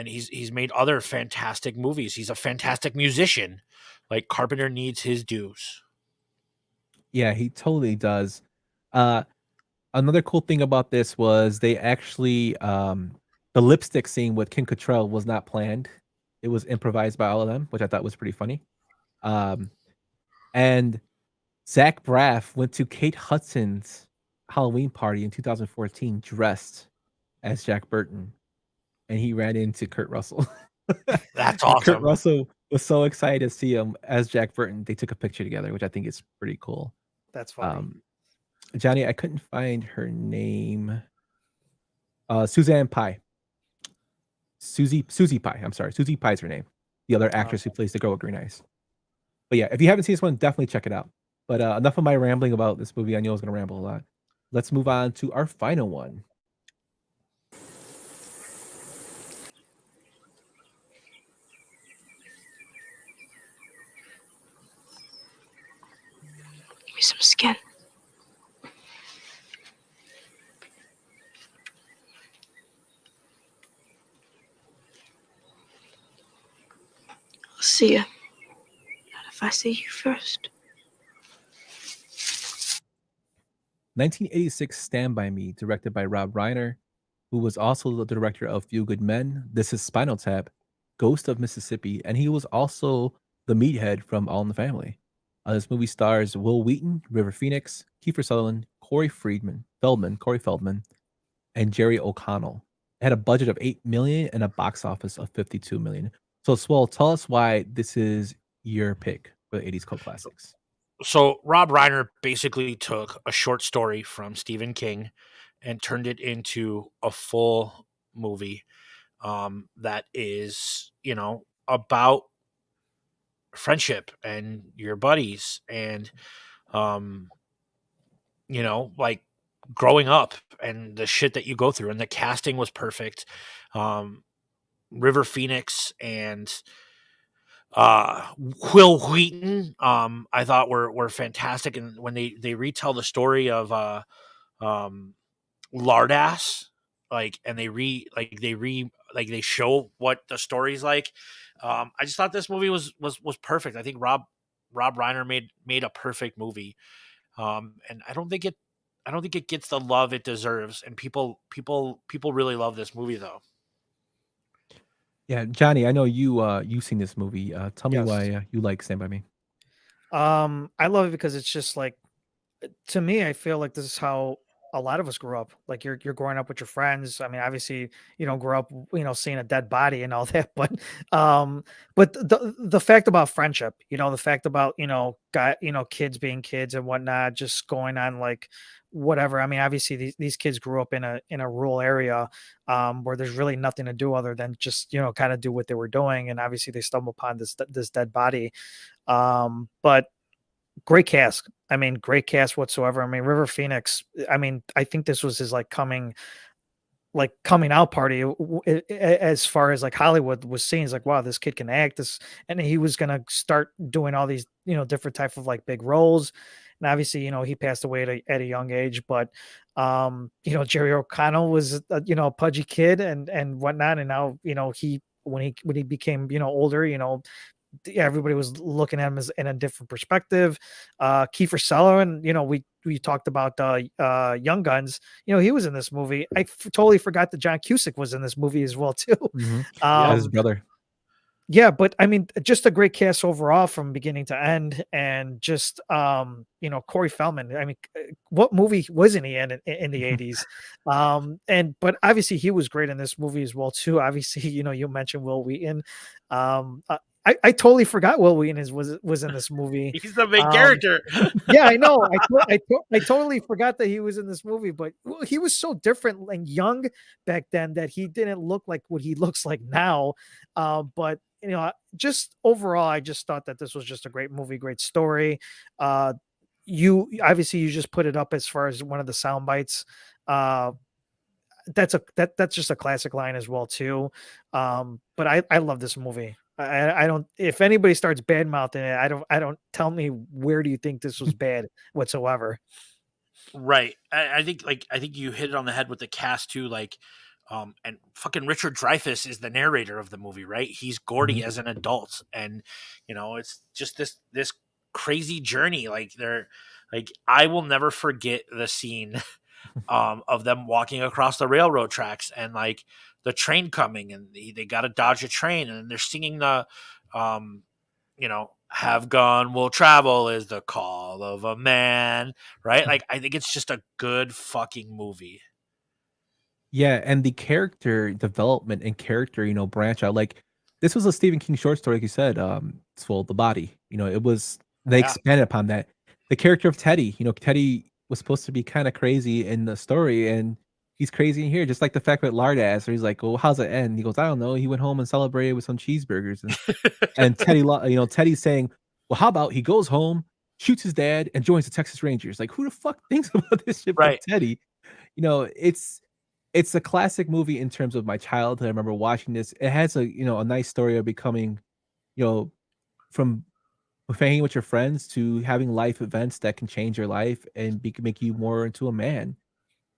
he's made other fantastic movies. He's a fantastic musician. Like, Carpenter needs his dues. Yeah, he totally does. Another cool thing about this was they actually the lipstick scene with Kim Cattrall was not planned. It was improvised by all of them, which I thought was pretty funny. And Zach Braff went to Kate Hudson's Halloween party in 2014 dressed as Jack Burton, and he ran into Kurt Russell. That's And Kurt awesome. Russell was so excited to see him as Jack Burton. They took a picture together, which I think is pretty cool. That's funny. Johnny, I couldn't find her name. Suzanne Pye. Susie Pye. I'm sorry. Susie Pye is her name. The other actress who plays the girl with green eyes. But yeah, if you haven't seen this one, definitely check it out. But enough of my rambling about this movie. I knew I was going to ramble a lot. Let's move on to our final one. Give me some skin. see you. Not if I see you first. 1986 Stand By Me, directed by Rob Reiner, who was also the director of Few Good Men, This Is Spinal Tap, Ghost of Mississippi, and he was also the meathead from All in the Family. This movie stars Will Wheaton, River Phoenix, Kiefer Sutherland, Corey Feldman, and Jerry O'Connell. It had a budget of $8 million and a box office of $52 million. So, Swell, tell us why this is your pick for the 80s cult classics. So Rob Reiner basically took a short story from Stephen King and turned it into a full movie that is, about friendship and your buddies and, like growing up and the shit that you go through. And the casting was perfect. River Phoenix and Will Wheaton, I thought were fantastic, and when they retell the story of Lardass, and they show what the story's like. I just thought this movie was perfect. I think Rob Reiner made a perfect movie, and I don't think it gets the love it deserves. And people really love this movie though. Yeah, Johnny, I know you've seen this movie. Tell me Yes. why you like Stand By Me. I love it because it's just like, to me, I feel like this is how a lot of us grew up. Like you're growing up with your friends. I mean, obviously you don't grow up, seeing a dead body and all that, but the fact about friendship, the fact about, kids being kids and whatnot, just going on like whatever. I mean, obviously these kids grew up in a rural area, where there's really nothing to do other than just, kind of do what they were doing. And obviously they stumble upon this dead body. But great cast. I mean, great cast whatsoever. I mean, River Phoenix, I mean, I think this was his coming out party as far as like Hollywood was seeing. It's like, wow, this kid can act this. And he was going to start doing all these, different type of like big roles. And obviously, he passed away at a young age, but, Jerry O'Connell was, a pudgy kid and whatnot. And now, when he became, older, everybody was looking at him as in a different perspective. Kiefer Sutherland, we talked about Young Guns. He was in this movie. I totally forgot that John Cusack was in this movie as well too. His brother. Yeah, but I mean, just a great cast overall from beginning to end, and just Corey Feldman. I mean, what movie wasn't he in the 80s? But obviously he was great in this movie as well too. Obviously, you mentioned Will Wheaton. I totally forgot Will Wheaton was in this movie. He's the main character. Yeah, I know. I totally forgot that he was in this movie, but he was so different and young back then that he didn't look like what he looks like now. But just overall, I just thought that this was just a great movie, great story. You just put it up as far as one of the sound bites. That's just a classic line as well too. But I love this movie. I don't. If anybody starts bad mouthing it, I don't. Tell me, where do you think this was bad whatsoever? Right. I think you hit it on the head with the cast too. And fucking Richard Dreyfuss is the narrator of the movie, right? He's Gordy as an adult, and it's just this crazy journey. I will never forget the scene of them walking across the railroad tracks and the train coming, and they got to dodge a train, and they're singing the have gun will travel is the call of a man, right? I think it's just a good fucking movie. Yeah, and the character development and character, branch out. Like, this was a Stephen King short story, like you said. It's full the body. It was they expanded upon that. The character of Teddy, Teddy was supposed to be kind of crazy in the story, and he's crazy in here. Just like the fact that Lardass, where he's like, "Well, how's it end?" He goes, "I don't know." He went home and celebrated with some cheeseburgers, and Teddy's saying, "Well, how about he goes home, shoots his dad, and joins the Texas Rangers?" Like, who the fuck thinks about this shit? Right. Teddy, it's a classic movie in terms of my childhood. I remember watching this. It has a nice story of becoming, from hanging with your friends to having life events that can change your life and make you more into a man.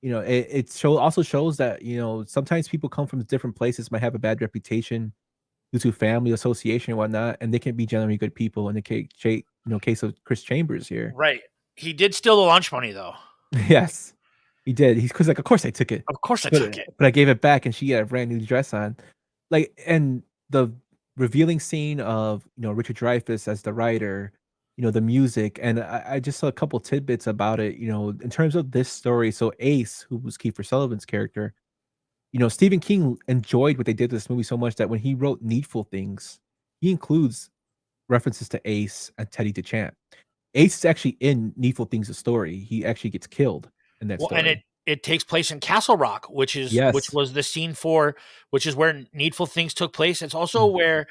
It also shows that sometimes people come from different places, might have a bad reputation, due to family association and whatnot, and they can be generally good people. In the case of Chris Chambers here, Right. He did steal the lunch money though. yes, he did. He's because like, of course I took it, Of course I took it. but I gave it back, and she had a brand new dress on. Like, and the revealing scene of Richard Dreyfuss as the writer, the music, and I just saw a couple tidbits about it. In terms of this story, so Ace, who was Kiefer Sutherland's character, Stephen King enjoyed what they did to this movie so much that when he wrote Needful Things, he includes references to Ace and Teddy DeChamp. Ace is actually in Needful Things, the story. He actually gets killed in that story. And it takes place in Castle Rock, which was the scene which is where Needful Things took place. It's also where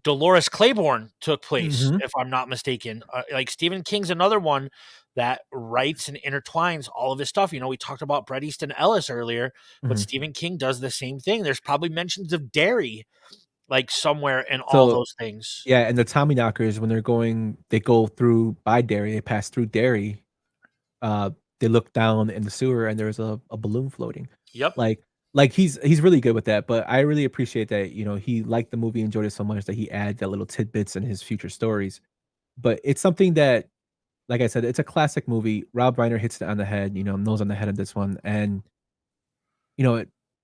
Dolores Claiborne took place, if I'm not mistaken. Like Stephen King's another one that writes and intertwines all of his stuff. We talked about Bret Easton Ellis earlier, but Stephen King does the same thing. There's probably mentions of Derry, like somewhere in all those things. Yeah, and the Tommyknockers, when they go through by Derry, they pass through Derry. They look down in the sewer, and there's a balloon floating. Yep. Like he's really good with that. But I really appreciate that he liked the movie, enjoyed it so much that he added that little tidbits in his future stories. But it's something that, like I said, it's a classic movie. Rob Reiner hits it on the head, nose on the head of this one. And,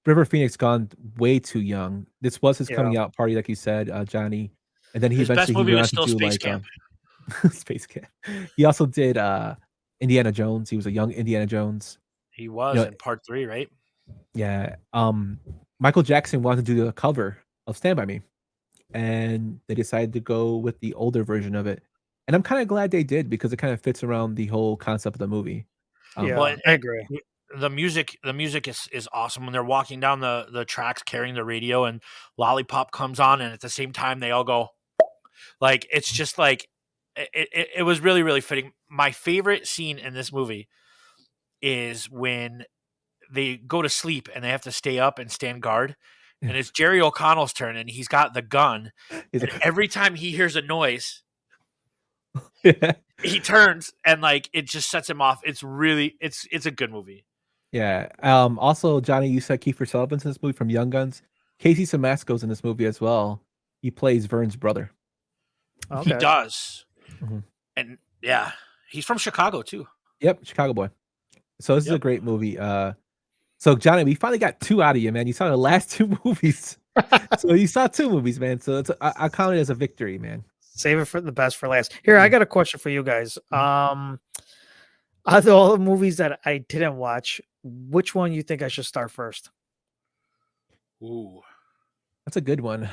River Phoenix gone way too young. This was his coming out party, like you said, Johnny. And then His best movie went was on to still do Space Camp. Space Camp. He also did Indiana Jones. He was a young Indiana Jones. He was in part 3, right? Yeah. Michael Jackson wanted to do a cover of Stand By Me, and they decided to go with the older version of it. And I'm kind of glad they did, because it kind of fits around the whole concept of the movie. I agree. The music is awesome when they're walking down the tracks carrying the radio, and Lollipop comes on, and at the same time they all go like, it's just like it was really, really fitting. My favorite scene in this movie is when they go to sleep and they have to stay up and stand guard, and it's Jerry O'Connell's turn, and he's got the gun, and every time he hears a noise, he turns, and like it just sets him off. It's a good movie. Yeah. Also, Johnny, you said Kiefer Sutherland's in this movie from Young Guns. Casey Siemaszko's in this movie as well. He plays Vern's brother. He does. Mhm. And yeah, he's from Chicago too. Yep, Chicago boy. So this is a great movie. So Johnny, we finally got 2 out of you, man. You saw the last 2 movies. So you saw 2 movies, man. So I count it as a victory, man. Save it for the best for last. Here, I got a question for you guys. Out of all the movies that I didn't watch, which one you think I should start first? Ooh, that's a good one.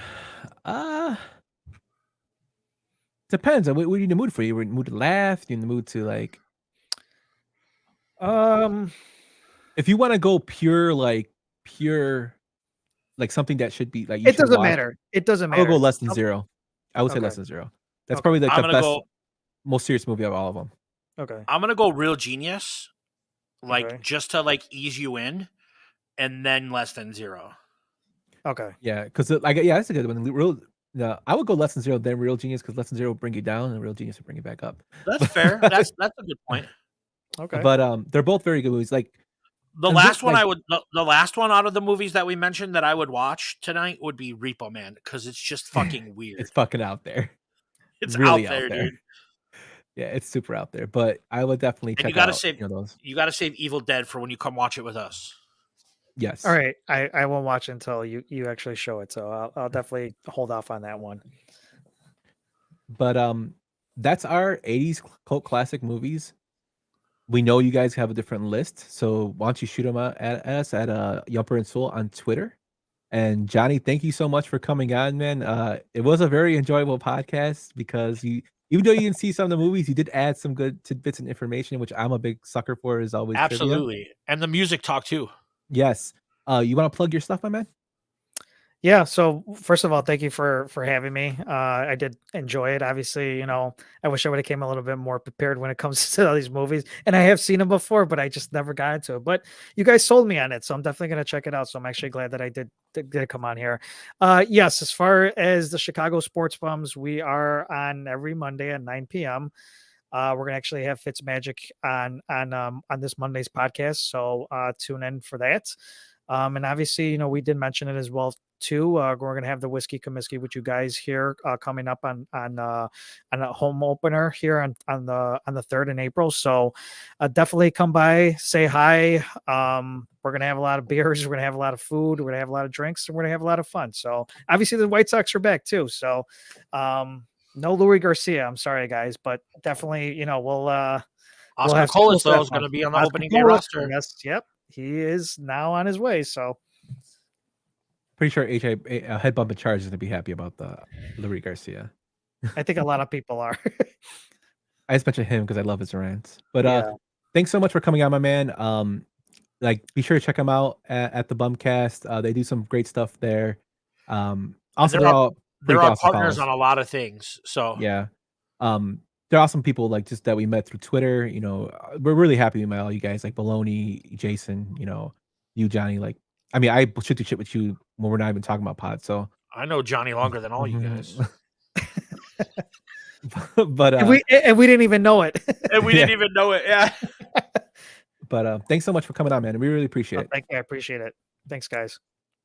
Depends on what are you in the mood for. You in the mood to laugh? You in the mood to like? If you want to go pure, like something that should be like, It doesn't matter. It doesn't matter. I'll go less than 0. I would say less than 0. That's probably like the best, most serious movie of all of them. Okay. I'm gonna go Real Genius, like just to like ease you in, and then less than 0. Okay. Yeah, because that's a good one. I would go less than 0, then Real Genius, because less than 0 will bring you down, and Real Genius will bring you back up. That's fair. That's a good point. Okay. But they're both very good movies. Like the last one, the last one out of the movies that we mentioned that I would watch tonight would be Repo Man, because it's just fucking weird. It's fucking out there. It's really out there, dude. Yeah, it's super out there. But I would definitely check you gotta out save those. You gotta save Evil Dead for when you come watch it with us. Yes. All right. I won't watch until you actually show it. So I'll definitely hold off on that one. But that's our 80s cult classic movies. We know you guys have a different list, so why don't you shoot them out at us at Yumper and Svo on Twitter. And Johnny, thank you so much for coming on, man. It was a very enjoyable podcast, because even though you didn't see some of the movies, you did add some good tidbits and information, which I'm a big sucker for. Is always absolutely trivia. And the music talk too. Yes. You want to plug your stuff, my man? Yeah. So first of all, thank you for having me. I did enjoy it. Obviously, I wish I would have came a little bit more prepared when it comes to all these movies, and I have seen them before, but I just never got into it. But you guys sold me on it, so I'm definitely going to check it out. So I'm actually glad that I did come on here. Yes. As far as the Chicago Sports Bums, we are on every Monday at 9 p.m. We're gonna actually have Fitzmagic on this Monday's podcast, so tune in for that. And obviously, we did mention it as well 2. We're going to have the Whiskey Comiskey with you guys here coming up on a home opener here on the 3rd in April. So definitely come by, say hi. We're going to have a lot of beers. We're going to have a lot of food. We're going to have a lot of drinks, and we're going to have a lot of fun. So obviously the White Sox are back too. So no Louis Garcia. I'm sorry, guys, but definitely, we'll Oscar have Colas, some though, cool is going to stuff. be on the Oscar opening day Colas, roster. yes, yep. He is now on his way. So Pretty sure Head Bump in Charge is going to be happy about the Luis Garcia. I think a lot of people are. I just mentioned him because I love his rants. But Yeah. thanks so much for coming on, my man. Be sure to check them out at the Bumcast. They do some great stuff there. Also, they're all They're pretty our awesome partners follows. on a lot of things. So Yeah. They're awesome people just that we met through Twitter. We're really happy we met all you guys, like Baloney, Jason, you, Johnny. I shoot the shit with you when we're not even talking about pod. So I know Johnny longer than all you guys. but and we didn't even know it. And we didn't even know it. Yeah. But thanks so much for coming on, man. We really appreciate it. Thank you. I appreciate it. Thanks, guys.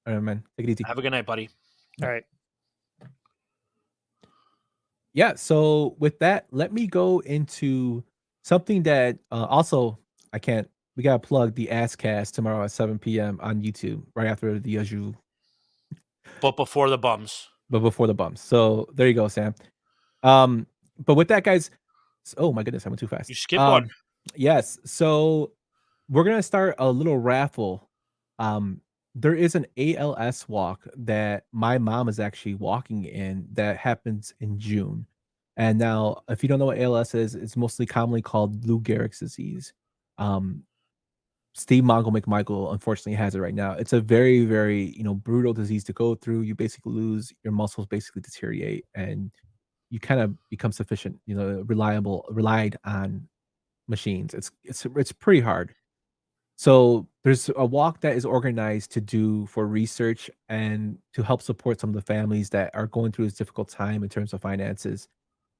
All right, man. Take it easy. Have a good night, buddy. All right. Yeah, so with that, let me go into something that also we gotta plug the Asscast tomorrow at 7 p.m. on YouTube, right after the Yaju, But before the bums. but before the bumps. So there you go, Sam. But with that, guys, oh my goodness, I went too fast. You skipped one. Yes, so we're gonna start a little raffle. There is an ALS walk that my mom is actually walking in that happens in June. And now, if you don't know what ALS is, it's mostly commonly called Lou Gehrig's disease. Steve Mongo McMichael unfortunately has it right now. It's a very, very brutal disease to go through. You basically lose your muscles, basically deteriorate, and you kind of become sufficient, relied on machines. It's pretty hard. So there's a walk that is organized to do for research and to help support some of the families that are going through this difficult time in terms of finances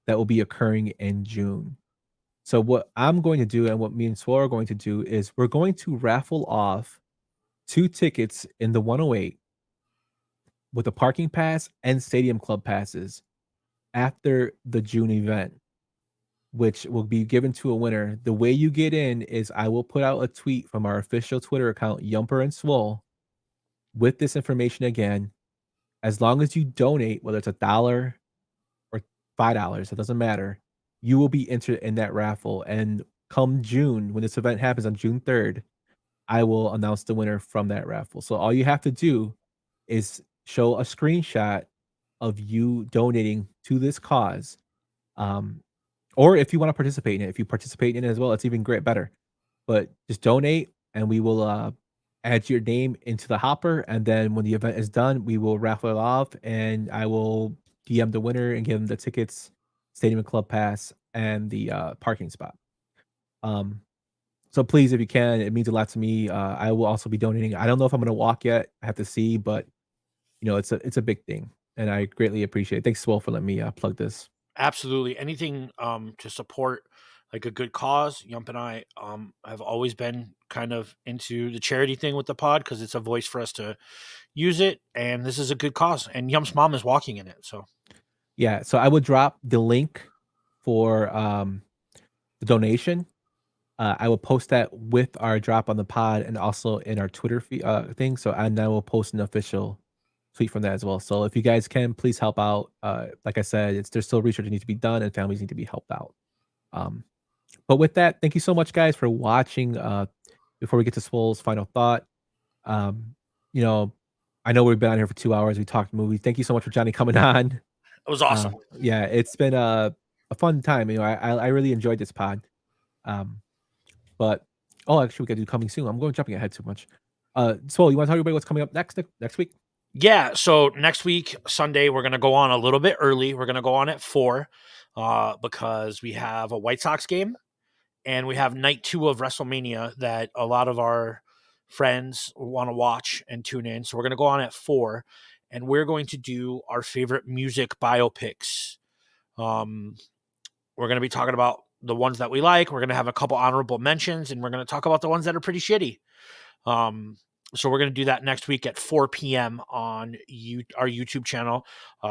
that will be occurring in June. So what I'm going to do and what me and Swell are going to do is we're going to raffle off 2 tickets in the 108 with a parking pass and stadium club passes after the June event, which will be given to a winner. The way you get in is I will put out a tweet from our official Twitter account, Yumper and Svo, with this information again. As long as you donate, whether it's $1 or $5, it doesn't matter, you will be entered in that raffle. And come June, when this event happens on June 3rd, I will announce the winner from that raffle. So all you have to do is show a screenshot of you donating to this cause. Or if you want to participate in it, if you participate in it as well, it's even better. But just donate and we will add your name into the hopper. And then when the event is done, we will raffle it off and I will DM the winner and give them the tickets, stadium and club pass, and the parking spot. So please, if you can, it means a lot to me. I will also be donating. I don't know if I'm going to walk yet. I have to see, but it's a big thing, and I greatly appreciate it. Thanks, Swell, for letting me plug this. Absolutely. Anything to support like a good cause. Yump and I have always been kind of into the charity thing with the pod because it's a voice for us to use it, and this is a good cause. And Yump's mom is walking in it, so yeah. So I would drop the link for the donation. I will post that with our drop on the pod and also in our Twitter thing. So and I will post an official tweet from that as well. So if you guys can, please help out. Like I said, there's still research that needs to be done and families need to be helped out. But with that, thank you so much, guys, for watching. Before we get to Swole's final thought, I know we've been on here for 2 hours. We talked movies. Thank you so much for Johnny coming on. it was awesome. Yeah, it's been a fun time. I really enjoyed this pod. But actually, we got to do coming soon. I'm jumping ahead too much. Swole, you want to tell everybody what's coming up next week? Yeah, so next week, Sunday, we're going to go on a little bit early. We're going to go on at 4 because we have a White Sox game and we have night 2 of WrestleMania that a lot of our friends want to watch and tune in. So we're going to go on at 4 and we're going to do our favorite music biopics. We're going to be talking about the ones that we like. We're going to have a couple honorable mentions and we're going to talk about the ones that are pretty shitty. So we're going to do that next week at 4 p.m. on our YouTube channel.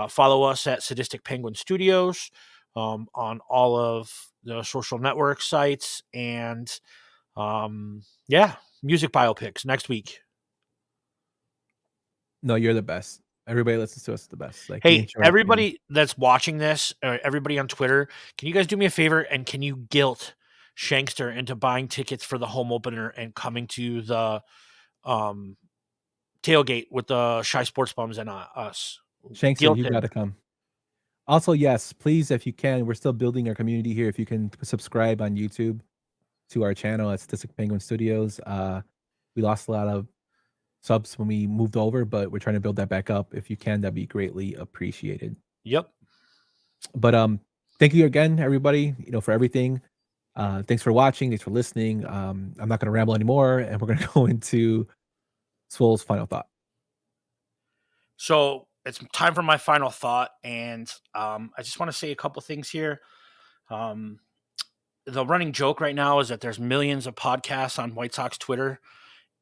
Follow us at Sadistic Penguin Studios on all of the social network sites. And music biopics next week. No, you're the best. Everybody listens to us the best. Like, we Hey, enjoy everybody that's watching this, everybody on Twitter, can you guys do me a favor and can you guilt Shankster into buying tickets for the home opener and coming to the tailgate with the Shy Sports Bums and us? Shankster, Guilt you him. got to come. Also, yes, please, if you can, we're still building our community here. If you can subscribe on YouTube to our channel at Statistic Penguin Studios. We lost a lot of subs when we moved over, but we're trying to build that back up. If you can, that'd be greatly appreciated. Yep. But thank you again, everybody, for everything. Thanks for watching. Thanks for listening. I'm not going to ramble anymore, and we're going to go into Swole's final thought. So it's time for my final thought, and I just want to say a couple things here. The running joke right now is that there's millions of podcasts on White Sox Twitter,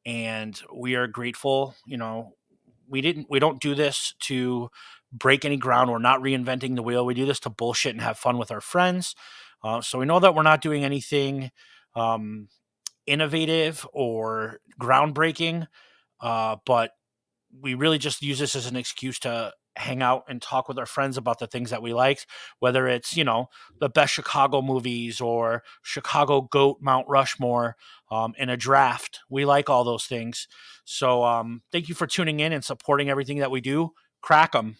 and we are grateful. We don't do this to break any ground. We're not reinventing the wheel. We do this to bullshit and have fun with our friends. So we know that we're not doing anything innovative or groundbreaking, but we really just use this as an excuse to hang out and talk with our friends about the things that we liked, whether it's, the best Chicago movies or Chicago GOAT Mount Rushmore in a draft. We like all those things. So thank you for tuning in and supporting everything that we do. Crack 'em.